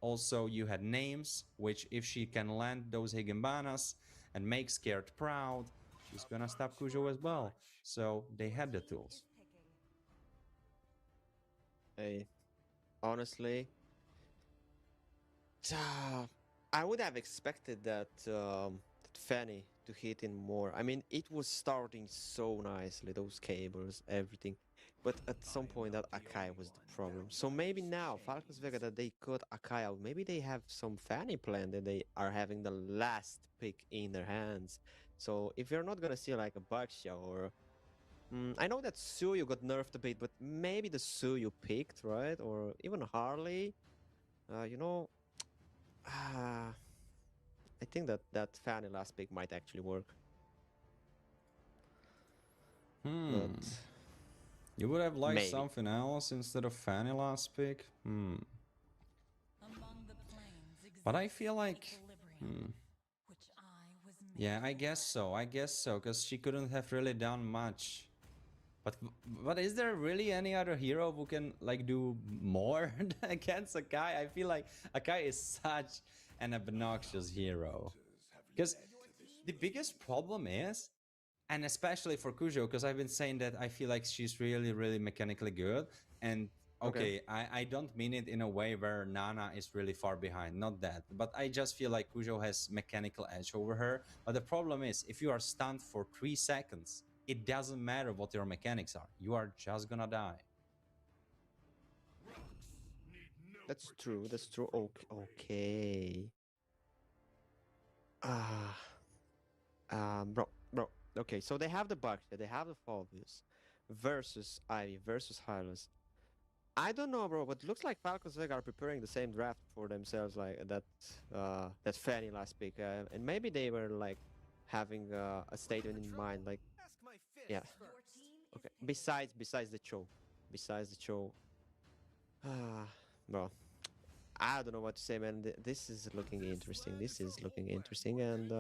Also, you had names, which if she can land those Higginbanas and make Scared proud, she's gonna stop Cujo as well. So they had the tools. Hey, honestly, I would have expected that Fanny to hit in more. I mean, it was starting so nicely, those cables, everything. But at some point, that Akai was the problem. So maybe now, Falcons Vega, that they cut Akai out, maybe they have some Fanny plan that they are having the last pick in their hands. So if you're not gonna see like a Baksha or I know that Suyu got nerfed a bit, but maybe the Suyu picked, right? Or even Harley. You know, I think that Fanny last pick might actually work. But You would have liked maybe. something else instead of Fanny last pick? But I feel like... Yeah, I guess so. Because she couldn't have really done much. But is there really any other hero who can like do more against Akai? I feel like Akai is such an obnoxious hero. Because the biggest problem is and especially for Cujo, because I've been saying that I feel like she's really, really mechanically good. And Okay. okay, I don't mean it in a way where Nana is really far behind, not that. But I just feel like Cujo has mechanical edge over her. But the problem is, if you are stunned for 3 seconds, it doesn't matter what your mechanics are. You are just gonna die. That's true. That's true. Okay. Okay. Ah. Bro. Okay, so they have the Baxter, they have the Fulvius versus Ivy versus Hylas. I don't know, bro, but looks like Falcons Vega are preparing the same draft for themselves, like that Fanny last pick, and maybe they were like having a statement in mind, like yeah. Okay. Besides the show, besides the show, ah, bro. I don't know what to say, man. This is looking interesting. This is looking interesting, and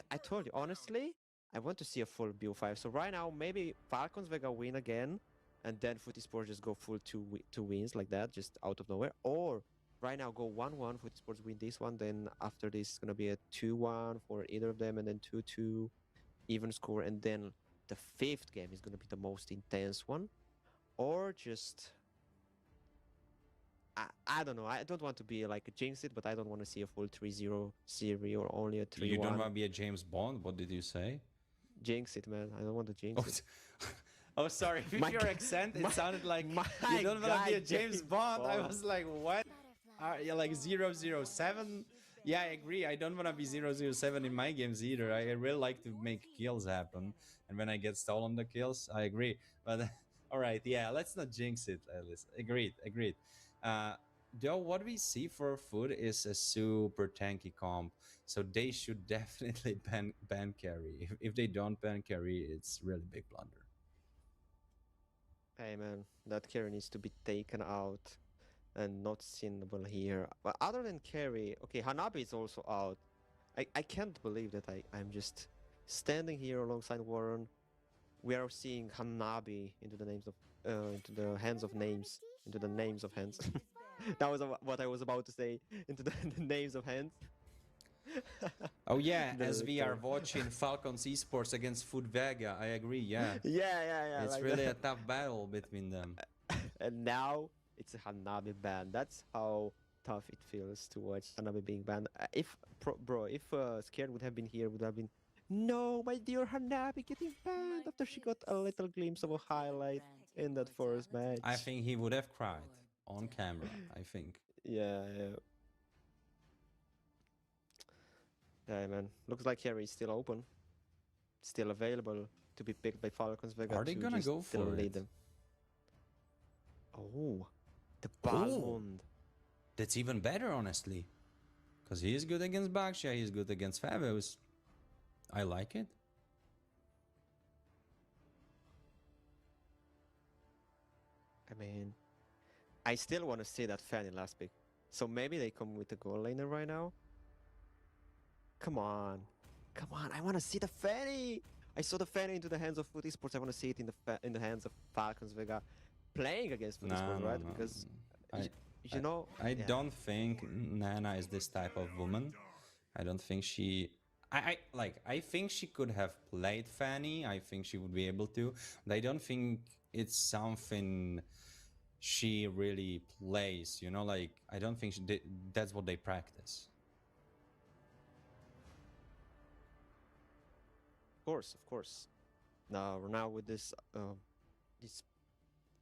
I told you honestly, I want to see a full BO5. So right now, maybe Falcons Vega win again, and then Footy Sports just go full two wins like that, just out of nowhere. Or right now go 1-1, Footy Sports win this one. Then after this, it's gonna be a 2-1 for either of them, and then 2-2 even score. And then the fifth game is gonna be the most intense one, or just. I don't know. I don't want to be like a jinx it, but I don't want to see a full 3-0 series or only a 3-1. You don't want to be a James Bond? What did you say? Jinx it, man. I don't want to jinx it. Oh, sorry. With My your g- accent, it my- sounded like my you don't want to be a guy, James James Bond. I Bond. was like, what? Are you like 007? Yeah, I agree. I don't want to be 007 in my games either. I really like to make kills happen. And when I get stolen the kills, I agree. But all right, yeah, let's not jinx it, Alice. Agreed, agreed. Though what we see for food is a super tanky comp, so they should definitely ban carry. If they don't ban carry, it's really big blunder. Hey, man, that carry needs to be taken out and not sinnable here. But other than carry, okay, Hanabi is also out. I can't believe that I'm just standing here alongside Warren. We are seeing Hanabi into the names of into the hands of names, into the names of hands. That was what I was about to say, into the names of hands. Oh yeah, as The we are car. watching Falcons Esports against Food Vega, I agree. Yeah, Yeah, it's like really a that. tough battle between them. And now it's a Hanabi ban. That's how tough it feels to watch Hanabi being banned. If Scared would have been here, would have been, no, my dear Hanabi getting banned after she got a little glimpse of a highlight in that first match. I think he would have cried on camera. I think. Yeah. Yeah, man. Looks like Harry is still open, still available to be picked by Falcons Vega Are they to gonna just go still for lead it? them. Oh, the Oh. Balmond. That's even better, honestly. Because he is good against Baksha, he's good against Favos. I like it. I mean, I still want to see that Fanny last pick. So maybe they come with the goal laner right now. Come on. I want to see the Fanny. I saw the Fanny into the hands of Foot Esports. I want to see it in the hands of Falcons Vega playing against Foot Esports, right? Because I, you know, I yeah. don't think Nana is this type of woman. I don't think she. I think she could have played Fanny. I think she would be able to. But I don't think it's something she really plays. You know, like I don't think that's what they practice. Of course. Now with this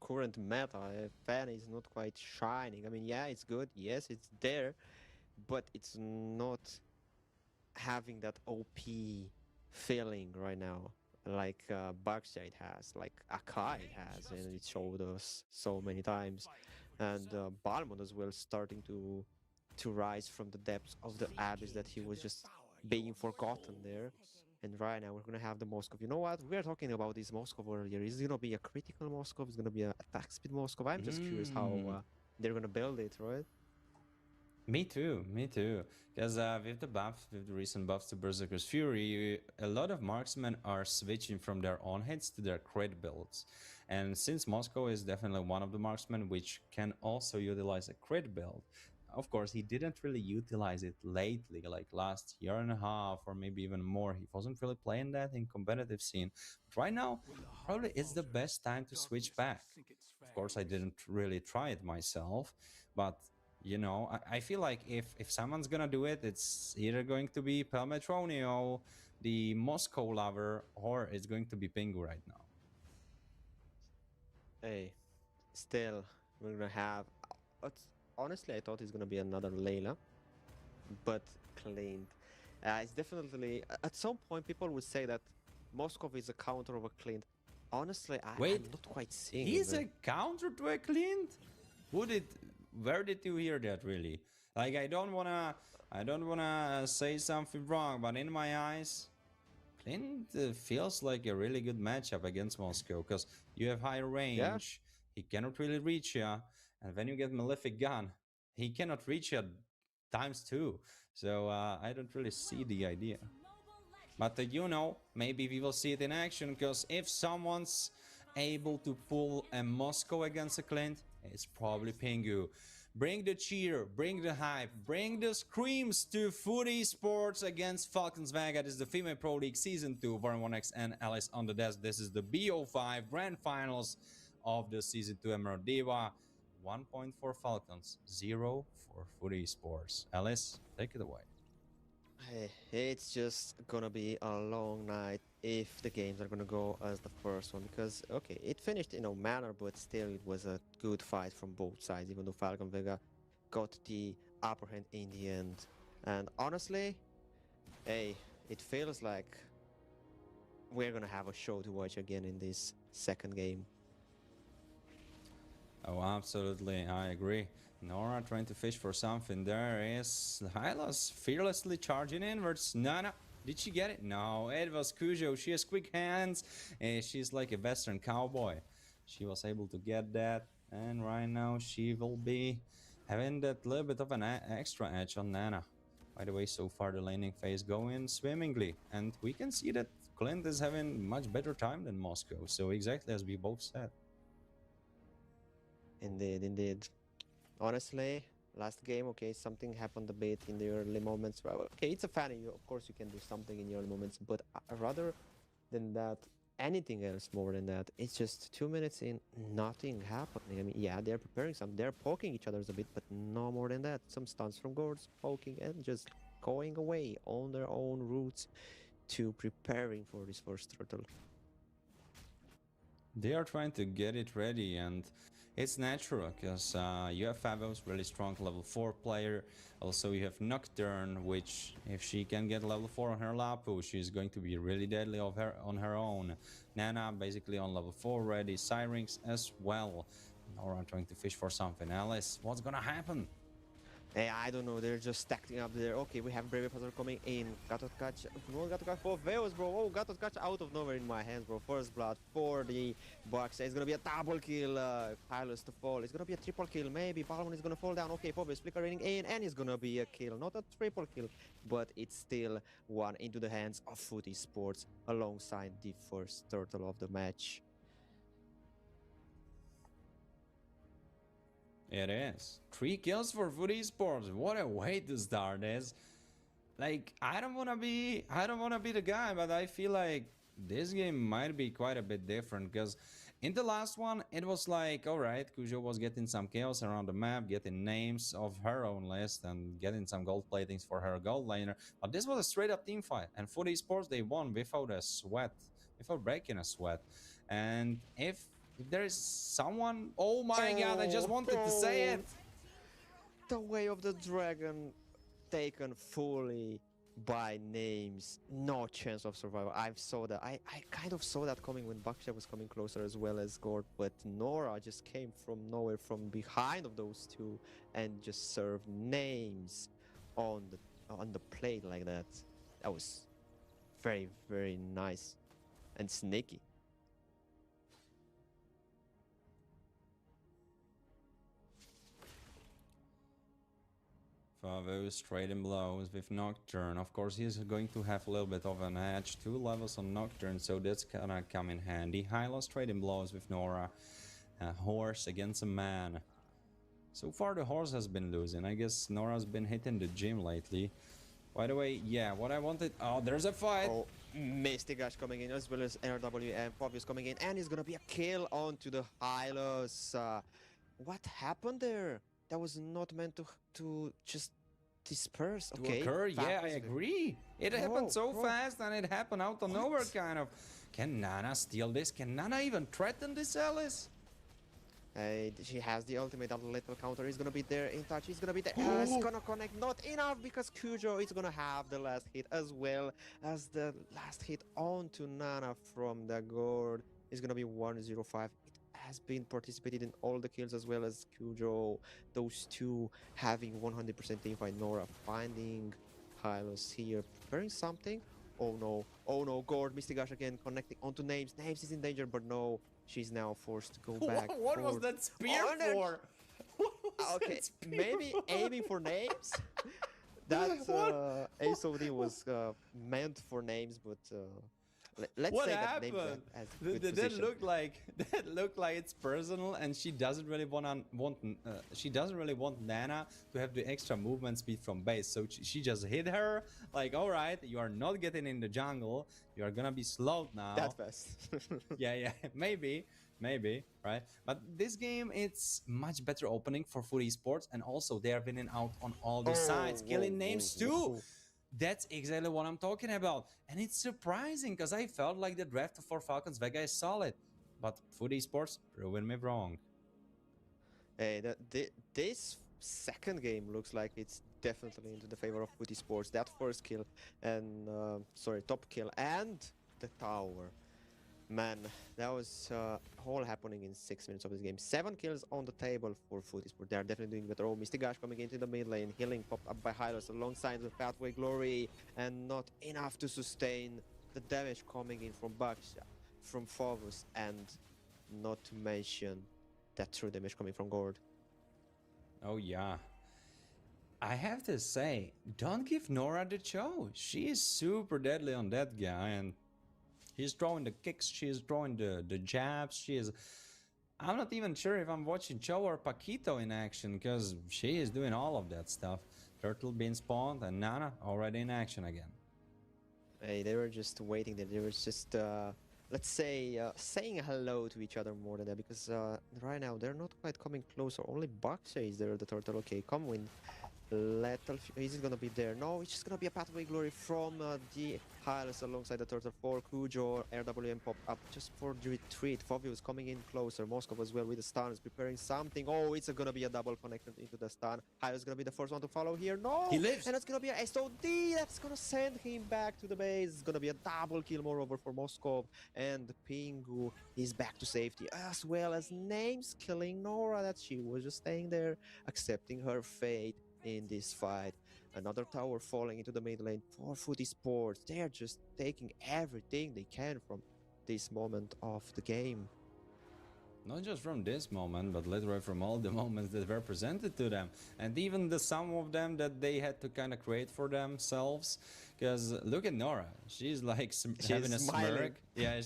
current meta, Fanny is not quite shining. I mean, yeah, it's good. Yes, it's there, but it's not having that OP feeling right now, like Darkseid has, like Akai has, and it showed us so many times, and Balmond as well starting to rise from the depths of the abyss that he was just being forgotten there. And right now we're gonna have the Moskov. You know what? We were talking about this Moskov earlier. Is it gonna be a critical Moskov? Is it gonna be an attack speed Moskov? I'm just curious how they're gonna build it, right? Me too. Because with the buffs, with the recent buffs to Berserker's Fury, a lot of marksmen are switching from their on hits to their crit builds. And since Moscow is definitely one of the marksmen which can also utilize a crit build, of course, he didn't really utilize it lately, like last year and a half or maybe even more. He wasn't really playing that in competitive scene. But right now, probably it's the best time to switch back. Of course, I didn't really try it myself, but you know, I feel like if someone's gonna do it, it's either going to be Pelmetronio, the Moscow lover, or it's going to be Pingu right now. Hey, still, we're gonna have. Honestly, I thought it's gonna be another Layla, but cleaned. It's definitely. At some point, people would say that Moskov is a counter of a cleaned. Honestly, Wait, I'm not quite seeing it, he's man. a counter to a Clint? Who did? Where did you hear that? Really? Like, I don't wanna say something wrong, but in my eyes, Clint feels like a really good matchup against Moscow because you have high Yeah, range. He cannot really reach you, and when you get Malefic Gun, he cannot reach you times two. So I don't really see the idea. But you know, maybe we will see it in action, because if someone's able to pull a Moscow against a Clint, it's probably Pingu. Bring the cheer, bring the hype, bring the screams to Food Esports against Falcons Vega. This is the Female Pro League Season 2, Warren 1x and Alice on the desk. This is the BO5 Grand Finals of the Season 2 Emerald Diva. 1 point for Falcons, 0 for Food Esports. Alice, take it away. it's just gonna be a long night if the games are gonna go as the first one, because okay, it finished in a manner, but still it was a good fight from both sides, even though Falcon Vega got the upper hand in the end. And honestly, hey, it feels like we're gonna have a show to watch again in this second game. Oh, absolutely. I agree. Nora trying to fish for something. There is Hylas fearlessly charging inwards. No. Did she get it? No, it was Cujo. She has quick hands. She's like a Western cowboy. She was able to get that. And right now she will be having that little bit of an extra edge on Nana. By the way, so far the laning phase going swimmingly. And we can see that Clint is having much better time than Moscow. So exactly as we both said. Indeed, indeed. Honestly, last game, okay, something happened a bit in the early moments. Well, okay, it's a fan, of course you can do something in the early moments, but rather than that, anything else more than that, it's just 2 minutes in, nothing happening. I mean, yeah, they're preparing some, they're poking each other's a bit, but no more than that. Some stuns from Gords, poking, and just going away on their own routes to preparing for this first turtle. They are trying to get it ready, and it's natural because you have Favos, really strong level 4 player. Also, you have Nocturne, which if she can get level 4 on her Lapu, she's going to be really deadly on her own. Nana basically on level 4 ready, Syrinx as well. Nora trying to fish for something. Alice, what's gonna happen? Hey, I don't know, they're just stacking up there. Okay, we have Brave Puzzle coming in. Gatot catch. No, Gatot catch for Veos, bro. Oh, Gatot catch out of nowhere in my hands, bro. First blood for the Bucks. It's gonna be a double kill. Hylos to fall. It's gonna be a triple kill. Maybe Balmon is gonna fall down. Okay, Phobos flickering in, and it's gonna be a kill. Not a triple kill, but it's still one into the hands of Foot Esports alongside the first turtle of the match. It is 3 kills for Food Esports. What a way to start this. Like, I don't wanna be the guy, but I feel like this game might be quite a bit different, because in the last one it was like, all right, Cujo was getting some chaos around the map, getting names of her own list and getting some gold platings for her gold laner, but this was a straight up team fight, and Food Esports, they won without a sweat, without breaking a sweat. And if there is someone, oh my god, I just wanted to say it. The way of the dragon taken fully by names. No chance of survival. I saw that. I kind of saw that coming when Baksha was coming closer as well as Gord, but Nora just came from nowhere, from behind of those two, and just served names on the plate like that. That was very, very nice and sneaky. Favos trading blows with Nocturne. Of course, he's going to have a little bit of an edge. 2 levels on Nocturne, so that's gonna come in handy. Hylos trading blows with Nora. A horse against a man. So far, the horse has been losing. I guess Nora's been hitting the gym lately. By the way, yeah, what I wanted... Oh, there's a fight! Oh, Misty Gash coming in as well as RW and Fabius coming in, and it's gonna be a kill onto the Hylos. What happened there? That was not meant to just disperse. To Okay, occur, yeah, I Falcons- agree. It happened so bro. fast and it happened out of nowhere, kind of. Can Nana steal this? Can Nana even threaten this Alice? She has the ultimate. A little counter is gonna be there in touch. He's gonna be there. It's gonna connect. Not enough because Kujo is gonna have the last hit as well as the last hit onto Nana from the Gord. Is gonna be 105. It has been participated in all the kills as well as Kujo. Those two having 100% team fight. Nora finding Hylos here, preparing something. Oh no, Gord, Misty Gash again connecting onto Names. Names is in danger, but no. She's now forced to go back. What was forward. that spear Oh, no. for? What was Okay, that spear maybe for? aiming for Names. That Ace OD was meant for Names, but let's What say that happened? Names has a good That position. looked like it's personal, and she doesn't really she doesn't really want Nana to have the extra movement speed from base. So she just hit her like, all right, you are not getting in the jungle. You are gonna be slowed now. That fast. Yeah, maybe, right? But this game, it's much better opening for Foot Esports, and also they are winning out on all the sides, killing names too. That's exactly what I'm talking about. And it's surprising because I felt like the draft for Falcons Vega is solid. But Foot Esports proving me wrong. Hey, this second game looks like it's definitely into the favor of Footy Sports. That first kill and top kill and the tower. Man, that was all happening in 6 minutes of this game. 7 kills on the table for Footy Sports. They are definitely doing better. Oh, Misty Gash coming into the mid lane, healing popped up by Hylos alongside with Pathway Glory, and not enough to sustain the damage coming in from Baksha, from Phobos, and not to mention that true damage coming from Gord. Oh yeah. I have to say, don't give Nora the show. She is super deadly on that guy, and he's throwing the kicks, she's throwing the jabs, she is... I'm not even sure if I'm watching Cho or Paquito in action, because she is doing all of that stuff. Turtle being spawned, and Nana already in action again. Hey, they were just waiting there. They were just, let's say, saying hello to each other more than that, because right now they're not quite coming closer. Only Baksha is there, the turtle. Okay, come win. Lethal, is it gonna be there? No, it's just gonna be a Pathway Glory from the Hylos alongside the turtle for Kujo. RWM popped up just for the retreat. Fabius coming in closer. Moscow as well with the stun is preparing something. Oh, it's gonna be a double connected into the stun. Hylos is gonna be the first one to follow here. No! He lives! And it's gonna be a SOD that's gonna send him back to the base. It's gonna be a double kill moreover for Moscow. And Pingu is back to safety, as well as Names killing Nora, that she was just staying there, accepting her fate in this fight. Another tower falling into the mid lane for Footy Sports. They're just taking everything they can from this moment of the game. Not just from this moment, but literally from all the moments that were presented to them. And even the some of them that they had to kind of create for themselves. Because look at Nora. She's like having a smiling. smirk. Yeah,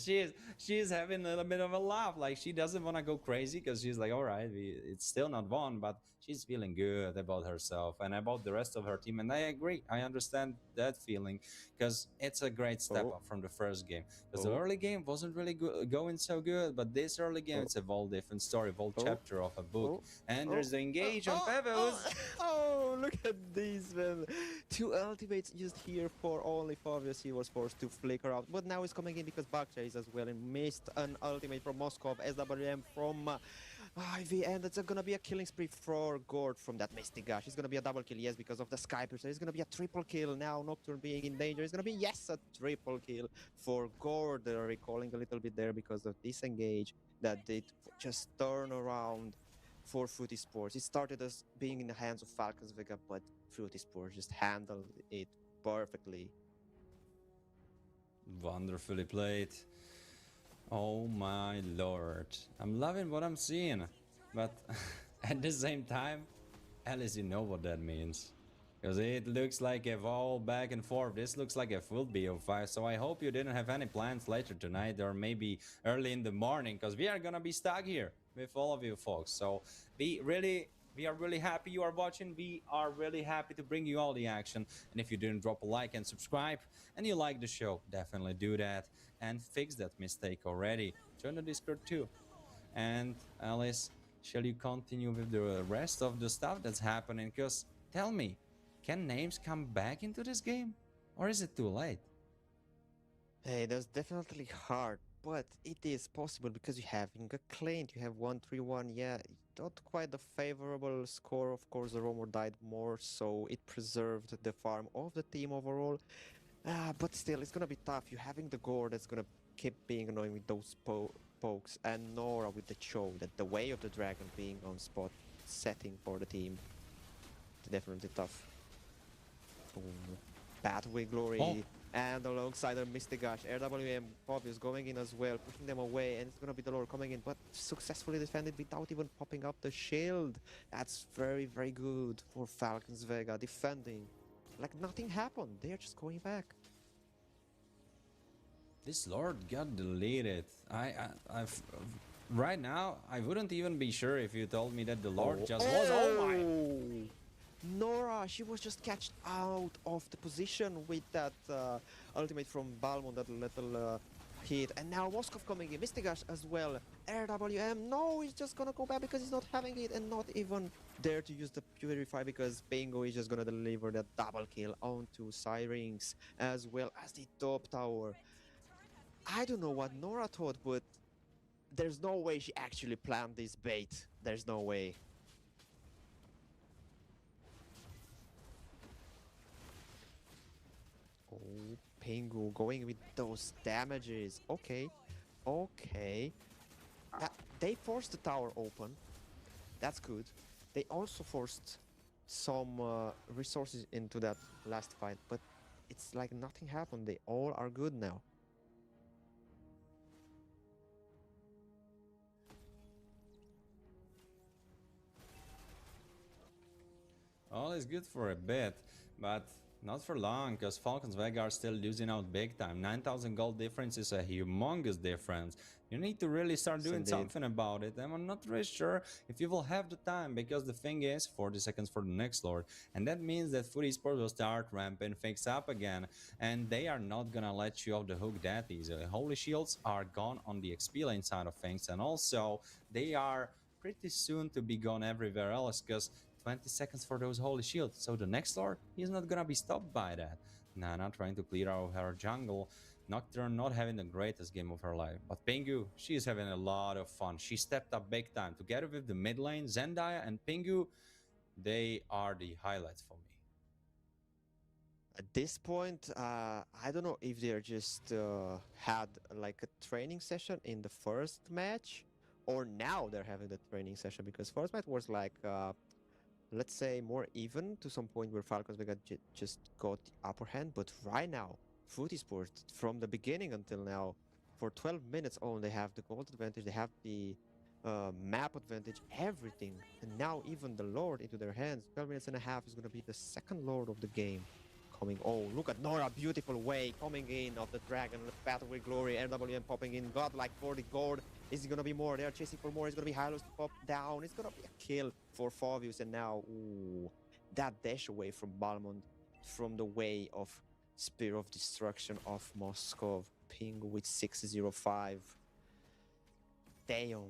she's having a little bit of a laugh. Like she doesn't want to go crazy because she's like, all right, it's still not won, but she's feeling good about herself and about the rest of her team. And I agree. I understand that feeling because it's a great step up from the first game. Because the early game wasn't really going so good, but this early game, it's a whole different story, whole chapter of a book. And there's the engage on Pebbles. Oh, look at these, man. 2 ultimates used here for only Fabius. He was forced to flicker out. But now he's coming in because Baksha is as well and missed an ultimate from Moscow. SWM from IV, and it's gonna be a killing spree for Gord from that Misty Gash. It's gonna be a double kill, yes, because of the Skyper. So it's gonna be a triple kill now. Nocturne being in danger. It's gonna be, yes, a triple kill for Gord. They're recalling a little bit there because of disengage that did just turn around for Footy Sports. It started as being in the hands of Falcons Vega, but Footy Sports just handled it perfectly. Wonderfully played. Oh my lord. I'm loving what I'm seeing. But at the same time, Alice, you know what that means. Because it looks like a whole back and forth. This looks like a full BO5. So I hope you didn't have any plans later tonight or maybe early in the morning. Because we are gonna be stuck here with all of you folks. So be really We are really happy you are watching. We are really happy to bring you all the action. And if you didn't drop a like and subscribe and you like the show, definitely do that and fix that mistake already. Join the Discord too. And Alice, shall you continue with the rest of the stuff that's happening? Because tell me, can names come back into this game? Or is it too late? Hey, that's definitely hard, but it is possible because you having a claim. You have 1-3-1. Yeah, not quite the favorable score. Of course, the Roamer died more, so it preserved the farm of the team overall. But still, it's gonna be tough. You having the gore that's gonna keep being annoying with those pokes, and Nora with the Cho, that the way of the dragon being on spot, setting for the team. It's definitely tough. Ooh. Pathway Glory, Oh. and alongside the Mystic Gush, RWM Obvious going in as well, pushing them away, and it's gonna be the Lord coming in, but successfully defended without even popping up the shield. That's very, very good for Falcons Vega defending. Like nothing happened, they're just going back. This Lord got deleted. I've right now I wouldn't even be sure if you told me that the Lord just was. Oh my! Nora, she was just catched out of the position with that ultimate from Balmond, that little hit. And now Moskov coming in, Mystigash as well. RWM, no, he's just gonna go back because he's not having it and not even dare to use the Purify because Bingo is just gonna deliver that double kill onto Syrinx as well as the top tower. I don't know what Nora thought, but there's no way she actually planned this bait. There's no way. Oh, Pingu going with those damages. Okay, okay. They forced the tower open. That's good. They also forced some resources into that last fight, but it's like nothing happened. They all are good now. All is good for a bit, but not for long, because Falcons Vega are still losing out big time. 9,000 gold difference is a humongous difference. You need to really start doing Indeed. something about it, and I'm not really sure if you will have the time, because the thing is, 40 seconds for the next Lord, and that means that Food Esports will start ramping things up again, and they are not gonna let you off the hook that easily. Holy Shields are gone on the XP lane side of things, and also they are pretty soon to be gone everywhere else, because 20 seconds for those holy shields. So the next Lord, he's not gonna be stopped by that. Nana trying to clear out her jungle. Nocturne not having the greatest game of her life. But Pingu, she's having a lot of fun. She stepped up big time. Together with the mid lane, Zendaya and Pingu, they are the highlights for me. At this point, I don't know if they're just had like a training session in the first match, or now they're having the training session, because first match was like let's say more even to some point where Falcons Vega just got the upper hand, but right now Food Esports from the beginning until now for 12 minutes on they have the gold advantage, they have the map advantage, everything, and now even the Lord into their hands. 12 minutes and a half is going to be the second Lord of the game coming. Oh, look at Nora, beautiful way coming in of the dragon, the battle with glory, RWM popping in, godlike for the gold. Is it gonna be more? They are chasing for more. It's gonna be Hylos to pop down. It's gonna be a kill for Favius, and now, ooh, that dash away from Balmond, from the way of Spear of Destruction of Moskov, ping with 605. Damn.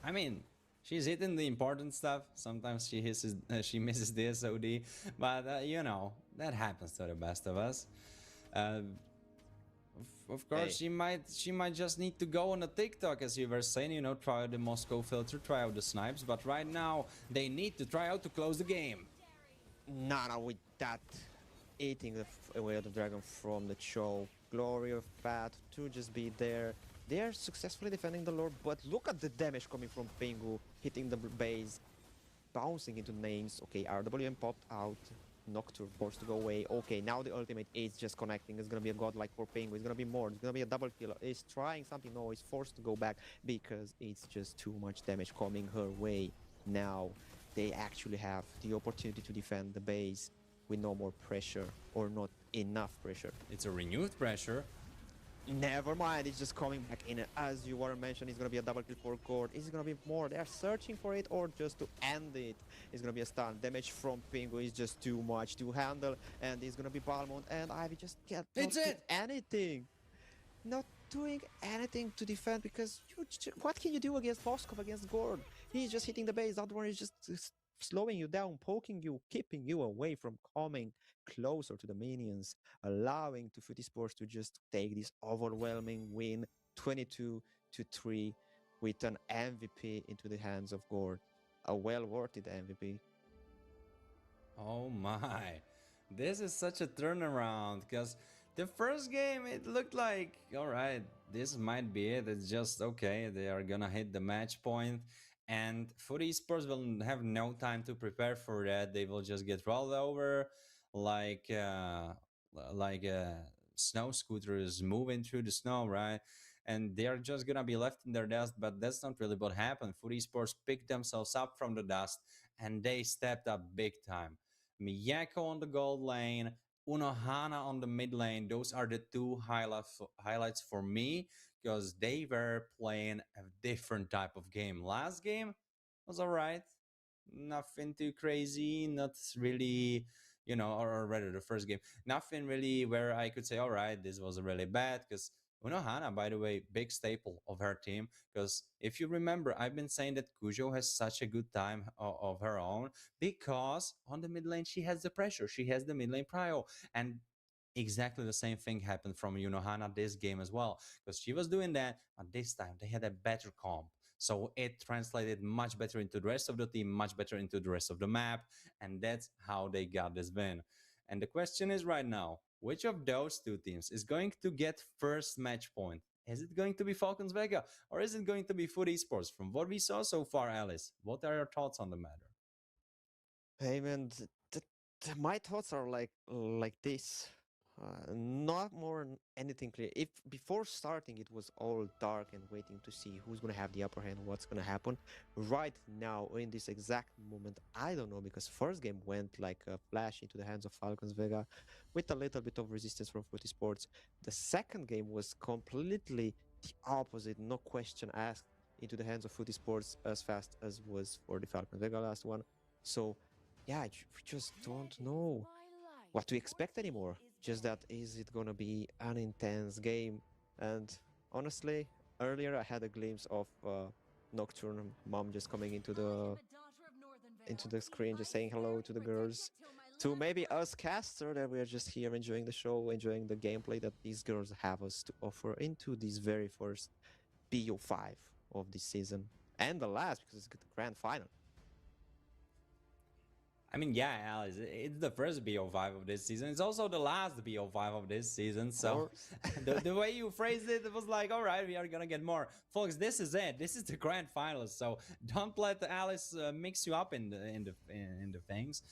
I mean, she's hitting the important stuff. Sometimes she misses the SOD, but you know, that happens to the best of us. Of course, Hey. she might just need to go on a TikTok, as you were saying, you know, try out the Moscow filter, try out the snipes, but right now they need to try out to close the game. Nana with that eating away of the dragon from the Cho. Glory of Path to just be there. They are successfully defending the Lord, but look at the damage coming from Pingu, hitting the base, bouncing into names. Okay, RWM popped out. Nocturne forced to go away. Okay, now the ultimate is just connecting. It's gonna be a godlike for Pingu. It's gonna be more. It's gonna be a double kill. He's trying something. No, he's forced to go back because it's just too much damage coming her way. Now they actually have the opportunity to defend the base with no more pressure, or not enough pressure. It's a renewed pressure. Never mind, it's just coming back in. As you were mentioned, it's gonna be a double kill for Gord. Is it gonna be more? They are searching for it, or just to end it? It's gonna be a stun. Damage from Pingu is just too much to handle, and it's gonna be Balmond, and Ivy just can't not It's do it! anything. Not doing anything to defend because what can you do against Moskov, against Gord? He's just hitting the base. The other one is just slowing you down, poking you, keeping you away from coming closer to the minions, allowing to Footy Sports to just take this overwhelming win, 22-3, with an MVP into the hands of Gord. A well worth it MVP. Oh my, this is such a turnaround because the first game it looked like, all right, this might be it. It's just okay, they are gonna hit the match point, and Footy Sports will have no time to prepare for that. They will just get rolled over like like snow scooters moving through the snow, right? And they are just gonna be left in their dust, but that's not really what happened. Footy Sports picked themselves up from the dust and they stepped up big time. Miyako on the gold lane, Unohana on the mid lane. Those are the two highlights for me because they were playing a different type of game. Last game was all right, nothing too crazy, not really, or rather the first game, nothing really where I could say, all right, this was really bad because Unohana, by the way, big staple of her team. Because if you remember, I've been saying that Kujo has such a good time of her own because on the mid lane she has the pressure, she has the mid lane prio, and exactly the same thing happened from Unohana this game as well because she was doing that, but this time they had a better comp. So it translated much better into the rest of the team, much better into the rest of the map, and that's how they got this win. And the question is right now, which of those two teams is going to get first match point? Is it going to be Falcons Vega or is it going to be Foot Esports? From what we saw so far, Alice, what are your thoughts on the matter? Hey man, my thoughts are like this. Not more anything clear. If before starting it was all dark and waiting to see who's gonna have the upper hand, what's gonna happen. Right now, in this exact moment, I don't know because first game went like a flash into the hands of Falcons Vega, with a little bit of resistance from Footy Sports. The second game was completely the opposite, no question asked, into the hands of Footy Sports as fast as was for the Falcons Vega last one. So yeah, we just don't know what to expect anymore. Just that is it gonna be an intense game? And honestly, earlier I had a glimpse of Nocturne mom just coming into the screen, just saying hello to the girls. To maybe us caster that we are just here enjoying the show, enjoying the gameplay that these girls have us to offer into this very first BO5 of this season. And the last because it's the grand final. I mean, yeah, Alice, it's the first BO5 of this season. It's also the last BO5 of this season. So the way you phrased it, it was like, all right, we are going to get more. Folks, this is it. This is the grand finals. So don't let Alice mix you up in the things.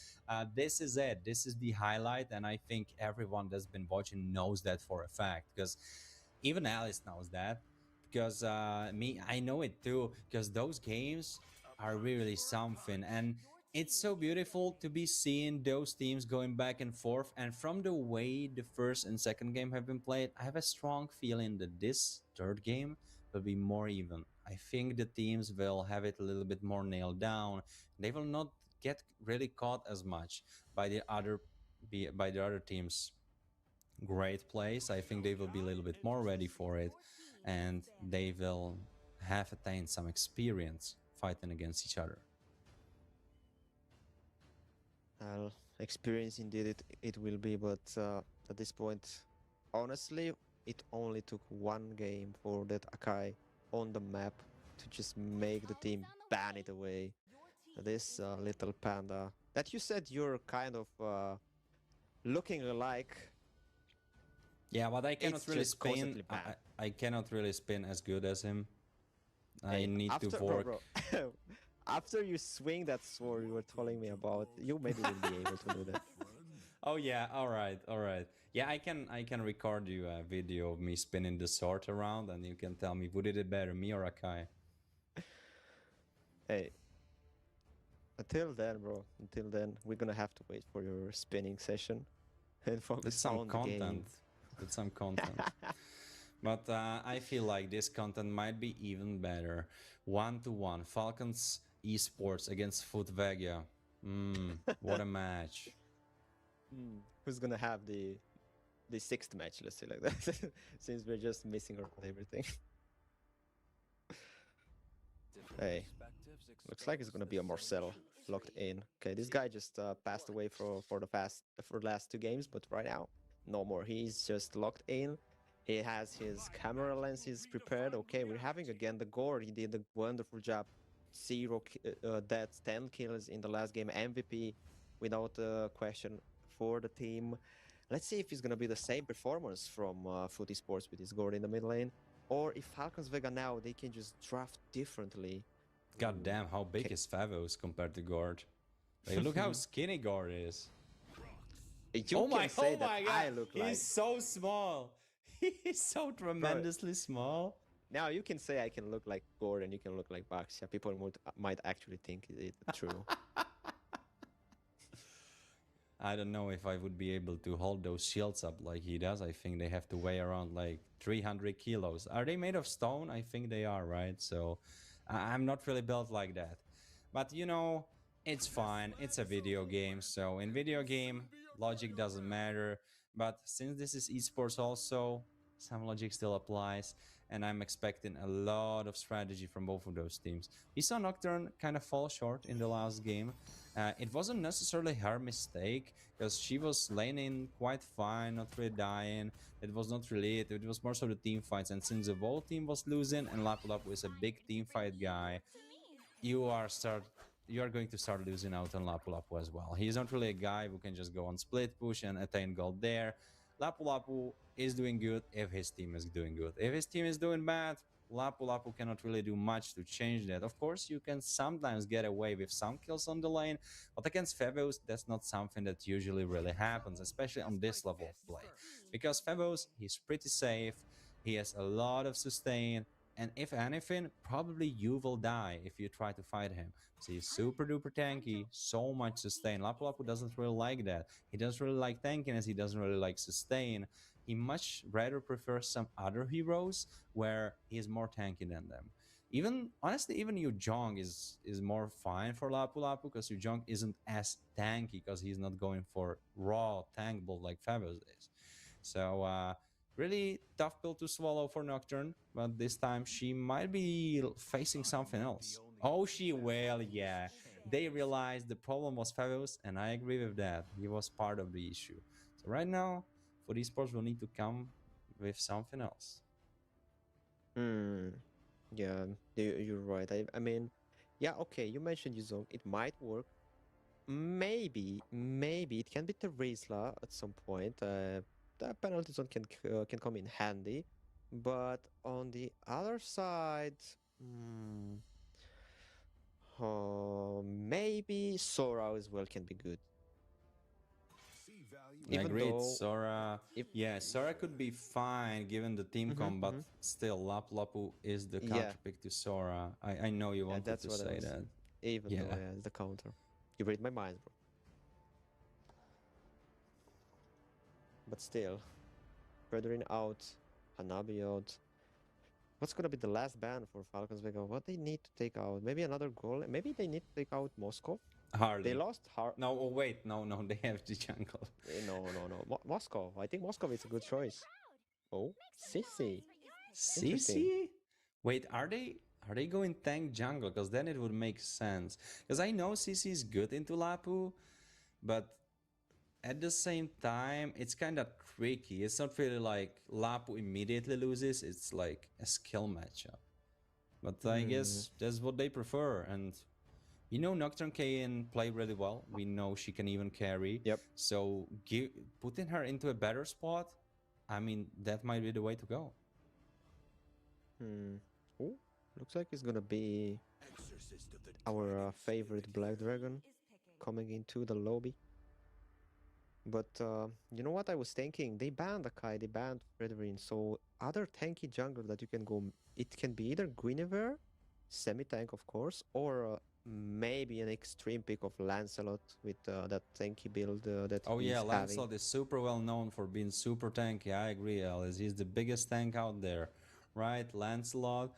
This is it. This is the highlight. And I think everyone that's been watching knows that for a fact. Because even Alice knows that. Because I know it too. Because those games are really something. And it's so beautiful to be seeing those teams going back and forth. And from the way the first and second game have been played, I have a strong feeling that this third game will be more even. I think the teams will have it a little bit more nailed down. They will not get really caught as much by the other teams' great plays. I think they will be a little bit more ready for it, and they will have attained some experience fighting against each other. Experience indeed it will be, but at this point, honestly, it only took one game for that Akai on the map to just make the team ban it away. This little panda that you said you're kind of looking like. Yeah, but I cannot It's really just spin. constantly banned. I cannot really spin as good as him. I Hey, need to after work. bro, after you swing that sword you were telling me about, you maybe will be able to do that. Oh yeah, all right, all right. Yeah, I can record you a video of me spinning the sword around, and you can tell me who did it better, me or Akai. Hey, until then, bro, until then, we're gonna have to wait for your spinning session and That's focus some on the content. game. That's some content. But I feel like this content might be even better. 1-1 Falcons esports against Foot Vega. What a match. Who's gonna have the sixth match, let's say like that, since we're just missing out on everything. Different Hey, perspectives looks like it's expose gonna the be a same Marcel truth. locked in. Okay, this guy just passed away for the last two games, but right now, no more. He's just locked in. He has his camera lenses prepared. Okay, we're having again the gore. He did a wonderful job. Zero deaths, 10 kills in the last game. MVP without a question for the team. Let's see if it's gonna be the same performance from Footy Sports with his Gord in the mid lane, or if Falcons Vega now they can just draft differently. God Ooh, damn, how big okay. is Favos compared to Gord? Like, look how skinny Gord is. You can say oh that my god, I look he's like, so small. He's so bro. tremendously small. Now you can say I can look like Gord and you can look like Baxia. People might actually think it true. I don't know if I would be able to hold those shields up like he does. I think they have to weigh around like 300 kilos. Are they made of stone? I think they are, right? So I'm not really built like that. But you know, it's fine. It's a video game. So in video game, logic doesn't matter. But since this is esports also, some logic still applies. And I'm expecting a lot of strategy from both of those teams. We saw Nocturne kind of fall short in the last game. It wasn't necessarily her mistake because she was laning quite fine, not really dying. It was not really it. It was more so the team fights. And since the whole team was losing and Lapu Lapu is a big team fight guy, you are going to start losing out on Lapu Lapu as well. He's not really a guy who can just go on split push and attain gold there. Lapu Lapu is doing good if his team is doing good. If his team is doing bad, Lapu Lapu cannot really do much to change that. Of course, you can sometimes get away with some kills on the lane, but against Fevos, that's not something that usually really happens, especially on this level of play. Because Fevos, he's pretty safe, he has a lot of sustain, and if anything, probably you will die if you try to fight him. So he's super duper tanky, so much sustain. Lapu Lapu doesn't really like that. He doesn't really like tankiness, he doesn't really like sustain. He much rather prefers some other heroes where he's more tanky than them. Even honestly, even Yujong is more fine for Lapu Lapu because Yujong isn't as tanky because he's not going for raw tank build like Favos is. So really tough pill to swallow for Nocturne, but this time she might be facing something else. Oh, she will, yeah. They realized the problem was Favos, and I agree with that. He was part of the issue. So right now, for esports, we'll need to come with something else. Hmm. Yeah, you're right. I mean, yeah, okay. You mentioned Yuzong. It might work. Maybe it can be Terizla at some point. The penalty zone can come in handy, but on the other side, maybe Sora as well can be good. Even Agreed, though Sora. if Yeah, Sora could be fine given the team comp, but still, Lapu Lapu is the yeah, counter pick to Sora. I know you yeah, wanted that's to what I say was. that. Even though Yeah. yeah, it's the counter. You read my mind, bro. But still, Fredrin out, Hanabi out. What's gonna be the last ban for Falcons Vega? What they need to take out? Maybe another goal. Maybe they need to take out Moscow. They Harley. lost No, oh wait, no, they have the jungle. No. Moscow. I think Moscow is a good choice. Oh, Sissy. Interesting. CC? Wait, are they going tank jungle? Because then it would make sense. Because I know CC is good into Lapu, but at the same time, it's kind of tricky. It's not really like Lapu immediately loses. It's like a skill matchup. But I guess that's what they prefer. And you know, Nocturne can play really well. We know she can even carry. Yep. So putting her into a better spot, I mean, that might be the way to go. Oh, looks like it's gonna be our favorite Black Dragon coming into the lobby. But you know what I was thinking? They banned Akai, they banned Fredrin, so other tanky jungler that you can go, it can be either Guinevere, semi-tank of course, or maybe an extreme pick of Lancelot with that tanky build that Oh he's yeah, having. Lancelot is super well known for being super tanky. I agree, Alice. He's the biggest tank out there, right? Lancelot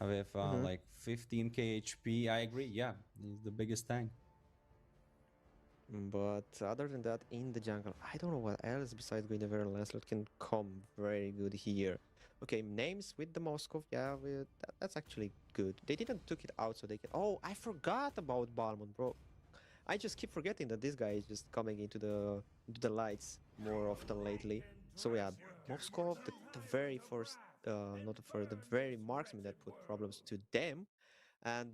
with Mhm. like 15k HP. I agree. Yeah, he's the biggest tank. But other than that, in the jungle, I don't know what else besides Guinevere and Lancelot can come very good here. Okay, names with the Moskov, yeah, that's actually good. They didn't took it out so they can. Oh, I forgot about Balmond, bro. I just keep forgetting that this guy is just coming into the lights more often lately. So yeah, Moskov, the very first, not the first, the very marksman that put problems to them, and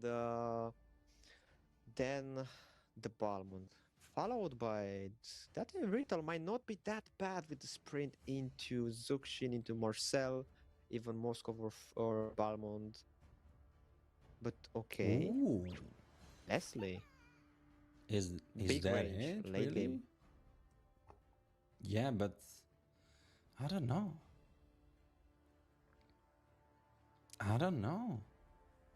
then the Balmond, followed by that Rital might not be that bad with the sprint into Zukshin, into Marcel, even Moskov or Balmond. But okay, Ooh, Leslie, is big that range, it? late game. Really? Yeah, but I don't know. I don't know.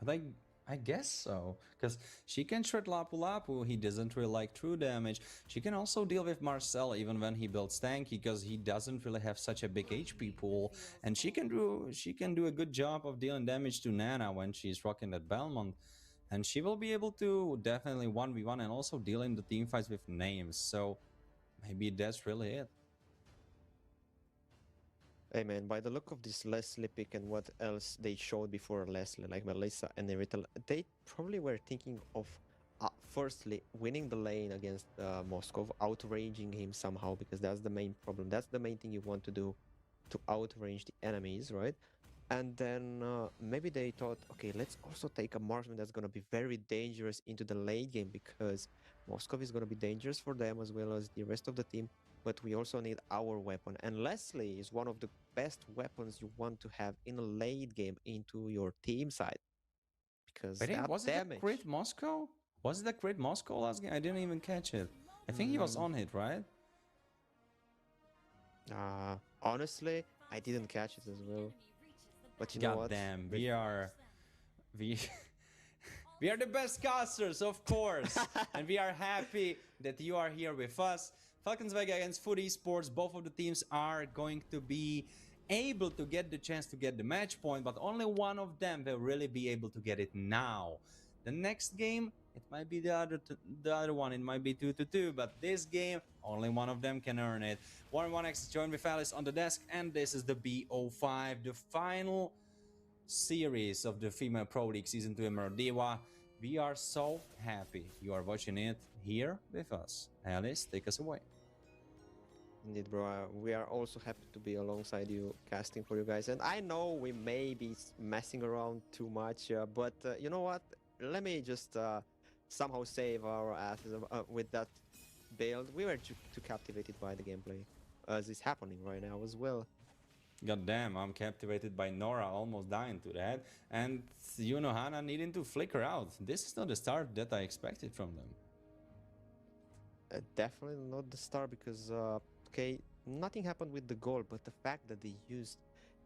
But I guess so. Because she can shred Lapu Lapu, he doesn't really like true damage. She can also deal with Marcel even when he builds tanky because he doesn't really have such a big HP pool. And she can do a good job of dealing damage to Nana when she's rocking that Belmont. And she will be able to definitely 1v1 and also deal in the team fights with names. So maybe that's really it. Hey man, by the look of this Leslie pick and what else they showed before Leslie, like Melissa and Eritel, they probably were thinking of firstly winning the lane against Moskov, outranging him somehow, because that's the main problem. That's the main thing you want to do, to outrange the enemies, right? And then maybe they thought, okay, let's also take a marksman that's going to be very dangerous into the late game, because Moskov is going to be dangerous for them as well as the rest of the team. But we also need our weapon. And Leslie is one of the best weapons you want to have in a late game into your team side, because Wait, that was it a damage. crit Moscow? Was it a crit Moscow last game? I didn't even catch it. I think he was Mm, on hit, right? honestly, I didn't catch it as well. But you know God what? damn, we we are the best casters, of course, and we are happy that you are here with us. Falcons Vega against Foot Esports. Both of the teams are going to be able to get the chance to get the match point, but only one of them will really be able to get it now. The next game, it might be the other one. It might be 2-2, but this game, only one of them can earn it. Warren 1x is joined with Alice on the desk, and this is the BO5, the final series of the Female Pro League Season 2 Emerald Diva. We are so happy you are watching it here with us. Alice, take us away. Indeed, bro. We are also happy to be alongside you, casting for you guys. And I know we may be messing around too much, but you know what? Let me just somehow save our asses with that build. We were too captivated by the gameplay, as is happening right now as well. God damn, I'm captivated by Nora almost dying to that. And Hana needing to flicker out. This is not the start that I expected from them. Definitely not the star, because okay, nothing happened with the goal, but the fact that they used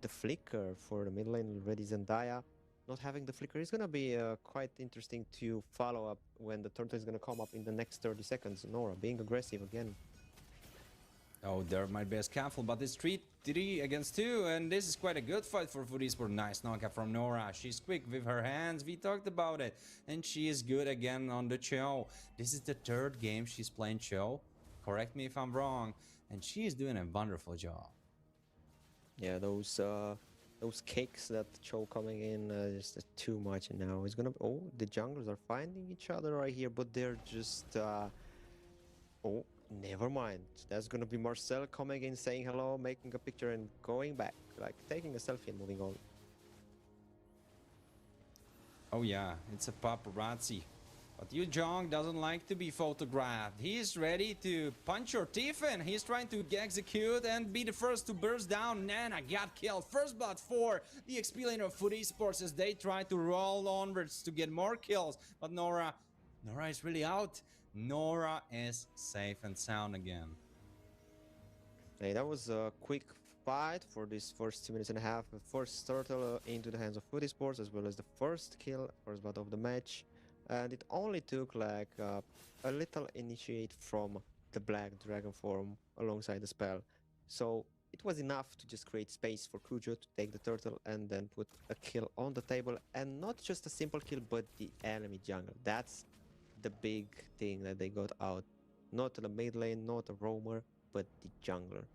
the flicker for the mid lane already, Zendaya not having the flicker is gonna be quite interesting to follow up when the turtle is gonna come up in the next 30 seconds. Nora being aggressive again. Oh, there might be a scaffold, but it's 3 against 2, and this is quite a good fight for Foot Esports. Nice knockout from Nora. She's quick with her hands, we talked about it, and she is good again on the Cho. This is the third game she's playing Cho. Correct me if I'm wrong, and she is doing a wonderful job. Yeah, those kicks that Cho coming in is just too much now. It's gonna. Oh, the junglers are finding each other right here, but they're just. Oh, never mind. That's gonna be Marcel coming in, saying hello, making a picture, and going back, like taking a selfie and moving on. Oh yeah, it's a paparazzi. But Yu Jong doesn't like to be photographed. He's ready to punch your teeth in. He's trying to execute and be the first to burst down. Nana got killed. First blood for the XP lane of Foot Esports as they try to roll onwards to get more kills. But Nora is really out. Nora is safe and sound again. Hey, that was a quick fight for this first 2 minutes and a half. The first turtle into the hands of Foot Esports, as well as the first kill, first blood of the match. and it only took like a little initiate from the black dragon form alongside the spell. So it was enough to just create space for Kujo to take the turtle and then put a kill on the table, and not just a simple kill, but the enemy jungle. That's the big thing that they got out. Not the mid lane, not a roamer, but the jungler.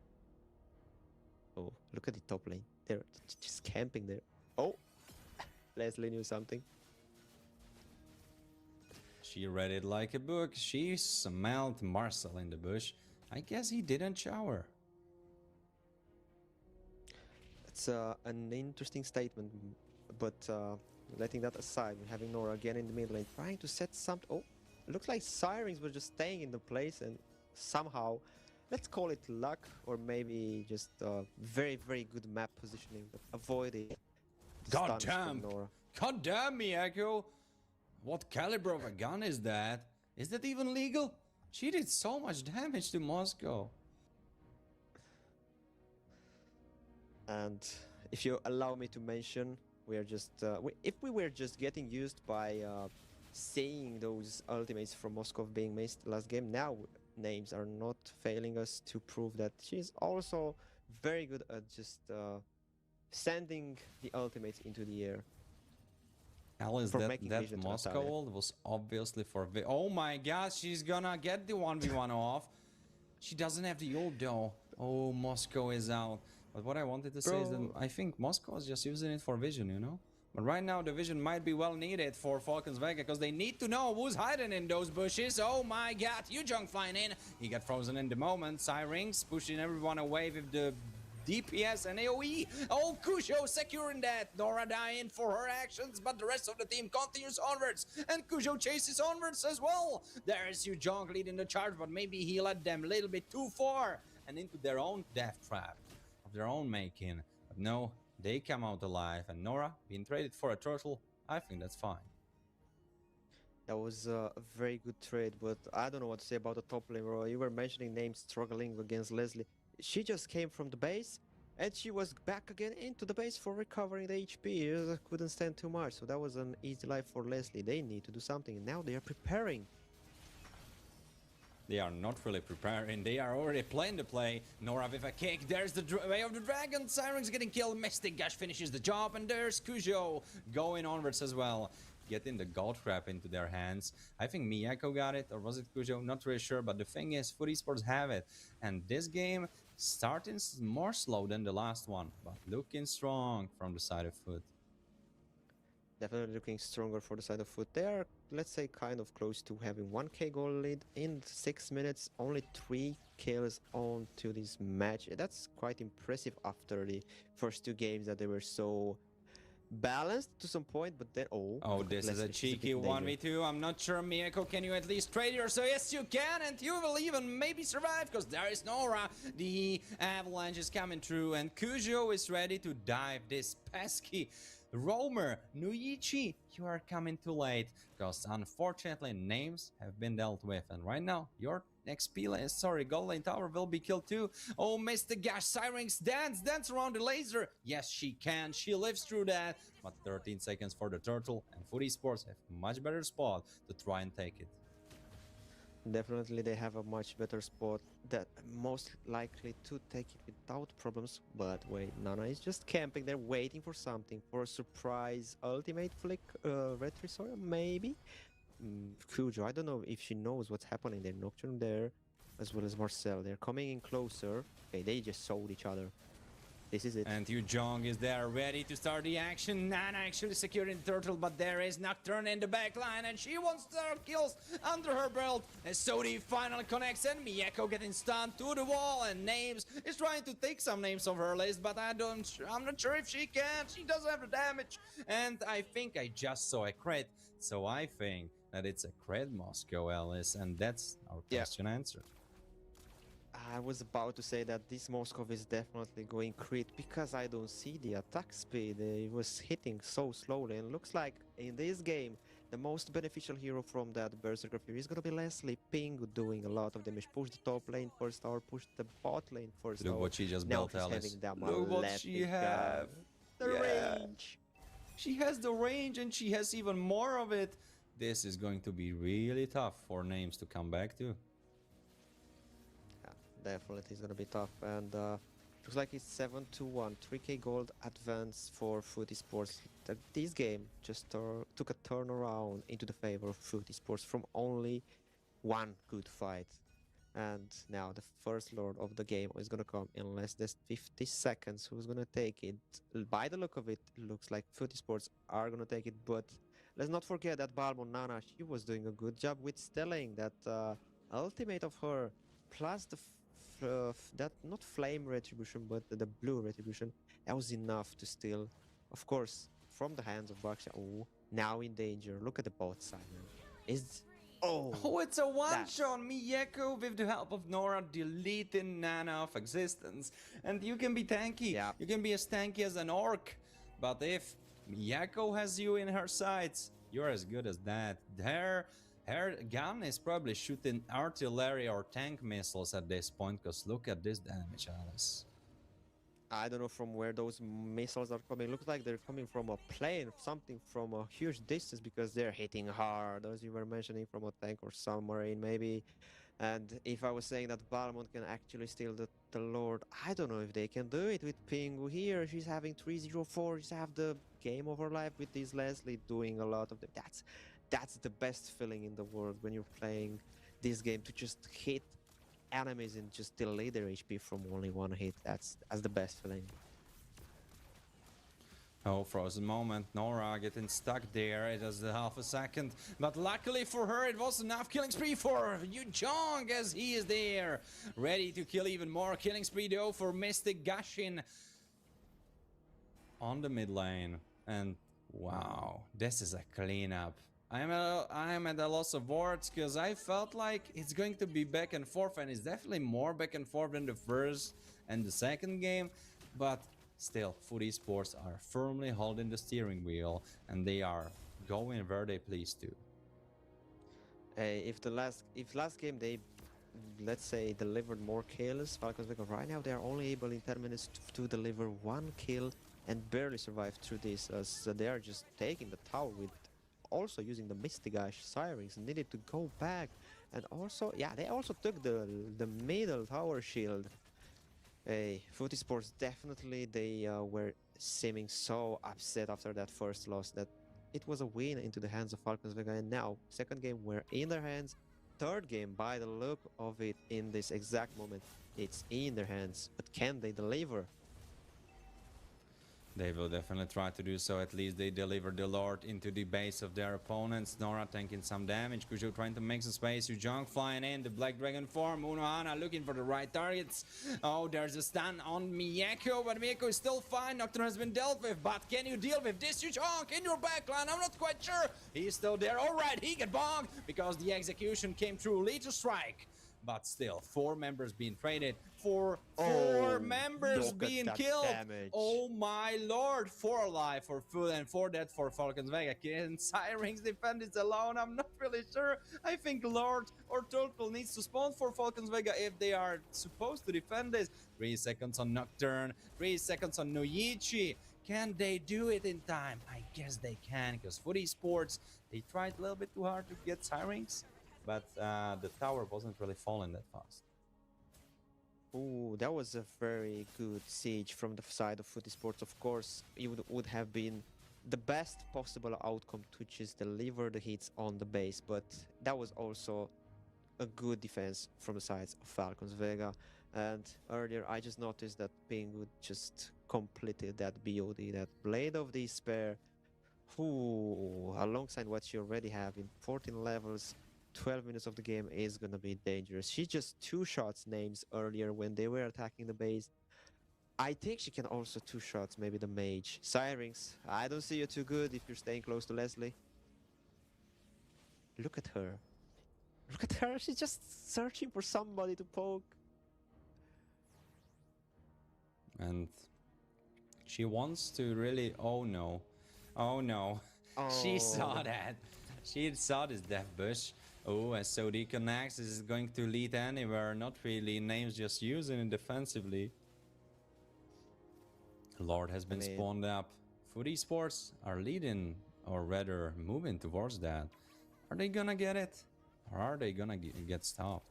Oh, look at the top lane. They're just camping there. Oh, Leslie knew something. She read it like a book. She smelled Marcel in the bush. I guess he didn't shower. It's an interesting statement, but letting that aside, we're having Nora again in the mid lane, trying to set something. Oh, looks like Sirens were just staying in the place, and somehow, let's call it luck, or maybe just very, very good map positioning that avoided the God stuns damn! from Nora. God damn me, Echo! What caliber of a gun is that? Is that even legal? She did so much damage to Moscow. And if you allow me to mention, we are just if we were just getting used by seeing those ultimates from Moscow being missed last game, now names are not failing us to prove that she's also very good at just sending the ultimates into the air. Alice, For that making vision to Moscow Natalia. ult was obviously for oh my god, she's gonna get the 1v1 off. She doesn't have the ult though. Oh, Moscow is out. But what I wanted to say is that I think Moscow is just using it for vision, you know? But right now the vision might be well needed for Falcons Vega, because they need to know who's hiding in those bushes. Oh my god, Yujong flying in. He got frozen in the moment. Sirens pushing everyone away with the DPS and AoE. Oh, Kujo securing that. Nora dying for her actions, but the rest of the team continues onwards. And Kujo chases onwards as well. There's Yujong leading the charge, but maybe he led them a little bit too far and into their own death trap of their own making. But no, they come out alive, and Nora being traded for a turtle, I think that's fine. That was a very good trade, but I don't know what to say about the top lane, bro. You were mentioning names struggling against Leslie. She just came from the base, and she was back again into the base for recovering the HP. Couldn't stand too much, so that was an easy life for Leslie. They need to do something, and now they are preparing. They are not really preparing. They are already playing the play. Nora with a kick. There's the way of the dragon. Siren's getting killed. Mystic Gush finishes the job. And there's Kujo going onwards as well. Getting the gold trap into their hands. I think Miyako got it. Or was it Kujo? Not really sure. But the thing is, Foot Esports have it. And this game starting more slow than the last one. But looking strong from the side of Foot. Definitely looking stronger for the side of Foot. They are, let's say, kind of close to having 1k goal lead in 6 minutes. Only 3 kills on to this match. That's quite impressive after the first 2 games that they were so balanced to some point, but then oh, this is a cheeky bit 1v2. I'm not sure, Miyako, can you at least trade her? So yes, you can, and you will even maybe survive, because there is Nora. The avalanche is coming through, and Kujo is ready to dive this pesky roamer. Nuichi, you are coming too late, because unfortunately names have been dealt with, and right now your XP lane, gold lane tower will be killed too. Oh, Mr. Gash, Syrinx dance around the laser. Yes, she can. She lives through that. But 13 seconds for the turtle, and Foot Esports have much better spot to try and take it. Definitely they have a much better spot that most likely to take it without problems. But wait, Nana is just camping there waiting for something, for a surprise ultimate flick, Red Trisora maybe? Kujo, I don't know if she knows what's happening there. Nocturne there, as well as Marcel. They're coming in closer. Okay, they just sold each other. This is it. And Yujong is there, ready to start the action. Nana actually securing the turtle, but there is Nocturne in the back line, and she wants to start kills under her belt. And Sodi finally connects, and Miyako getting stunned to the wall, and Names is trying to take some names off her list, but I'm not sure if she can. She doesn't have the damage, and I think I just saw a crit, so I think that it's a crit, Moscow Alice, and that's our question answered. I was about to say that this Moskov is definitely going crit because I don't see the attack speed. It was hitting so slowly, and looks like in this game the most beneficial hero from that Berserker Fury is gonna be Leslie Ping, doing a lot of damage. Push the top lane first hour, push the bot lane first hour. Look what she just now built, she's Alice. having that Look what she have. The range. She has the range, and she has even more of it. this is going to be really tough for names to come back to. Yeah, definitely it's gonna be tough. And looks like it's 7-1, 3k gold advance for Foot Esports. This game just took a turnaround into the favor of Foot Esports from only one good fight. And now the first lord of the game is gonna come in less than 50 seconds. Who's gonna take it? By the look of it, looks like Foot Esports are gonna take it, but let's not forget that Balmon Nana, she was doing a good job with stealing that ultimate of her, plus that not flame retribution, but the blue retribution. That was enough to steal, of course, from the hands of Baksha. Oh, now in danger. Look at the bot side, man. Is Oh, it's a that's- one-shot. Miyako, with the help of Nora, deleting Nana of existence. And you can be tanky. Yeah. You can be as tanky as an orc. But if Miyako has you in her sights, you're as good as that. Her gun is probably shooting artillery or tank missiles at this point, because look at this damage, Alice. I don't know from where those missiles are coming. Looks like they're coming from a plane, something from a huge distance, because they're hitting hard, as you were mentioning, from a tank or submarine maybe. And if I was saying that Balmont can actually steal the Lord, I don't know if they can do it with Pingu here. She's having 304. She's have the game of her life with this Leslie doing a lot of them. That's the best feeling in the world when you're playing this game, to just hit enemies and just delay their HP from only one hit. That's the best feeling. Oh, frozen moment. Nora getting stuck there. It was a half a second. But luckily for her, it was enough killing spree for Yu Jong, as he is there. Ready to kill even more. Killing spree though for Mystic Gashin on the mid lane. And wow, this is a cleanup. I am at a loss of words, because I felt like it's going to be back and forth, and it's definitely more back and forth than the first and the second game. But still, Foot Esports are firmly holding the steering wheel, and they are going where they please to. If last game they, let's say, delivered more kills, Falcons Vega right now they are only able in 10 minutes to deliver one kill and barely survive through this, as they are just taking the tower with also using the Mystic Ash. Sirens needed to go back, and also, yeah, they also took the middle tower shield. Foot Esports definitely, they were seeming so upset after that first loss that it was a win into the hands of Falcons Vega, and now second game were in their hands. Third game, by the look of it, in this exact moment, it's in their hands. But can they deliver? They will definitely try to do so. At least they deliver the Lord into the base of their opponents. Nora taking some damage. Kujo trying to make some space. Yujong flying in. The Black Dragon form. Unohana looking for the right targets. Oh, there's a stun on Miyako, but Miyako is still fine. Nocturne has been dealt with, but can you deal with this Yujong in your backline? I'm not quite sure. He's still there. All right, he got bonked because the execution came through. Lethal strike. But still, 4 members being traded. Four members look at being that killed. damage. Oh my lord, 4 alive for Foot and 4 dead for Falcons Vega. Can Sirens defend this alone? I'm not really sure. I think Lord or Turtle needs to spawn for Falcons Vega if they are supposed to defend this. 3 seconds on Nocturne, 3 seconds on Noichi. Can they do it in time? I guess they can, because Foot Esports, they tried a little bit too hard to get Sirens, but the tower wasn't really falling that fast. Ooh, that was a very good siege from the side of Foot Esports. Of course, it would have been the best possible outcome to just deliver the hits on the base, but that was also a good defense from the sides of Falcons Vega. And earlier, I just noticed that Pingu just completed that BOD, that Blade of Despair, alongside what you already have in 14 levels. 12 minutes of the game is gonna be dangerous. She just 2 shots names earlier when they were attacking the base. I think she can also 2 shots maybe the mage. Sirens, I don't see you too good if you're staying close to Leslie. Look at her. Look at her, she's just searching for somebody to poke. And she wants to really, oh no, she saw that. She saw this death bush. Oh, and so the connects is going to lead anywhere. Not really. Names just using it defensively. Lord has been spawned up. Foot Esports are leading, or rather moving towards that. Are they gonna get it? Or are they gonna get stopped?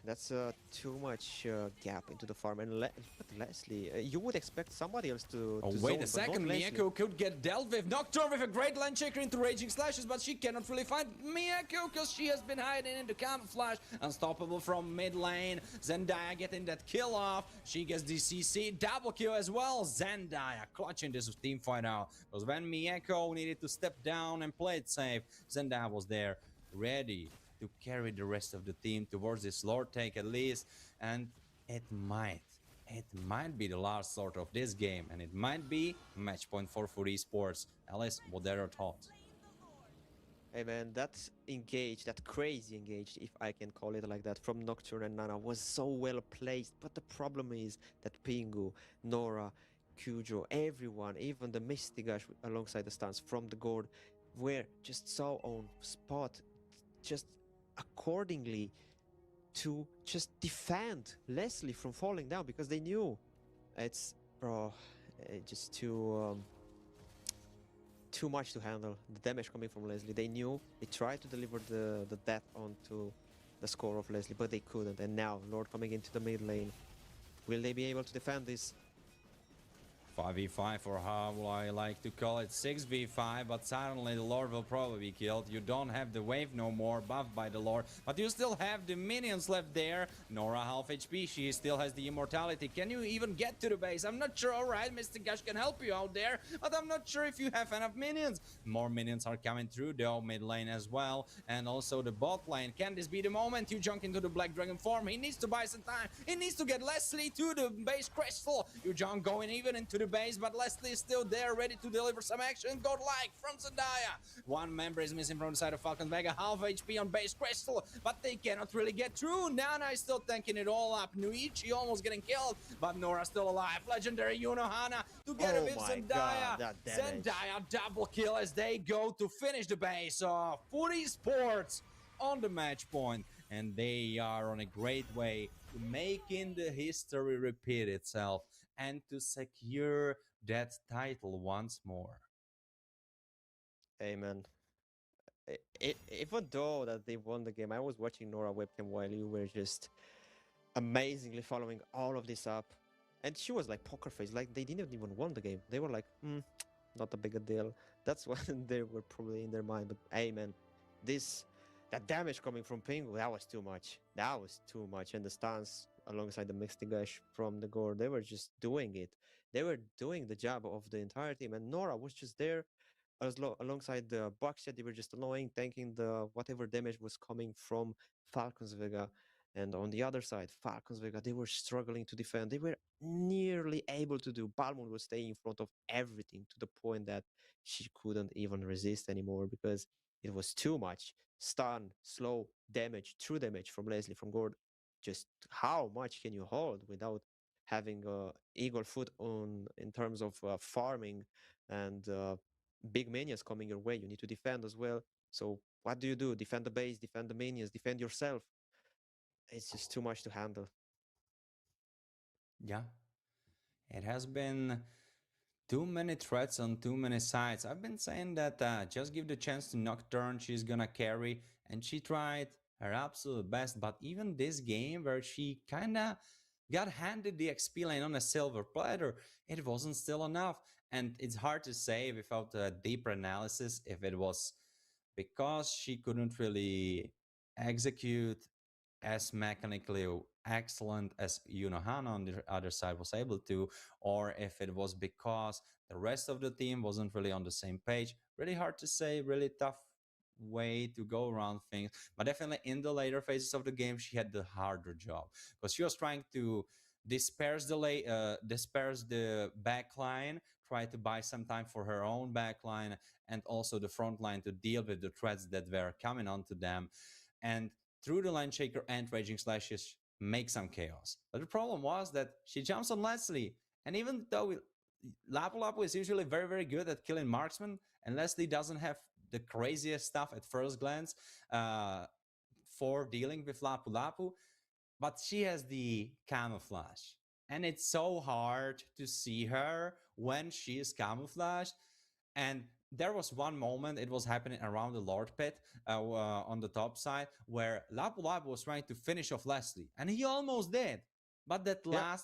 That's too much gap into the farm. And but Leslie, you would expect somebody else Oh, to wait zone, a but not second. Leslie. Miyako could get dealt with. Nocturne with a great land checker into Raging Slashes, but she cannot really find Miyako because she has been hiding in the camouflage. Unstoppable from mid lane. Zendaya getting that kill off. She gets the CC. Double kill as well. Zendaya clutching this team fight out. Because when Miyako needed to step down and play it safe, Zendaya was there ready to carry the rest of the team towards this Lord take at least. And it might be the last sort of this game, and it might be match point for Food Esports. Alice, what are your thoughts? Hey man, that engage, that crazy engage, if I can call it like that, from Nocturne and Nana was so well placed. But the problem is that Pingu, Nora, Kujo, everyone, even the Mystigash alongside the stance from the Gord, were just so on spot, just accordingly to just defend Leslie from falling down because they knew it's, bro, just too much to handle. The damage coming from Leslie. They knew. They tried to deliver the death onto the score of Leslie, but they couldn't. And now Lord coming into the mid lane. Will they be able to defend this? 5v5, or how I like to call it 6v5, but suddenly the Lord will probably be killed. You don't have the wave no more, buffed by the Lord, but you still have the minions left there. Nora half HP, she still has the immortality. Can you even get to the base? I'm not sure. Alright, Mr. Gush can help you out there, but I'm not sure if you have enough minions. More minions are coming through though, mid lane as well, and also the bot lane. Can this be the moment you jump into the Black Dragon form? He needs to buy some time. He needs to get Leslie to the base crystal. You jump going even into the base, but Leslie is still there, ready to deliver some action. Godlike from Zendaya. One member is missing from the side of Falcon Vega, half HP on base crystal, but they cannot really get through. Nana is still tanking it all up. Nuichi almost getting killed, but Nora still alive. Legendary Yunohana together Oh with my Zendaya. God, that damage. Zendaya double kill as they go to finish the base of Food Esports on the match point, and they are on a great way to making the history repeat itself and to secure that title once more. Amen. Even though that they won the game, I was watching Nora webcam while you were just amazingly following all of this up. And she was like poker face, like they didn't even won the game. They were like, not a big a deal. That's what they were probably in their mind. But hey, man, that damage coming from Pingu, that was too much. That was too much. And the stance alongside the Mixtigash from the Gore, they were just doing it. They were doing the job of the entire team. And Nora was just there alongside the Buckshot. They were just annoying, tanking the whatever damage was coming from Falcons Vega. And on the other side, Falcons Vega, they were struggling to defend. They were nearly able to do. Balmond was staying in front of everything to the point that she couldn't even resist anymore because it was too much. Stun, slow, damage, true damage from Leslie, from Gord. Just how much can you hold without having eagle foot on in terms of farming and big minions coming your way? You need to defend as well. So what do you do? Defend the base, defend the minions, defend yourself. It's just too much to handle. Yeah, it has been too many threats on too many sides. I've been saying that just give the chance to Nocturne, she's gonna carry, and she tried her absolute best. But even this game where she kinda got handed the XP lane on a silver platter, it wasn't still enough. And it's hard to say without a deeper analysis if it was because she couldn't really execute as mechanically excellent as Yunohana on the other side was able to, or if it was because the rest of the team wasn't really on the same page. Really hard to say, really tough way to go around things. But definitely in the later phases of the game, she had the harder job because she was trying to disperse the backline, try to buy some time for her own backline and also the front line to deal with the threats that were coming onto them. And through the line shaker and raging slashes make some chaos. But the problem was that she jumps on Leslie, and even though Lapu Lapu is usually very, very good at killing marksmen, and Leslie doesn't have the craziest stuff at first glance for dealing with Lapu Lapu, but she has the camouflage. And it's so hard to see her when she is camouflaged. And there was one moment, it was happening around the Lord Pit on the top side, where Lapu Lapu was trying to finish off Leslie, and he almost did. But Yeah.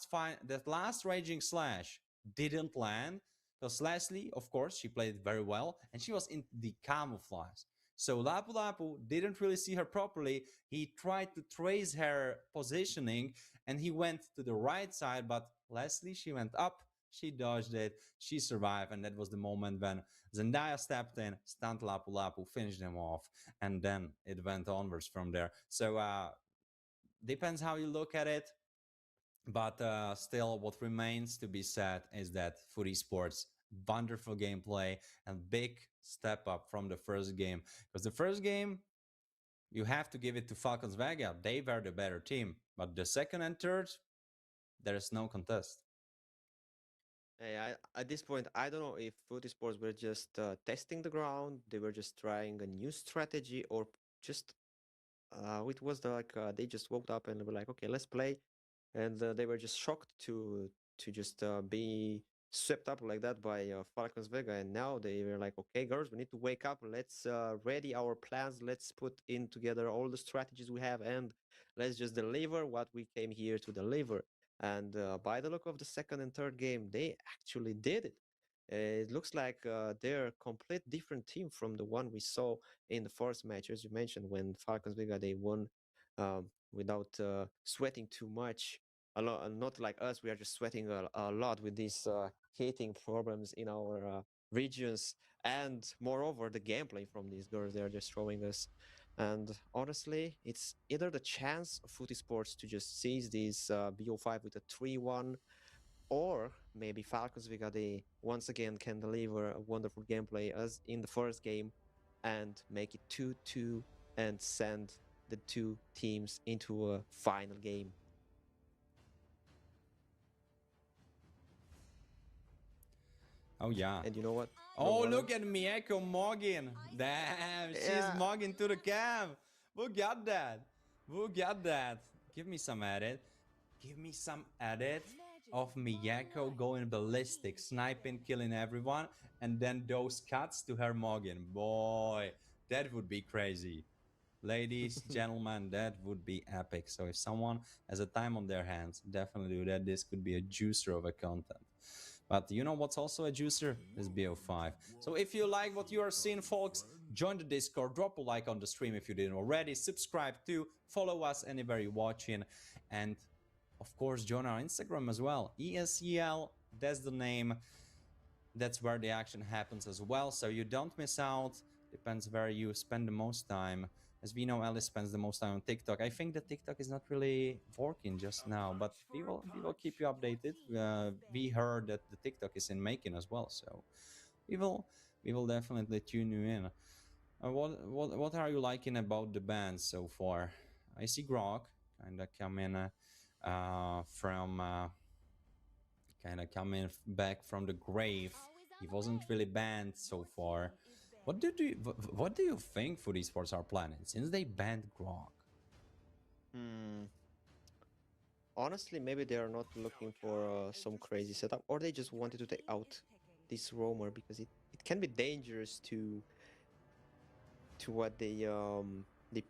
that last Raging Slash didn't land, because Leslie, of course, she played very well, and she was in the camouflage. So Lapu Lapu didn't really see her properly. He tried to trace her positioning, and he went to the right side, but Leslie, she went up, she dodged it, she survived, and that was the moment when Zendaya stepped in, stunned Lapu Lapu, finished him off, and then it went onwards from there. So depends how you look at it, but still, what remains to be said is that Foot Sports wonderful gameplay and big step up from the first game. Because the first game, you have to give it to Falcons Vega. They were the better team, but the second and third, there is no contest. Hey, at this point, I don't know if Foot Sports were just testing the ground, they were just trying a new strategy, or just it was like they just woke up and they were like, okay, let's play, and they were just shocked to just be swept up like that by Falcons Vega, and now they were like, okay, girls, we need to wake up. Let's ready our plans. Let's put in together all the strategies we have, and let's just deliver what we came here to deliver. And by the look of the second and third game, they actually did it. It looks like they're a complete different team from the one we saw in the first match, as you mentioned, when Falcons Vega they won without sweating too much. A lot, not like us. We are just sweating a lot with these heating problems in our regions, and moreover, the gameplay from these girls they are just showing us. And honestly, it's either the chance of Footy Sports to just seize this BO5 with a 3-1, or maybe Falcons Vega they once again can deliver a wonderful gameplay as in the first game and make it 2-2 and send the two teams into a final game. Oh, yeah. And you know what? Oh, look at Mieko mogging. Damn, she's Yeah. mogging to the cam. Who got that? Who got that? Give me some edit. Give me some edit of Miyako going ballistic, sniping, killing everyone, and then those cuts to her mogging. Boy, that would be crazy. Ladies, gentlemen, that would be epic. So if someone has a time on their hands, definitely do that. This could be a juicer of a content. But you know what's also a juicer? Is BO5. So if you like what you are seeing, folks, join the Discord, drop a like on the stream if you didn't already, subscribe too, follow us anywhere you're watching, and of course join our Instagram as well. ESEL, that's the name. That's where the action happens as well, so you don't miss out. Depends where you spend the most time. As we know, Alice spends the most time on TikTok. I think that TikTok is not really working just now, but we will keep you updated. We heard that the TikTok is in making as well, so we will definitely tune you in. What are you liking about the band so far? I see Grok kind of coming from back from the grave. He wasn't really banned so far. What do you think Foot Sports are planning since they banned Grok? Honestly, maybe they are not looking for some crazy setup, or they just wanted to take out this roamer because it can be dangerous to what they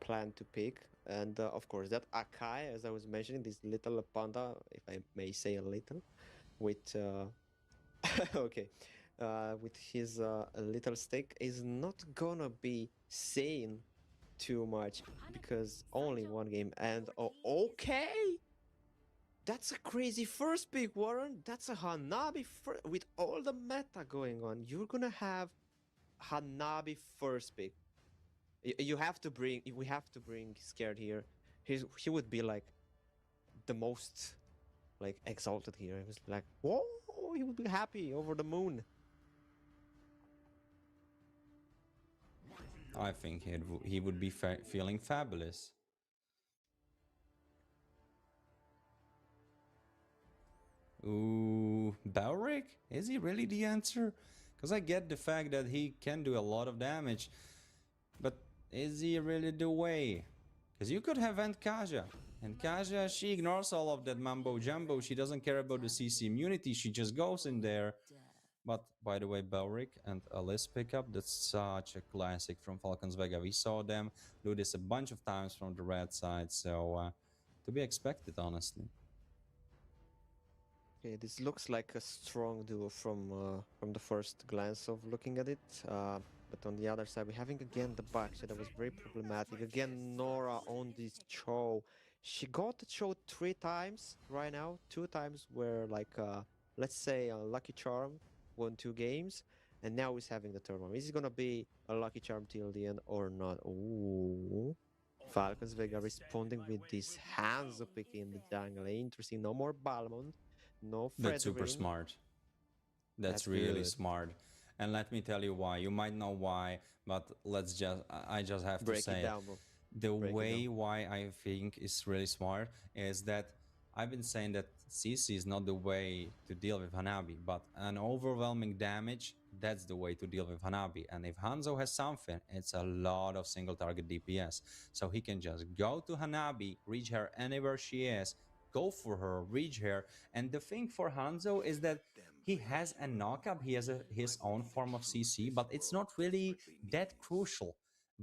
plan to pick. And of course, that Akai, as I was mentioning, this little panda, if I may say a little, with okay, with his little stick, is not gonna be saying too much because only one game. And okay, that's a crazy first pick, Warren. That's a Hanabi with all the meta going on. You're gonna have Hanabi first pick. You have to bring. We have to bring Scared here. He would be like the most like exalted here. He was like, whoa, he would be happy over the moon. I think he would be feeling fabulous. Ooh, Balric? Is he really the answer? Because I get the fact that he can do a lot of damage, but is he really the way? Because you could have Aunt Kaja, and Kaja, she ignores all of that mumbo jumbo. She doesn't care about the CC immunity. She just goes in there. But by the way, Belric and Alice pickup, that's such a classic from Falcons Vega. We saw them do this a bunch of times from the red side, so to be expected, honestly. Okay, this looks like a strong duo from the first glance of looking at it. But on the other side, we're having again the Baksha that was very problematic. Again, Nora on this Cho. She got the Cho 3 times right now. 2 times were like, let's say, a lucky charm, won 2 games, and now he's having the third one. Is it gonna be a lucky charm till the end or not? Ooh. Falcons Vega responding with this Hanzo pick in the jungle. Interesting. No more Balmond. No That's super Fredrin. smart. That's That's really good. smart. And let me tell you why. You might know why, but I just have to Break say it it. down, bro. The Break it way down. why I think is really smart is that I've been saying that CC is not the way to deal with Hanabi, but an overwhelming damage, that's the way to deal with Hanabi. And if Hanzo has something, it's a lot of single target DPS. So he can just go to Hanabi, reach her anywhere she is, go for her, reach her. And the thing for Hanzo is that he has a knockup, he has his own form of CC, but it's not really that crucial.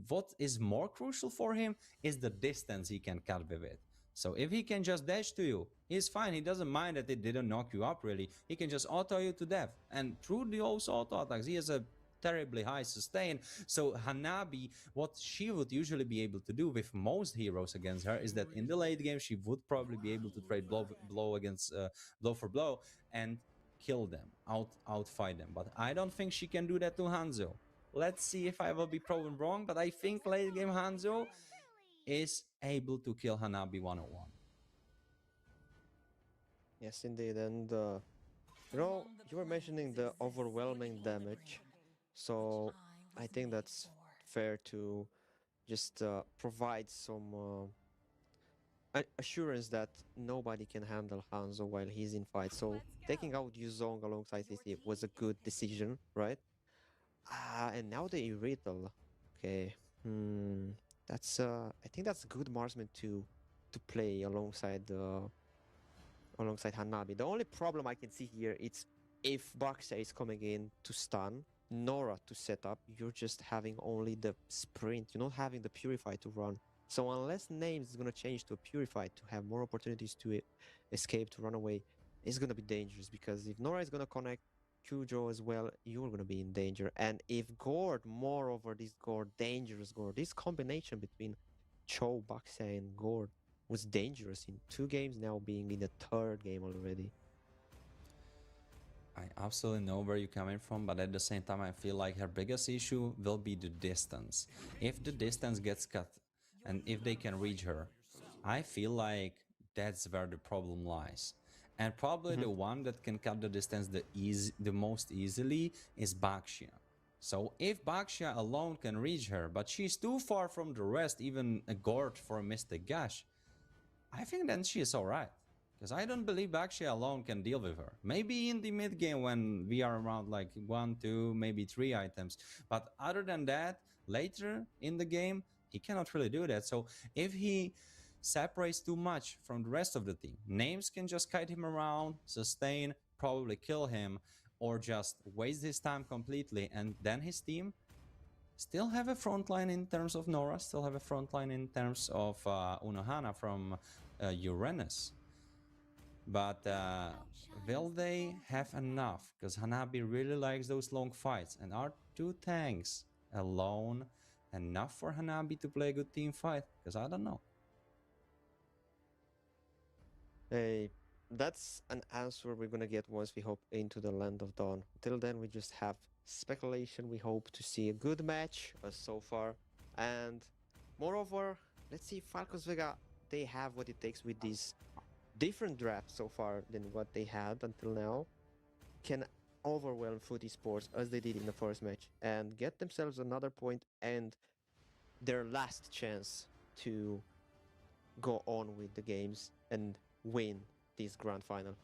What is more crucial for him is the distance he can cut with it. So if he can just dash to you, he's fine. He doesn't mind that it didn't knock you up really. He can just auto you to death. And through those auto attacks, he has a terribly high sustain. So Hanabi, what she would usually be able to do with most heroes against her is that in the late game, she would probably be able to trade blow against blow for blow and kill them, outfight them. But I don't think she can do that to Hanzo. Let's see if I will be proven wrong, but I think late game Hanzo is able to kill Hanabi 101. Yes, indeed. And you were mentioning the overwhelming damage. So I think that's fair to just provide some assurance that nobody can handle Hanzo while he's in fight. So taking out Yuzong alongside CC was a good decision, right? And now the Irrital. Okay. Hmm. That's I think that's a good marksman to play alongside Hanabi. The only problem I can see here is if Baksha is coming in to stun, Nora to set up, you're just having only the sprint. You're not having the Purify to run. So unless Names is gonna change to a Purify to have more opportunities to escape, to run away, it's gonna be dangerous because if Nora is gonna connect Kujo as well, you're gonna be in danger. And if Gord, moreover, this Gord, dangerous Gord, this combination between Cho, Baksha, and Gord was dangerous in 2 games, now being in the third game already. I absolutely know where you're coming from, but at the same time, I feel like her biggest issue will be the distance. If the distance gets cut and if they can reach her, I feel like that's where the problem lies. And probably the one that can cut the distance the most easily is Baxia. So if Baxia alone can reach her, but she's too far from the rest, even a Gord for a Mystic Gash, I think then she is alright. Because I don't believe Baxia alone can deal with her. Maybe in the mid game when we are around like 1, 2, maybe 3 items. But other than that, later in the game, he cannot really do that. So if he separates too much from the rest of the team, Names can just kite him around, sustain, probably kill him, or just waste his time completely. And then his team still have a front line in terms of Nora, still have a front line in terms of Unohana from Uranus. But will they have enough? Because Hanabi really likes those long fights. And are 2 tanks alone enough for Hanabi to play a good team fight? Because I don't know. Hey, that's an answer we're gonna get once we hop into the Land of Dawn. Till then, we just have speculation. We hope to see a good match so far. And moreover, let's see if Falcons Vega, they have what it takes with these different drafts so far than what they had until now, can overwhelm Foot Esports as they did in the first match and get themselves another point and their last chance to go on with the games and win this grand final.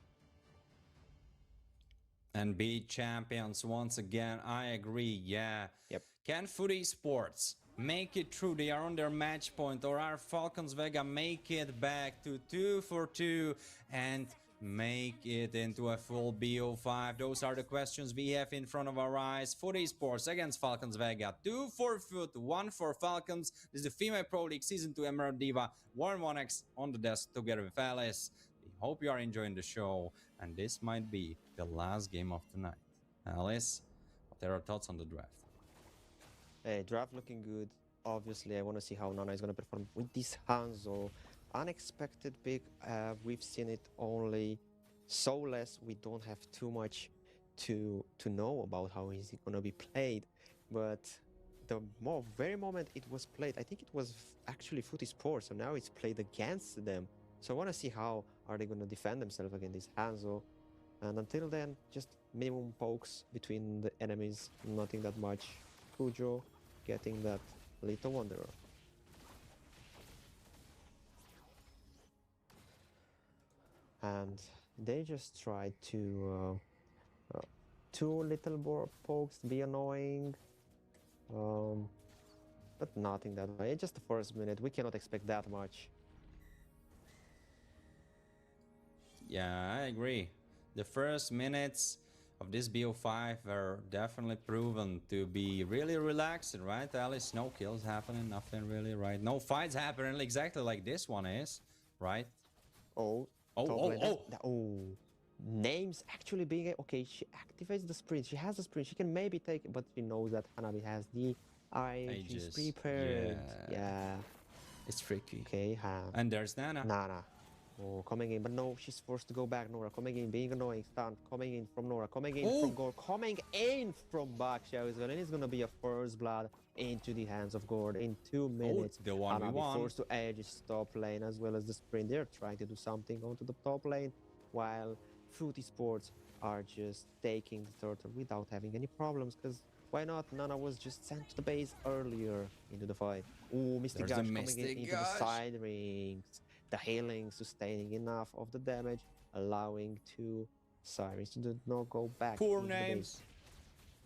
And be champions once again. I agree, yeah. Yep. Can Foot Esports make it through? They are on their match point, or are Falcons Vega make it back to 2 for 2 and make it into a full BO5? Those are the questions we have in front of our eyes. Foot Esports against Falcons Vega. 2 for Foot, 1 for Falcons. This is the Female Pro League Season 2 Emerald Diva. Warren 1x on the desk together with Alice. We hope you are enjoying the show, and this might be the last game of the night. Alice, what are your thoughts on the draft? Hey, draft looking good. Obviously, I want to see how Nana is going to perform with this Hanzo. Unexpected pick. We've seen it only so less. We don't have too much to know about how is it going to be played. But the very moment it was played, I think it was actually Footy Sports. So now it's played against them. So I want to see how are they going to defend themselves against this Hanzo. And until then, just minimum pokes between the enemies. Nothing that much. Kujo getting that little Wanderer. And they just tried to two little more pokes to be annoying, but nothing that way. Just the first minute, we cannot expect that much. Yeah, I agree. The first minutes of this BO5 were definitely proven to be really relaxed, right, Alice? No kills happening, nothing really, right? No fights happening exactly like this one is, right? Oh, names actually being okay. She activates the sprint. She has the sprint. She can maybe take it, but she knows that Hanabi has the eye. She's prepared. Yeah. It's tricky. Okay, and there's Nana. Nana. Oh, coming in, but no, she's forced to go back. Nora coming in, being annoying, stunned, coming in from Nora, coming in from Gord, coming in from Baksha as well, and it's gonna be a first blood into the hands of Gord in 2 minutes. The 1v1. Forced to edge his top lane as well as the sprint. They're trying to do something onto the top lane, while Footy Sports are just taking the turtle without having any problems, because why not? Nana was just sent to the base earlier into the fight. Oh, Mystic Gush coming in into the side rings. The healing sustaining enough of the damage, allowing two Sirens to not go back. Poor names.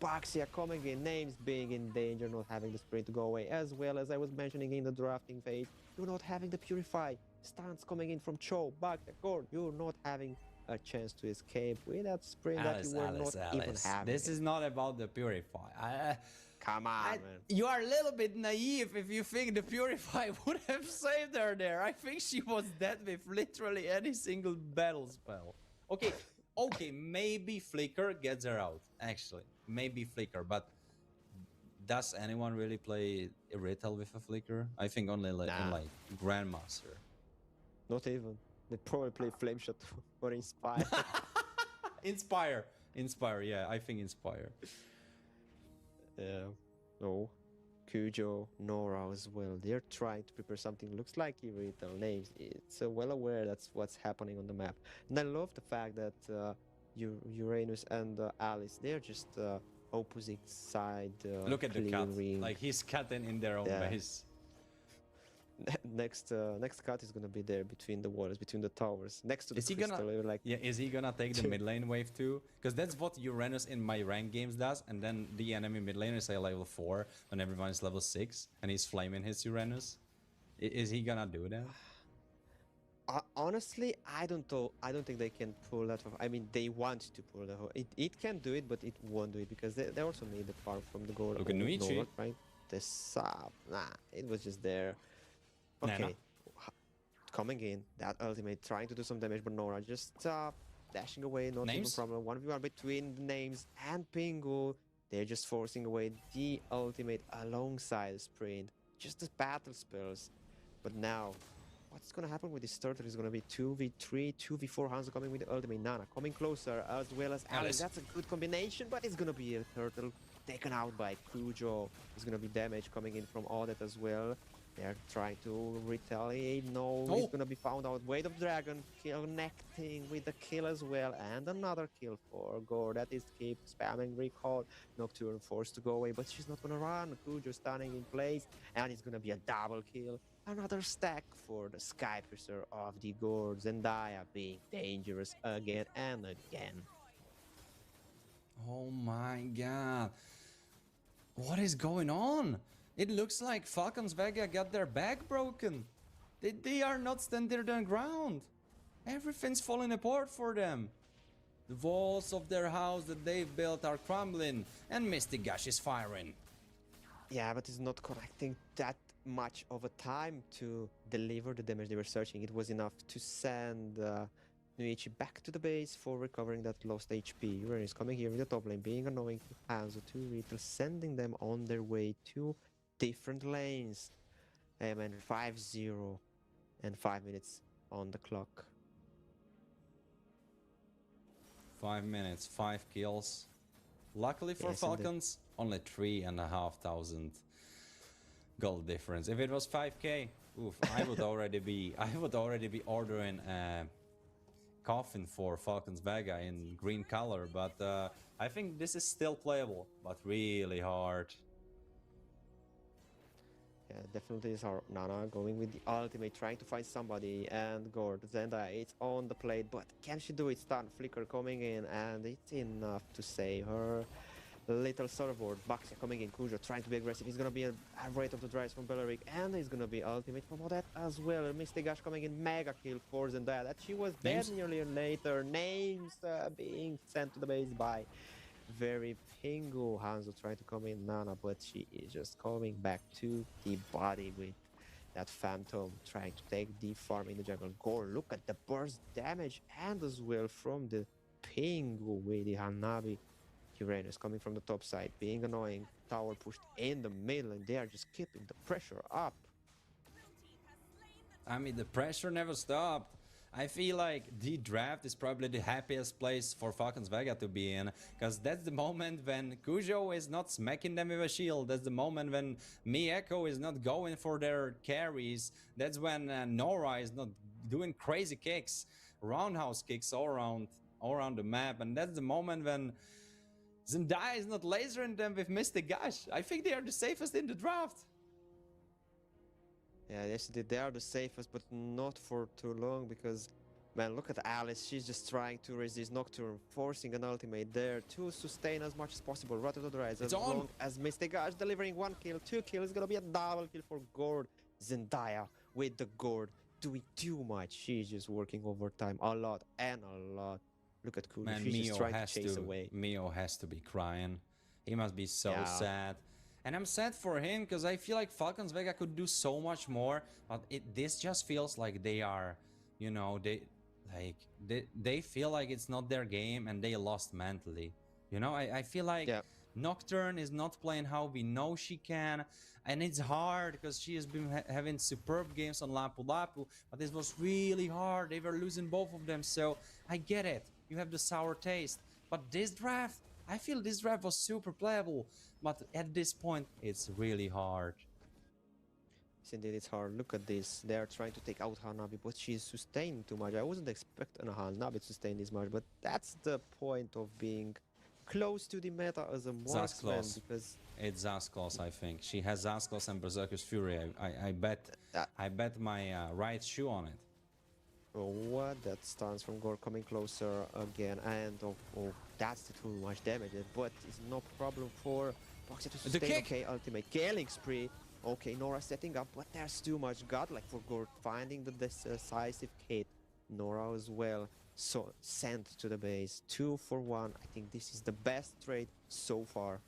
Baxia coming in, names being in danger, not having the sprint to go away, as well as I was mentioning in the drafting phase, you're not having the Purify. Stance coming in from Cho, Baxia, Gord, you're not having a chance to escape with that sprint that you were not even having. This is not about the Purify. Come on, man. You are a little bit naive if you think the Purify would have saved her there. I think she was dead with literally any single battle spell. Okay, maybe Flicker gets her out, actually. Maybe Flicker, but does anyone really play Irrital with a Flicker? I think only in like Grandmaster. Not even. They probably play Flame Shot or Inspire. Inspire, yeah, I think Inspire. No. Kujo, Nora as well. They're trying to prepare something. Looks like Irrital names. It's well aware that's what's happening on the map. And I love the fact that Uranus and Alice, they're just opposite side. Look at the cut. Ring. Like he's cutting in their own base. Next cut is gonna be there between the walls, between the towers, next to the crystal. Is he gonna take the mid lane wave too? Because that's what Uranus in my rank games does, and then the enemy mid laner is level 4 when everyone is level 6, and he's flaming his Uranus. Is he gonna do that? Honestly, I don't know. I don't think they can pull that off. I mean, they want to pull that off. It can do it, but it won't do it because they also need the power from the goal. Look at Nuichi. Right? The sub. It was just there. Okay, Nana. Coming in, that ultimate, trying to do some damage, but Nora just dashing away, not even problem. 1v1 between the names and Pingu. They're just forcing away the ultimate alongside the sprint. Just the battle spells. But now, what's gonna happen with this turtle is gonna be 2v3, 2v4 Hanzo coming with the ultimate. Nana coming closer, as well as Alice. That's a good combination, but it's gonna be a turtle taken out by Kujo. There's gonna be damage coming in from Audit as well. They're trying to retaliate. No, he's gonna be found out. Weight of Dragon connecting with the kill as well. And another kill for Gore. That is keep spamming recall. Nocturne forced to go away, but she's not gonna run. Kujo standing in place. And it's gonna be a double kill. Another stack for the Sky Piercer of the Gore. Zendaya being dangerous again and again. Oh my god. What is going on? It looks like Falcons Vega got their back broken. They are not standing on the ground. Everything's falling apart for them. The walls of their house that they've built are crumbling, and Misty Gush is firing. Yeah, but it's not collecting that much of a time to deliver the damage they were searching. It was enough to send Nuichi back to the base for recovering that lost HP. Uran is coming here in the top lane, being annoying to Hanzo, to Retail, sending them on their way to different lanes. And 5-0 and 5 minutes on the clock. 5 minutes, 5 kills. Luckily for Yes, indeed. Falcons, only 3,500 gold difference. If it was 5k, oof, I would already be ordering a coffin for Falcons Vega in green color, but I think this is still playable, but really hard. Yeah, definitely is our Nana going with the ultimate, trying to find somebody, and Gord, Zenda, it's on the plate, but can she do it? Stun Flicker coming in, and it's enough to save her. Little surfboard, Baxia coming in, Kujo trying to be aggressive. He's gonna be a rate of the drives from Belleric, and he's gonna be ultimate from Odette as well. Misty Gush coming in, mega kill for Zendaya. That she was dead Names? nearly later. Names being sent to the base by very Pingu. Hanzo trying to come in, Nana, but she is just coming back to the body with that Phantom trying to take the farm in the jungle. Gore, look at the burst damage, and as well from the Pingu with the Hanabi. Uranus coming from the top side, being annoying. Tower pushed in the middle, and they are just keeping the pressure up. I mean, the pressure never stopped. I feel like the draft is probably the happiest place for Falcons Vega to be in, because that's the moment when Kujo is not smacking them with a shield. That's the moment when Mieko is not going for their carries. That's when Nora is not doing crazy kicks, roundhouse kicks all around the map, and that's the moment when Zendaya is not lasering them with Misty Gush. I think they are the safest in the draft. Yeah, yes, they are the safest, but not for too long, because, man, look at Alice. She's just trying to resist Nocturne, forcing an ultimate there to sustain as much as possible. Right to the rise, as long as Misty Gush delivering 1 kill, 2 kills. It's gonna be a double kill for Gord. Zendaya with the Gord doing too much. She's just working overtime a lot and a lot. Look at Kudo. Man, She's just trying to chase away. Mio has to be crying. He must be so Yeah. sad. And I'm sad for him because I feel like Falcons Vega could do so much more, but this just feels like they are, you know, they feel like it's not their game and they lost mentally. You know, I feel like Yeah. Nocturne is not playing how we know she can, and it's hard because she has been having superb games on Lapu Lapu, but this was really hard. They were losing both of them, so I get it. You have the sour taste, but this draft, I feel this draft was super playable, but at this point, it's really hard. Yes, indeed, it's hard. Look at this. They are trying to take out Hanabi, but she's sustaining too much. I wasn't expecting Hanabi to sustain this much, but that's the point of being close to the meta as a marksman, close. because It's Zasclos, I think. She has Zasclos and Berserker's Fury. I bet my right shoe on it. what that stance from Gore coming closer again, and that's the too much damage, but it's no problem for Boxer to sustain. kick! Okay, ultimate killing spree. Okay, Nora setting up, but there's too much godlike for Gore finding the decisive hit. Nora as well, so sent to the base. 2 for 1. I think this is the best trade so far.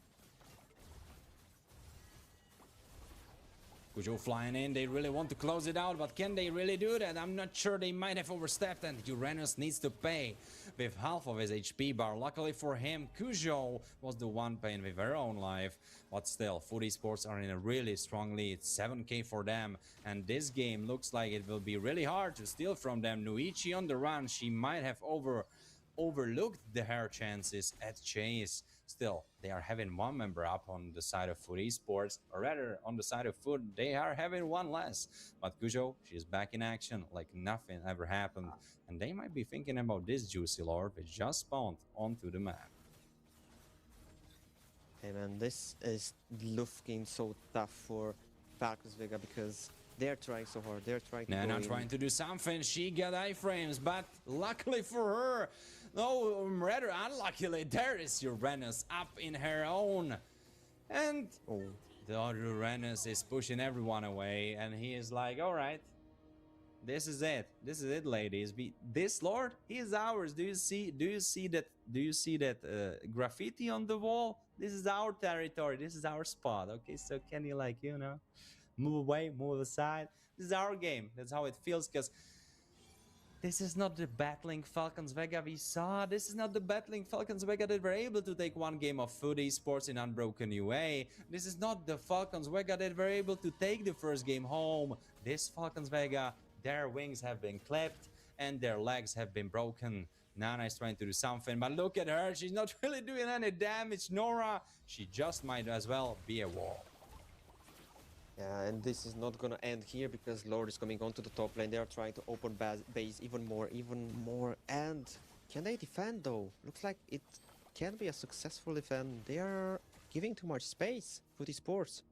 Kujo flying in, they really want to close it out, but can they really do that? I'm not sure. They might have overstepped, and Uranus needs to pay with half of his HP bar. Luckily for him, Kujo was the one paying with her own life, but still, Food Esports are in a really strong lead, 7k for them, and this game looks like it will be really hard to steal from them. Nuichi on the run, she might have overlooked her chances at chase. Still, they are having one member up on the side of Food Esports, or rather on the side of Food, they are having one less. But Kujo, she's back in action like nothing ever happened, and they might be thinking about this juicy lord which just spawned onto the map. Hey man, this is looking so tough for Falcons Vega, because they're trying so hard. They're trying to Nana go in. trying to do something. She got iframes, but luckily for her, no, rather unluckily, there is Uranus up in her own. And the other Uranus is pushing everyone away, and he is like, alright, This is it. This is it, ladies. This Lord, he is ours. Do you see? Do you see that? Do you see that graffiti on the wall? This is our territory. This is our spot. Okay, so can you like move away, move aside? This is our game. That's how it feels. Cause this is not the battling Falcons Vega we saw. This is not the battling Falcons Vega that were able to take one game of Food Esports in unbroken UA. This is not the Falcons Vega that were able to take the first game home. This Falcons Vega, their wings have been clipped and their legs have been broken. Nana is trying to do something, but look at her. She's not really doing any damage. Nora, she just might as well be a wall. Yeah, and this is not gonna end here because Lord is coming onto the top lane. They are trying to open base even more. And can they defend though? Looks like it can be a successful defend. They are giving too much space for the sports.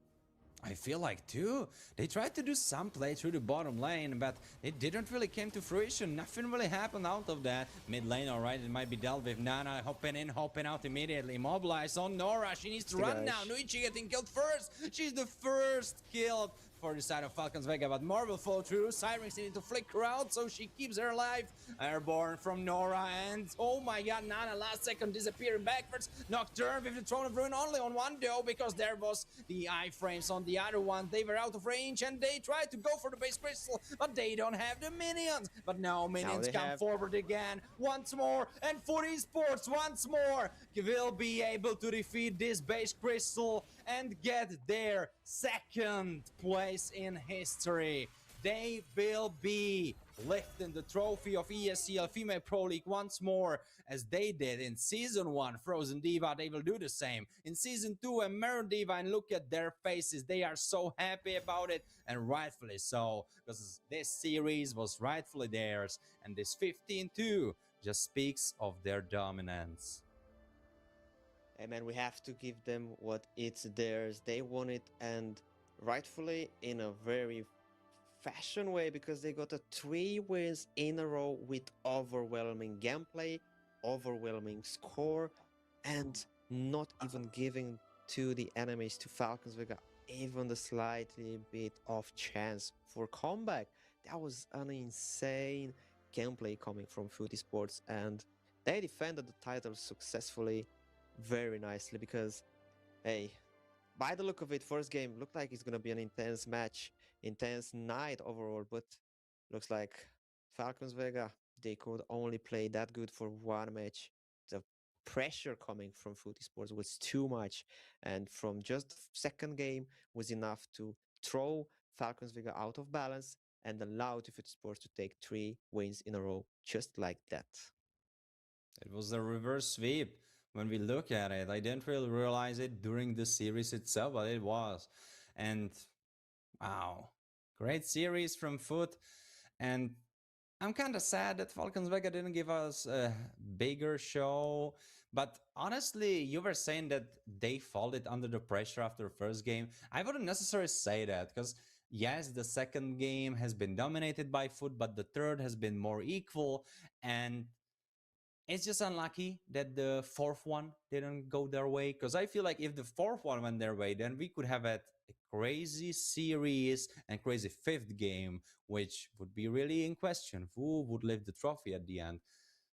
I feel like too. They tried to do some play through the bottom lane, but it didn't really come to fruition. Nothing really happened out of that. Mid lane, alright, it might be dealt with. Nana hopping in, hopping out immediately. Mobilized on Nora. She needs to run now. Nuichi getting killed first. She's the first killed for the side of Falcons Vega, but more will fall through. Sirens need to flicker out, so she keeps her life. Airborne from Nora, and oh my god, Nana last second disappearing backwards. Nocturne with the Throne of Ruin only on one though, because there was the iframes on the other one. They were out of range, and they tried to go for the base crystal, but they don't have the minions. But now minions come forward again, once more, and for esports once more will be able to defeat this base crystal and get their second place in history. They will be lifting the trophy of ESCL Female Pro League once more, as they did in Season 1 Frozen Diva. They will do the same in Season 2 Emerald Diva, and look at their faces. They are so happy about it, and rightfully so, because this series was rightfully theirs, and this 15-2 just speaks of their dominance. Hey man, we have to give them what it's theirs. They won it, and rightfully in a very fashion way, because they got 3 wins in a row with overwhelming gameplay, overwhelming score, and not even giving to the enemies, to Falcons Vega, even the slightly bit of chance for comeback. That was an insane gameplay coming from Food Esports, and they defended the title successfully, very nicely, because hey, by the look of it, first game looked like it's gonna be an intense match, intense night overall, but looks like Falcons Vega, they could only play that good for one match. The pressure coming from Food Esports was too much, and from just the second game was enough to throw Falcons Vega out of balance and allow Food Esports to take 3 wins in a row just like that. It was a reverse sweep. When we look at it, I didn't really realize it during the series itself, but it was. And wow, great series from Foot. And I'm kind of sad that Falcons Vega didn't give us a bigger show. But honestly, you were saying that they folded under the pressure after the first game. I wouldn't necessarily say that, because yes, the second game has been dominated by Foot, but the third has been more equal. And it's just unlucky that the fourth one didn't go their way, because I feel like if the fourth one went their way, then we could have had a crazy series and crazy fifth game, which would be really in question. Who would lift the trophy at the end?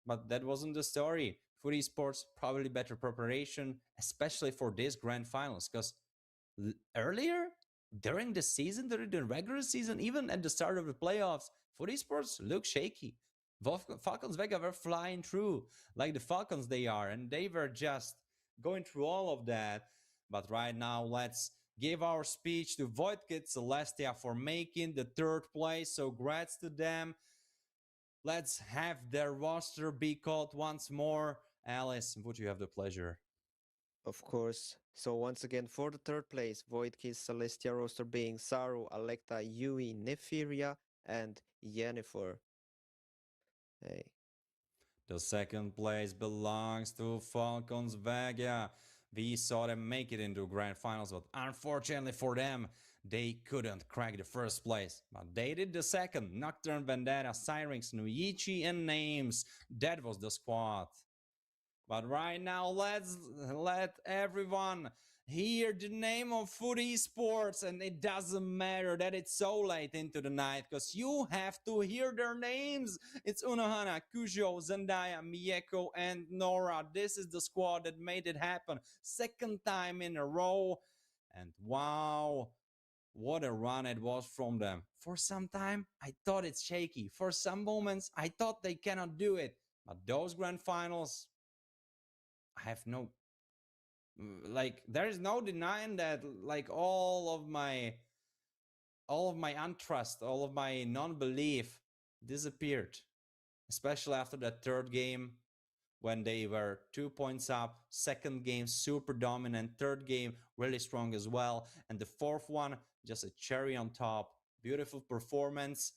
But that wasn't the story. For esports, probably better preparation, especially for this grand finals, because earlier during the season, during the regular season, even at the start of the playoffs, for esports looked shaky. Falcons Vega were flying through like the Falcons they are, and they were just going through all of that. But right now, let's give our speech to Void Kid Celestia for making the third place. So congrats to them. Let's have their roster be called once more. Alice, would you have the pleasure? Of course. So once again, for the third place, Void Kiss Celestia roster being Saru, Alecta, Yui, Nefiria, and Yennefer. Hey. The second place belongs to Falcons Vega. We saw them make it into grand finals, but unfortunately for them, they couldn't crack the first place. But they did the second. Nocturne, Vendetta, Syrinx, Nuichi, and Names. That was the squad. But right now, let's let everyone hear the name of Food Esports, and it doesn't matter that it's so late into the night, because you have to hear their names. It's Unohana, Kujo, Zendaya, Mieko, and Nora. This is the squad that made it happen. Second time in a row. And wow, what a run it was from them. For some time, I thought it's shaky. For some moments, I thought they cannot do it. But those grand finals, I have no, like, there is no denying that, like, all of my untrust, all of my non-belief disappeared, especially after that third game when they were 2 points up. Second game, super dominant. Third game, really strong as well. And the fourth one, just a cherry on top. Beautiful performance.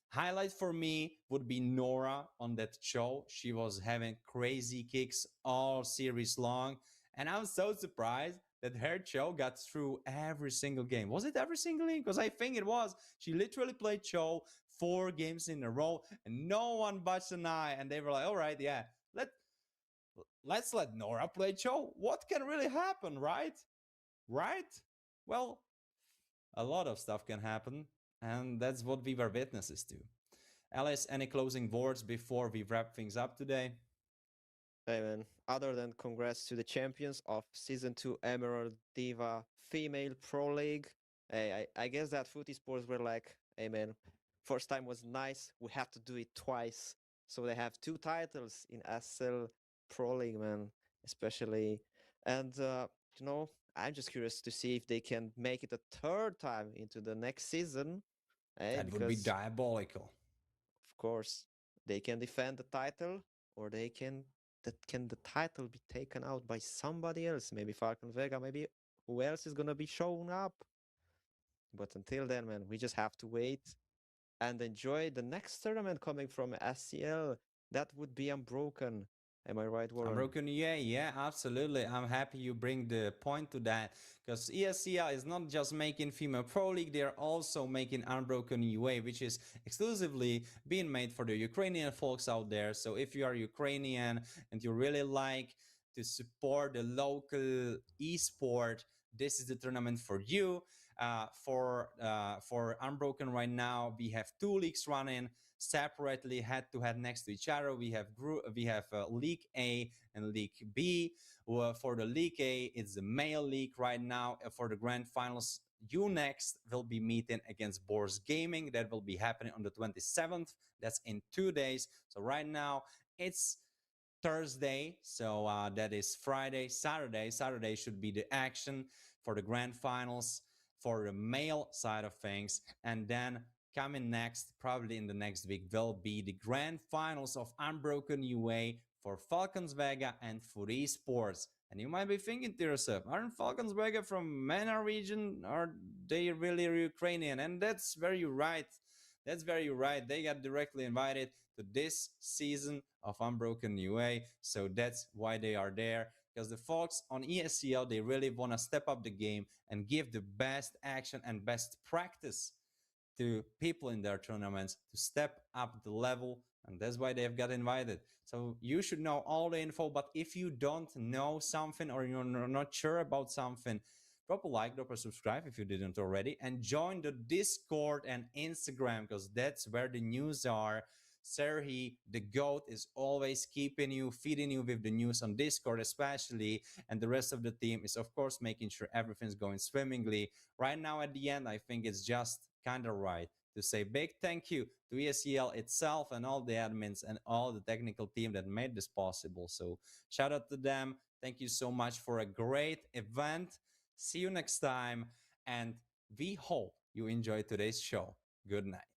Highlight for me would be Nora on that show. She was having crazy kicks all series long. And I was so surprised that her Cho got through every single game. Was it every single game? Because I think it was. She literally played Cho 4 games in a row, and no one budged an eye. And they were like, all right, yeah, let's let Nora play Cho. What can really happen, right? Right? Well, a lot of stuff can happen, and that's what we were witnesses to. Alice, any closing words before we wrap things up today? Hey man, other than congrats to the champions of Season 2 Emerald Diva Female Pro League, hey, I guess that Foot Sports were like, hey man, first time was nice, we have to do it twice. So they have 2 titles in SL Pro League, man, especially. And, you know, I'm just curious to see if they can make it a third time into the next season. Hey, That would be because, diabolical. of course, they can defend the title, or they can the title be taken out by somebody else? Maybe Falcon Vega, maybe who else is gonna be showing up? But until then, man, we just have to wait and enjoy the next tournament coming from SCL. That would be Unbroken. Am I right, Warren? Unbroken UA, yeah, absolutely. I'm happy you bring the point to that, because ESCL is not just making Female Pro League, they're also making Unbroken UA, which is exclusively being made for the Ukrainian folks out there. So if you are Ukrainian and you really like to support the local esport, this is the tournament for you. For Unbroken right now, we have 2 leagues running separately, head to head, next to each other. We have League A and League B. For the League A, it's the male league right now. For the grand finals, UNext will be meeting against Boars Gaming. That will be happening on the 27th. That's in 2 days. So right now it's Thursday, so that is Friday. Saturday should be the action for the grand finals for the male side of things. And then coming next, probably in the next week, will be the grand finals of Unbroken UA for Falcons Vega and Food Esports. And you might be thinking to yourself, aren't Falcons Vega from MENA region? Are they really Ukrainian? And that's very right. That's very right. They got directly invited to this season of Unbroken UA, so that's why they are there. Because the folks on ESCL, they really want to step up the game and give the best action and best practice to people in their tournaments to step up the level, and that's why they've got invited. So you should know all the info, but if you don't know something or you're not sure about something, drop a like, drop a subscribe if you didn't already, and join the Discord and Instagram, because that's where the news are. Serhi, the GOAT, is always keeping you, feeding you with the news on Discord especially, and the rest of the team is, of course, making sure everything's going swimmingly. Right now at the end, I think it's just kind of right to say big thank you to ESCL itself and all the admins and all the technical team that made this possible. So shout out to them. Thank you so much for a great event. See you next time, and we hope you enjoyed today's show. Good night.